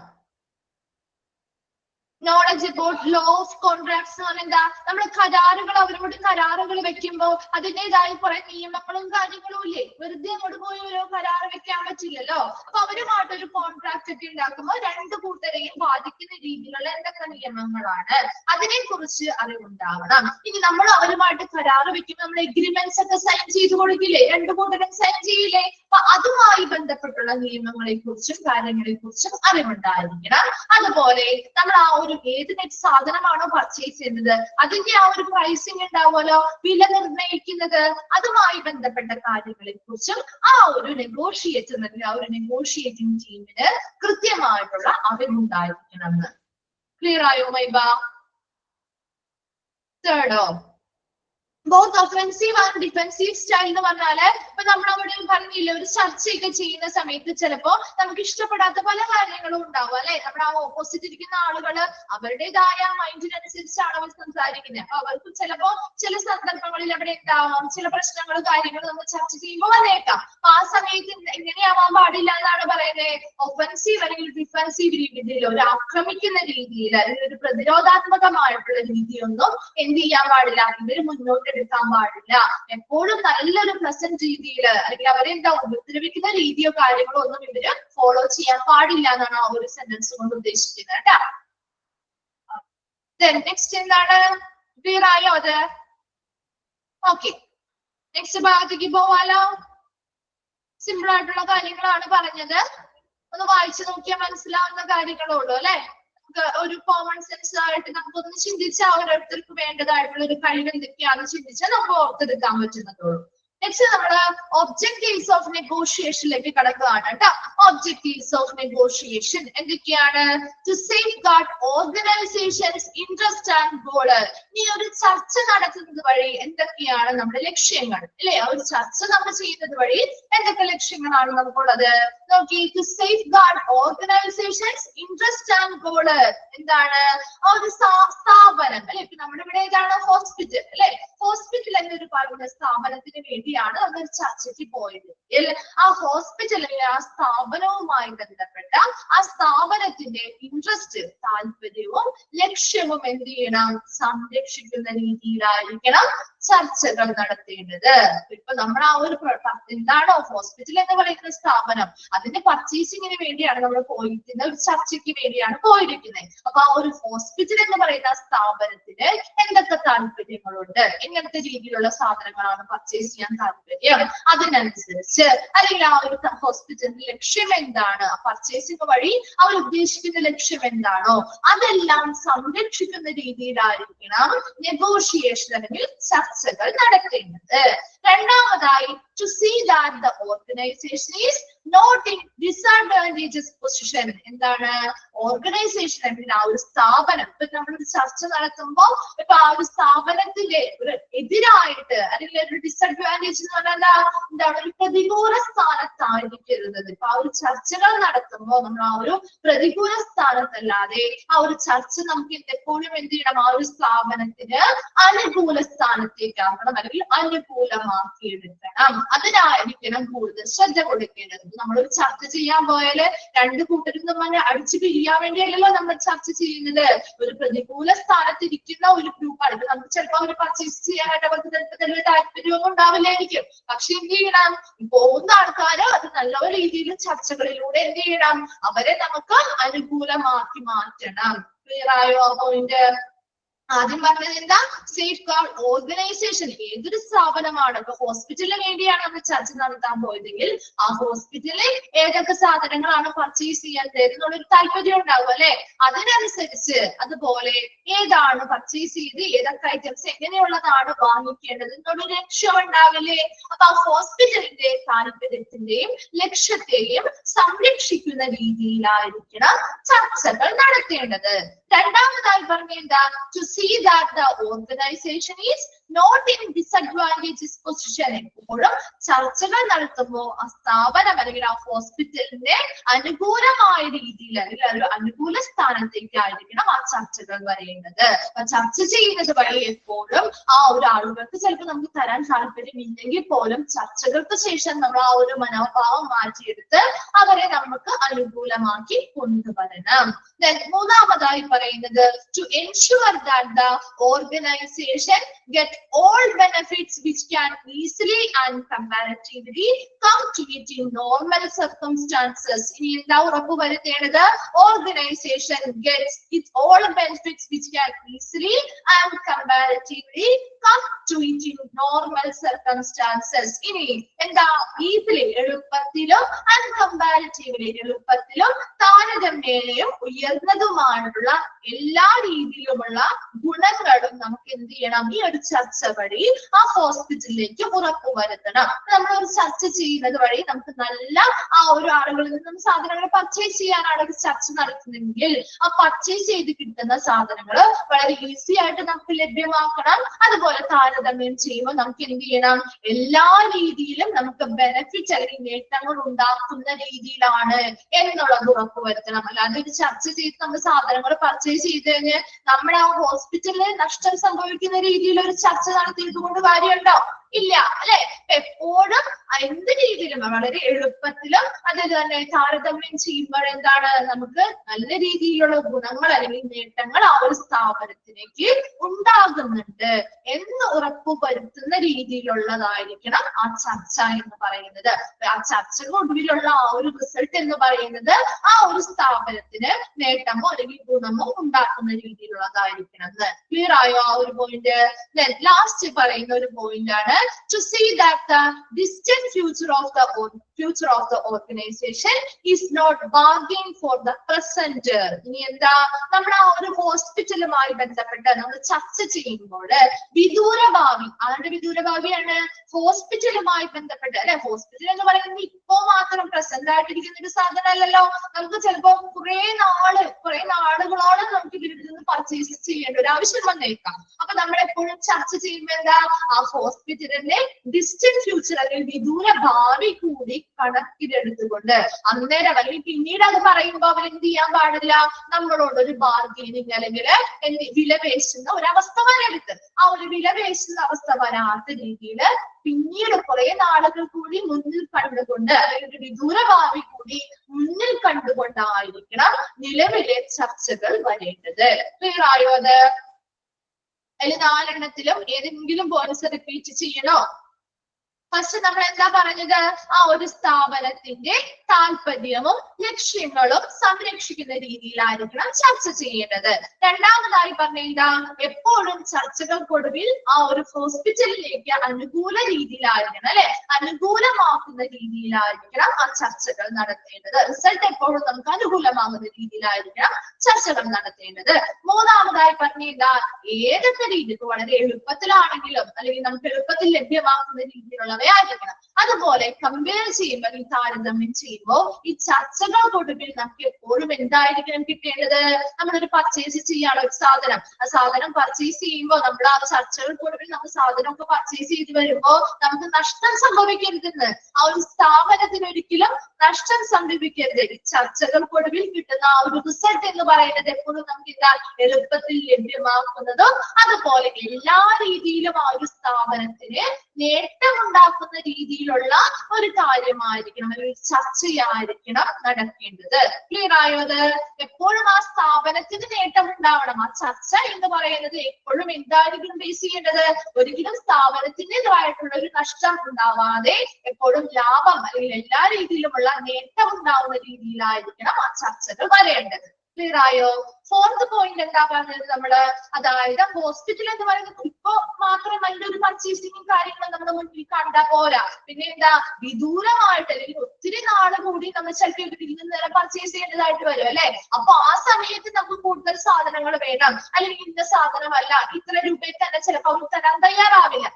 Knowledge about law of contracts എന്ന് പറഞ്ഞാൽ എന്താ? നമ്മൾ കരാറുകൾ, അവരോട് കരാറുകൾ വെക്കുമ്പോൾ അതിൻ്റെതായ കുറെ നിയമങ്ങളും കാര്യങ്ങളും ഇല്ലേ. വെറുതെ അങ്ങോട്ട് പോയി ഓരോ കരാറ് വെക്കാൻ പറ്റില്ലല്ലോ. അപ്പൊ അവരുമായിട്ടൊരു കോൺട്രാക്ട് ഒക്കെ ഉണ്ടാക്കുമ്പോൾ രണ്ടു കൂട്ടരെയും ബാധിക്കുന്ന രീതിയിലുള്ള എന്തൊക്കെ നിയമങ്ങളാണ്, അതിനെ കുറിച്ച് അറിവുണ്ടാവണം. ഇനി നമ്മൾ അവരുമായിട്ട് കരാറ് വെക്കുമ്പോൾ നമ്മൾ എഗ്രിമെന്റ്സ് ഒക്കെ സൈൻ ചെയ്ത് കൊടുക്കില്ലേ, രണ്ടു കൂട്ടരും സൈൻ ചെയ്യില്ലേ. അപ്പൊ അതുമായി ബന്ധപ്പെട്ടുള്ള നിയമങ്ങളെ കുറിച്ചും കാര്യങ്ങളെ കുറിച്ചും അറിവുണ്ടായിരിക്കണം. അതുപോലെ നമ്മൾ ആ ഒരു ഏത് സാധനമാണോ പർച്ചേസ് ചെയ്യുന്നത് അതിന്റെ ആ ഒരു പ്രൈസിങ് ഉണ്ടാവുമല്ലോ, വില നിർണ്ണയിക്കുന്നത്, അതുമായി ബന്ധപ്പെട്ട കാര്യങ്ങളെ കുറിച്ചും ആ ഒരു നെഗോഷിയേറ്ററിന്, ആ ഒരു നെഗോഷിയേറ്റിംഗ് ടീമിന് കൃത്യമായിട്ടുള്ള അറിവുണ്ടായിരിക്കണം. ക്ലിയർ ആയോ മൈബ? തേർഡോ? Both offensive and defensive style എന്ന് പറഞ്ഞാല് ഇപ്പൊ നമ്മളവിടെ പറഞ്ഞില്ല, ഒരു ചർച്ചയൊക്കെ ചെയ്യുന്ന സമയത്ത് ചിലപ്പോ നമുക്ക് ഇഷ്ടപ്പെടാത്ത പല കാര്യങ്ങളും ഉണ്ടാവും അല്ലെ. നമ്മുടെ ആ ഓപ്പോസിറ്റ് ഇരിക്കുന്ന ആളുകള് അവരുടേതായ മൈൻഡിനനുസരിച്ചാണ് അവർ സംസാരിക്കുന്നത്. അപ്പൊ അവർക്ക് ചിലപ്പോ ചില സന്ദർഭങ്ങളിൽ അവിടെ ഉണ്ടാവാം ചില പ്രശ്നങ്ങളും കാര്യങ്ങളും നമ്മൾ ചർച്ച ചെയ്യുമ്പോൾ വന്നേക്കാം. അപ്പൊ ആ സമയത്ത് എങ്ങനെയാവാൻ പാടില്ല എന്നാണ് പറയുന്നത്? ഒഫൻസീവ് അല്ലെങ്കിൽ ഡിഫെൻസീവ് രീതിയിൽ, ഒരു ആക്രമിക്കുന്ന രീതിയിൽ അല്ലെങ്കിൽ ഒരു പ്രതിരോധാത്മകമായിട്ടുള്ള രീതിയൊന്നും എന്ത് ചെയ്യാൻ പാടില്ല, ഇവര് മുന്നോട്ട് എടുക്കാൻ പാടില്ല. എപ്പോഴും നല്ലൊരു പ്രസന്റ് രീതിയിൽ അല്ലെങ്കിൽ അവരെന്താ ഉപദ്രവിക്കുന്ന രീതിയോ കാര്യങ്ങളോ ഒന്നും ഇവര് ഫോളോ ചെയ്യാൻ പാടില്ല എന്നാണ് ആ ഒരു സെന്റൻസ് കൊണ്ട് ഉദ്ദേശിക്കുന്നത് കേട്ടാ. നെക്സ്റ്റ് എന്താണ്? ക്ലിയർ ആയോ അത്? ഓക്കെ, നെക്സ്റ്റ് ഭാഗത്തേക്ക് പോവാലോ. സിമ്പിൾ ആയിട്ടുള്ള കാര്യങ്ങളാണ് പറഞ്ഞത്. ഒന്ന് വായിച്ചു നോക്കിയാൽ മനസ്സിലാവുന്ന കാര്യങ്ങളുള്ളൂ അല്ലെ. ഒരു കോമൺ സെൻസ് ആയിട്ട് നമുക്കൊന്ന് ചിന്തിച്ചാൽ ഓരോരുത്തർക്ക് വേണ്ടതായിട്ടുള്ള ഒരു കഴിവ് എന്തൊക്കെയാണെന്ന് ചിന്തിച്ചാൽ നമുക്ക് ഓർത്തെടുക്കാൻ പറ്റുന്നതുള്ളൂ. നെക്സ്റ്റ് നമ്മള് ഒബ്ജക്റ്റീവ്സ് ഓഫ് നെഗോഷിയേഷനിലേക്ക് കടക്കുകയാണ് കേട്ടോ. ഒബ്ജക്റ്റീവ്സ് ഓഫ് നെഗോഷിയേഷൻ എന്തൊക്കെയാണ്? To safeguard organisations interest and goal. ഈ ഒരു ചർച്ച നടത്തുന്നത് വഴി എന്തൊക്കെയാണ് നമ്മുടെ ലക്ഷ്യങ്ങൾ അല്ലെ? ആ ഒരു ചർച്ച നമ്മൾ ചെയ്യുന്നത് വഴി എന്തൊക്കെ ലക്ഷ്യങ്ങളാണ് നമുക്കുള്ളത് നോക്കി. To safeguard organisations interest and goal എന്താണ്? ആ ഒരു സ്ഥാപനം അല്ലെ. ഇപ്പൊ നമ്മുടെ ഇവിടെ ഏതാണ്? ഹോസ്പിറ്റൽ അല്ലെ. ഹോസ്പിറ്റൽ എന്നൊരു പറയുന്ന സ്ഥാപനത്തിന് വേണ്ടിയാണ് അതൊരു ചർച്ചയ്ക്ക് പോയത്. ആ ഹോസ്പിറ്റലിലെ ആ സ്ഥാപനവുമായി ബന്ധപ്പെട്ട ആ സ്ഥാപനത്തിന്റെ ഇൻട്രസ്റ്റ്, താല്പര്യവും ലക്ഷ്യവും എന്ത് ചെയ്യണം? സംരക്ഷിക്കുന്ന രീതിയിലായിരിക്കണം ചർച്ചകൾ നടത്തേണ്ടത്. ഇപ്പൊ നമ്മൾ ആ ഒരു എന്താണോ ഹോസ്പിറ്റൽ എന്ന് പറയുന്ന സ്ഥാപനം, അതിന്റെ പർച്ചേസിങ്ങിന് വേണ്ടിയാണ് നമ്മൾ പോയിരിക്കുന്നത്, ഒരു ചർച്ചയ്ക്ക് വേണ്ടിയാണ് പോയിരിക്കുന്നത്. അപ്പൊ ആ ഒരു ഹോസ്പിറ്റൽ എന്ന് പറയുന്ന സ്ഥാപനത്തിന് എന്തൊക്കെ താല്പര്യങ്ങളുണ്ട്, എങ്ങനത്തെ രീതിയിലുള്ള സാധനങ്ങളാണ് പർച്ചേസ് ചെയ്യാൻ താല്പര്യം, അതിനനുസരിച്ച് അല്ലെങ്കിൽ ആ ഒരു ഹോസ്പിറ്റലിന്റെ ലക്ഷ്യം എന്താണ്, പർച്ചേസിംഗ് വഴി അവർ ഉദ്ദേശിക്കുന്ന ലക്ഷ്യം എന്താണോ അതെല്ലാം സംരക്ഷിക്കുന്ന രീതിയിലായിരിക്കണം നെഗോഷിയേഷൻ അല്ലെങ്കിൽ ചർച്ചകൾ നടത്തേണ്ടത്. രണ്ടാമതായി to see that the organization is not in disadvantageous position. എന്താണ് ഓർഗനൈസേഷൻ അല്ലെങ്കിൽ ആ ഒരു സ്ഥാപനം ഇപ്പൊ നമ്മളൊരു ചർച്ച നടത്തുമ്പോൾ ഇപ്പൊ ആ ഒരു സ്ഥാപനത്തിന്റെ ഒരു എതിരായിട്ട് അല്ലെങ്കിൽ ഒരു ഡിസഡ്വാൻറ്റേജ് എന്ന് പറഞ്ഞാൽ എന്താണ് ഒരു പ്രതികൂല സ്ഥാനത്തായിരിക്കരുത്. ഇപ്പൊ ആ ഒരു ചർച്ചകൾ നടത്തുമ്പോൾ നമ്മൾ ആ ഒരു പ്രതികൂല സ്ഥാനത്തല്ലാതെ ആ ഒരു ചർച്ച നമുക്ക് എപ്പോഴും എന്ത് ചെയ്യണം, ആ ഒരു സ്ഥാപനത്തിന് അനുകൂല സ്ഥാനത്തേക്കാക്കണം അല്ലെങ്കിൽ അനുകൂലമാക്കി എടുക്കണം. അതിനായിരിക്കണം കൂടുതൽ ശ്രദ്ധ കൊടുക്കേണ്ടത്. നമ്മളൊരു ചർച്ച ചെയ്യാൻ പോയാല് രണ്ട് കൂട്ടരും തമ്മിൽ അടിച്ചു പിരിയാൻ വേണ്ടിയല്ലല്ലോ നമ്മൾ ചർച്ച ചെയ്യുന്നത്. ഒരു പ്രതികൂല സ്ഥാനത്തിരിക്കുന്ന ഒരു ഗ്രൂപ്പാണ്. ഇപ്പൊ നമുക്ക് ചിലപ്പോൾ അവർ പർച്ചേസ് ചെയ്യാനായിട്ട് അവർക്ക് വലിയ താല്പര്യമൊന്നും ഉണ്ടാവില്ലായിരിക്കും. പക്ഷെ എന്ത് ചെയ്യണം, പോകുന്ന ആൾക്കാര് അത് നല്ല രീതിയിൽ ചർച്ചകളിലൂടെ എന്ത് ചെയ്യണം, അവരെ നമുക്ക് അനുകൂലമാക്കി മാറ്റണം. ക്ലിയർ ആയോ പോയിന്റ്? ആദ്യം പറഞ്ഞത് എന്താ, സേഫ് ഗാർഡ് ഓർഗനൈസേഷൻ. ഏതൊരു സ്ഥാപനമാണ്, ഇപ്പൊ ഹോസ്പിറ്റലിന് വേണ്ടിയാണ് നമ്മൾ ചർച്ച നടത്താൻ പോയതെങ്കിൽ ആ ഹോസ്പിറ്റലിൽ ഏതൊക്കെ സാധനങ്ങളാണ് പർച്ചേസ് ചെയ്യേണ്ടത് എന്നുള്ളൊരു താല്പര്യം ഉണ്ടാവും അല്ലെ. അതിനനുസരിച്ച് അതുപോലെ ഏതാണ് പർച്ചേസ് ചെയ്ത് ഏതൊക്കെ ഐറ്റംസ് എങ്ങനെയുള്ളതാണ് വാങ്ങിക്കേണ്ടത് എന്നുള്ളൊരു ലക്ഷ്യം ഉണ്ടാവില്ലേ. അപ്പൊ ആ ഹോസ്പിറ്റലിന്റെ താല്പര്യത്തിന്റെയും ലക്ഷ്യത്തെയും സംരക്ഷിക്കുന്ന രീതിയിലായിരിക്കണം ചർച്ചകൾ നടത്തേണ്ടത്. രണ്ടാമതായി പറഞ്ഞ എന്താ, to see that the organization is not in disadvantageous position. എപ്പോഴും ചർച്ചകൾ നടത്തുമ്പോൾ ആ സ്ഥാപനം അല്ലെങ്കിൽ ആ ഹോസ്പിറ്റലിന്റെ അനുകൂലമായ രീതിയിൽ അല്ലെങ്കിൽ ഒരു അനുകൂല സ്ഥാനത്തേക്കായിരിക്കണം ആ ചർച്ചകൾ വരേണ്ടത്. അപ്പൊ ചർച്ച ചെയ്യുന്നത് വഴി എപ്പോഴും ആ ഒരു ആളുകൾക്ക് ചിലപ്പോൾ നമുക്ക് തരാൻ താല്പര്യമില്ലെങ്കിൽ പോലും ചർച്ചകൾക്ക് ശേഷം നമ്മൾ ആ ഒരു മനോഭാവം മാറ്റിയെടുത്ത് അവരെ നമുക്ക് അനുകൂലമാക്കി കൊണ്ടുവരണം. മൂന്നാമതായി പറയുന്നത് to ensure that the organization get all benefits which can easily and comparatively come to it in normal circumstances. ഇനി എന്താ ഉറപ്പ് വരുത്തേണ്ടത്, organisation gets its all benefits which can easily and comparatively come to it in normal circumstances. ഇനി എന്താ, easily എളുപ്പത്തിലും and comparatively എളുപ്പത്തിലും താരതമ്യേനയും ഉയർന്നതുമായിട്ടുള്ള എല്ലാ രീതിയിലുമുള്ള ഗുണങ്ങളും നമുക്ക് എന്ത് ചെയ്യണം, ഈ ഒരു ചർച്ച വഴി ആ ഹോസ്പിറ്റലിലേക്ക് ഉറപ്പുവരുത്തണം. നമ്മൾ ഒരു ചർച്ച ചെയ്യുന്നത് വഴി നമുക്ക് നല്ല ആ ഒരു ആളുകളിൽ നിന്നും സാധനങ്ങൾ പർച്ചേസ് ചെയ്യാനാണ് ഒരു ചർച്ച നടത്തുന്നതെങ്കിൽ ആ പർച്ചേസ് ചെയ്ത് കിട്ടുന്ന സാധനങ്ങൾ വളരെ ഈസി ആയിട്ട് നമുക്ക് ലഭ്യമാക്കണം. അതുപോലെ താരതമ്യം ചെയ്യുമ്പോൾ നമുക്ക് എന്ത് ചെയ്യണം, എല്ലാ രീതിയിലും നമുക്ക് ബെനിഫിറ്റ് അല്ലെങ്കിൽ നേട്ടങ്ങൾ ഉണ്ടാക്കുന്ന രീതിയിലാണ് എന്നുള്ളത് ഉറപ്പുവരുത്തണം. അല്ലാതെ ഒരു ചർച്ച ചെയ്ത് നമ്മൾ സാധനങ്ങൾ പർച്ചേസ് ചെയ്ത് കഴിഞ്ഞ് നമ്മുടെ ആ ഹോസ്പിറ്റലിൽ നഷ്ടം സംഭവിക്കുന്ന രീതിയിൽ ഒരു ചർച്ച നടത്തിയത് കൊണ്ട് കാര്യമുണ്ടോ? ഇല്ല അല്ലെ. എപ്പോഴും എന്ത് രീതിയിലും വളരെ എളുപ്പത്തിലും അതിൽ തന്നെ താരതമ്യം ചെയ്യുമ്പോൾ എന്താണ്, നമുക്ക് നല്ല രീതിയിലുള്ള ഗുണങ്ങൾ അല്ലെങ്കിൽ നേട്ടങ്ങൾ ആ ഒരു സ്ഥാപനത്തിലേക്ക് ഉണ്ടാകുന്നുണ്ട് എന്ന് ഉറപ്പുവരുത്തുന്ന രീതിയിലുള്ളതായിരിക്കണം ആ ചർച്ച എന്ന് പറയുന്നത്. ആ ചർച്ചകൾ ഒടുവിലുള്ള ആ ഒരു റിസൾട്ട് എന്ന് പറയുന്നത് ആ ഒരു സ്ഥാപനത്തിന് നേട്ടമോ അല്ലെങ്കിൽ ഗുണമോ ഉണ്ടാക്കുന്ന രീതിയിലുള്ളതായിരിക്കണം. ക്ലിയർ ആയോ ആ ഒരു പോയിന്റ്? ലാസ്റ്റ് പറയുന്ന ഒരു പോയിന്റ് ആണ് to see that the distant future of the organization is not bargained for the present. ഇനി എന്താ, നമ്മൾ ആ ഒരു ഹോസ്പിറ്റലുമായി ബന്ധപ്പെട്ട് നമ്മൾ ചർച്ച ചെയ്യുമ്പോൾ വിദൂര ഭാവി, ആരുടെ വിദൂര ഭാവിയാണ്, ഹോസ്പിറ്റലുമായി ബന്ധപ്പെട്ട് അല്ലെ. ഹോസ്പിറ്റൽ എന്ന് പറയുന്നത് ഇപ്പോ മാത്രം പ്രസന്റ് ആയിട്ടിരിക്കുന്ന ഒരു സാധനമല്ലല്ലോ. നമുക്ക് ചിലപ്പോ കുറെ നാളുകളോളം നമുക്ക് ഇതിൽ നിന്ന് പർച്ചേസ് ചെയ്യേണ്ട ഒരു ആവശ്യം വന്നേക്കാം. അപ്പൊ നമ്മൾ എപ്പോഴും ചർച്ച ചെയ്യുമ്പോൾ എന്താ, ആ ഹോസ്പിറ്റലിന്റെ ഡിസ്റ്റന്റ് ഫ്യൂച്ചർ അല്ലെങ്കിൽ വിദൂര ഭാവി കൂടി കണക്കിലെടുത്തുകൊണ്ട് അന്നേരം അല്ലെങ്കിൽ പിന്നീട് അത് പറയുമ്പോൾ അവരെന്ത് ചെയ്യാൻ പാടില്ല, നമ്മളോട് ഒരു ബാർഗെയിനിങ് അല്ലെങ്കിൽ വിലപേശുന്ന ഒരവസ്ഥ വരരുത്. ആ ഒരു വിലപേശുന്ന അവസ്ഥ വരാത്ത രീതിയിൽ പിന്നീട് കുറെ നാളുകൾ കൂടി മുന്നിൽ കണ്ടുകൊണ്ട് അല്ലെങ്കിൽ ഒരു വിദൂര ഭാവി കൂടി മുന്നിൽ കണ്ടുകൊണ്ടായിരിക്കണം നിലവിലെ ചർച്ചകൾ വരേണ്ടത്. ക്ലിയർ ആയോ അത്? അതിൽ 4 ഏതെങ്കിലും പോയിന്റ്സ് റിപ്പീറ്റ് ചെയ്യണോ? ഫസ്റ്റ് നമ്മൾ എന്താ പറഞ്ഞത്, ആ ഒരു സ്ഥാപനത്തിന്റെ താല്പര്യവും ലക്ഷ്യങ്ങളും സംരക്ഷിക്കുന്ന രീതിയിലായിരിക്കണം ചർച്ച ചെയ്യേണ്ടത്. രണ്ടാമതായി പറഞ്ഞ എപ്പോഴും ചർച്ചകൾക്കൊടുവിൽ ആ ഒരു ഹോസ്പിറ്റലിലേക്ക് അനുകൂല രീതിയിലായിരിക്കണം അല്ലെ, അനുകൂലമാക്കുന്ന രീതിയിലായിരിക്കണം ആ ചർച്ചകൾ നടത്തേണ്ടത്. റിസൾട്ട് എപ്പോഴും നമുക്ക് അനുകൂലമാകുന്ന രീതിയിലായിരിക്കണം ചർച്ചകൾ നടത്തേണ്ടത്. മൂന്നാമതായി പറഞ്ഞ ഏതൊക്കെ രീതിക്ക് വളരെ എളുപ്പത്തിലാണെങ്കിലും അല്ലെങ്കിൽ നമുക്ക് എളുപ്പത്തിൽ ലഭ്യമാക്കുന്ന രീതിയിലുള്ള ആയിരിക്കണം. അതുപോലെ കമ്പയർ ചെയ്യുമ്പോൾ ഈ താരതമ്യം ചെയ്യുമ്പോൾ ഈ ചർച്ചകൾക്കൊടുവിൽ നമുക്ക് എപ്പോഴും എന്തായിരിക്കണം കിട്ടേണ്ടത്? നമ്മളൊരു പർച്ചേസ് ചെയ്യാണ് ഒരു സാധനം, ആ സാധനം പർച്ചേസ് ചെയ്യുമ്പോൾ നമ്മൾ ആ ചർച്ചകൾക്കൊടുവിൽ നമ്മൾ സാധനമൊക്കെ പർച്ചേസ് ചെയ്ത് വരുമ്പോൾ നമുക്ക് നഷ്ടം സംഭവിക്കരുതെന്ന്, ആ ഒരു സ്ഥാപനത്തിന് ഒരിക്കലും നഷ്ടം സംഭവിക്കരുത്. ഈ ചർച്ചകൾക്കൊടുവിൽ കിട്ടുന്ന ആ ഒരു റിസൾട്ട് എന്ന് പറയുന്നത് എപ്പോഴും നമുക്ക് എന്താ എളുപ്പത്തിൽ ലഭ്യമാക്കുന്നതും അതുപോലെ എല്ലാ രീതിയിലും ആ ഒരു സ്ഥാപനത്തിന് നേട്ടമുണ്ടാക്കുന്ന രീതിയിലുള്ള ഒരു കാര്യമായിരിക്കണം, ഒരു ചർച്ചയായിരിക്കണം നടക്കേണ്ടത്. ക്ലിയർ ആയോ? അത് എപ്പോഴും ആ സ്ഥാപനത്തിന് നേട്ടം ഉണ്ടാവണം. ആ ചർച്ച എന്ന് പറയുന്നത് എപ്പോഴും എന്തായിരിക്കും ബേസ് ചെയ്യേണ്ടത്? ഒരിക്കലും സ്ഥാപനത്തിൻ്റെതായിട്ടുള്ള ഒരു നഷ്ടം ഉണ്ടാവാതെ എപ്പോഴും ലാഭം അല്ലെങ്കിൽ എല്ലാ രീതിയിലുമുള്ള നേട്ടം ഉണ്ടാവുന്ന രീതിയിലായിരിക്കണം ആ ചർച്ചകൾ വരേണ്ടത്. ക്ലിയർ ആയോ? ഫോർത്ത് പോയിന്റ് എന്താ പറഞ്ഞത് നമ്മള്? അതായത് ഹോസ്പിറ്റൽ എന്ന് പറയുന്നത് ഇപ്പൊ മാത്രം നല്ലൊരു പർച്ചേസിങ്ങും കാര്യങ്ങളും നമ്മുടെ മുന്നിൽ കണ്ടാ പോരാ, പിന്നെ എന്താ വിദൂരമായിട്ട് അല്ലെങ്കിൽ ഒത്തിരി നാള് കൂടി നമ്മൾ ചിലപ്പോൾ ഇതിൽ നേരെ പർച്ചേസ് ചെയ്യേണ്ടതായിട്ട് വരും അല്ലെ. അപ്പൊ ആ സമയത്ത് നമുക്ക് കൂടുതൽ സാധനങ്ങൾ വേണം, അല്ലെങ്കിൽ ഇന്ന സാധനമല്ല ഇത്ര രൂപയിൽ തന്നെ ചിലപ്പോൾ അവർ തരാൻ തയ്യാറാവില്ല.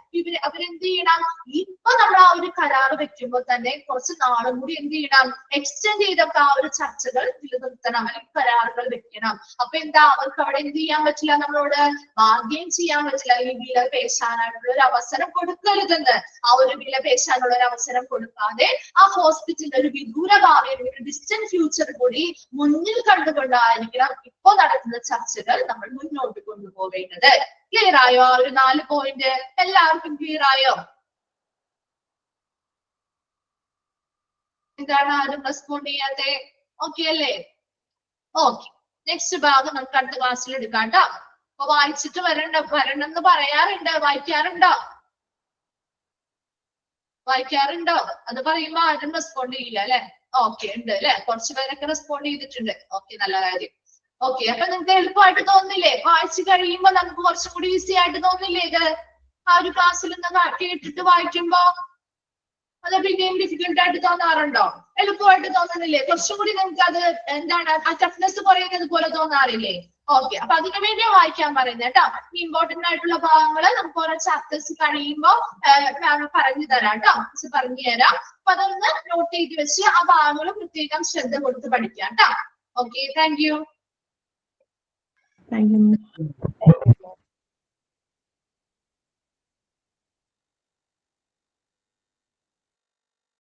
അവരെന്ത് ചെയ്യണം? ഇപ്പൊ നമ്മൾ ആ ഒരു കരാറ് വെക്കുമ്പോൾ തന്നെ കുറച്ച് നാളും കൂടി എന്ത് ചെയ്യണം? എക്സ്റ്റെൻഡ് ചെയ്തൊക്കെ ആ ഒരു ചർച്ചകൾ നിലനിർത്തണം, അല്ലെങ്കിൽ കരാറുകൾ വെക്കണം. അപ്പൊ എന്താ അവർക്ക് അവിടെ എന്ത് ചെയ്യാൻ പറ്റില്ല? നമ്മളോട് ബാർഗെയിൻ ചെയ്യാൻ പറ്റില്ല, അല്ലെങ്കിൽ വില പേശാനായിട്ടുള്ള ഒരു അവസരം കൊടുക്കരുതെന്ന്. ആ ഒരു വില പേശാനുള്ള ഒരു അവസരം കൊടുക്കാതെ ആ ഹോസ്പിറ്റലിന്റെ ഒരു വിദൂര ഭാവി, ഒരു ഡിസ്റ്റന്റ് ഫ്യൂച്ചർ കൂടി മുന്നിൽ കണ്ടുകൊണ്ടായിരിക്കണം ഇപ്പോ നടക്കുന്ന ചർച്ചകൾ നമ്മൾ മുന്നോട്ട് കൊണ്ടുപോകേണ്ടത്. ക്ലിയർ ആയോ? ആ ഒരു 4 പോയിന്റ് എല്ലാവർക്കും ക്ലിയർ ആയോ? എന്താണ് ആരും റെസ്പോണ്ട് ചെയ്യാത്തെ? ഓക്കെ അല്ലേ? ഓക്കെ, നെക്സ്റ്റ് ഭാഗം നമുക്ക് അടുത്ത ക്ലാസ്സിൽ എടുക്കാം കേട്ടോ. അപ്പൊ വായിച്ചിട്ട് വരണമെന്ന് പറയാറുണ്ട്. വായിക്കാറുണ്ടോ? അത് പറയുമ്പോ ആരും റെസ്പോണ്ട് ചെയ്യില്ല അല്ലെ? ഓക്കെ, ഉണ്ട് അല്ലെ? കുറച്ചു പേരൊക്കെ റെസ്പോണ്ട് ചെയ്തിട്ടുണ്ട്. ഓക്കെ, നല്ല കാര്യം. ഓക്കെ, അപ്പൊ നിങ്ങൾക്ക് എളുപ്പമായിട്ട് തോന്നില്ലേ? വായിച്ചു കഴിയുമ്പോ നമുക്ക് കുറച്ചും കൂടി ഈസി ആയിട്ട് തോന്നില്ലേ ഇത്? ആ ഒരു ക്ലാസ്സിൽ നിന്ന് കേട്ടിട്ട് വായിക്കുമ്പോ അത് പിന്നെയും ഡിഫിക്കൽട്ട് ആയിട്ട് തോന്നാറുണ്ടോ? എളുപ്പമായിട്ട് തോന്നുന്നില്ലേ? കുറച്ചും കൂടി നിങ്ങൾക്ക് അത് എന്താണ് ആ ടഫ്നെസ് കുറയുന്നത് പോലെ തോന്നാറില്ലേ? ഓക്കെ, അപ്പൊ അതിനു വേണ്ടിയാ വായിക്കാൻ പറയുന്നത് കേട്ടോ. ഇമ്പോർട്ടന്റ് ആയിട്ടുള്ള ഭാഗങ്ങള് നമുക്ക് ഓരോ ചാപ്റ്റേഴ്സ് കഴിയുമ്പോ പറഞ്ഞു തരാം കേട്ടോ, പറഞ്ഞു തരാം. അപ്പൊ അതൊന്ന് നോട്ട് ചെയ്ത് വെച്ച് ആ ഭാഗങ്ങൾ പ്രത്യേകം ശ്രദ്ധ കൊടുത്ത് പഠിക്കാം കേട്ടോ. Okay, thank you. Thank you.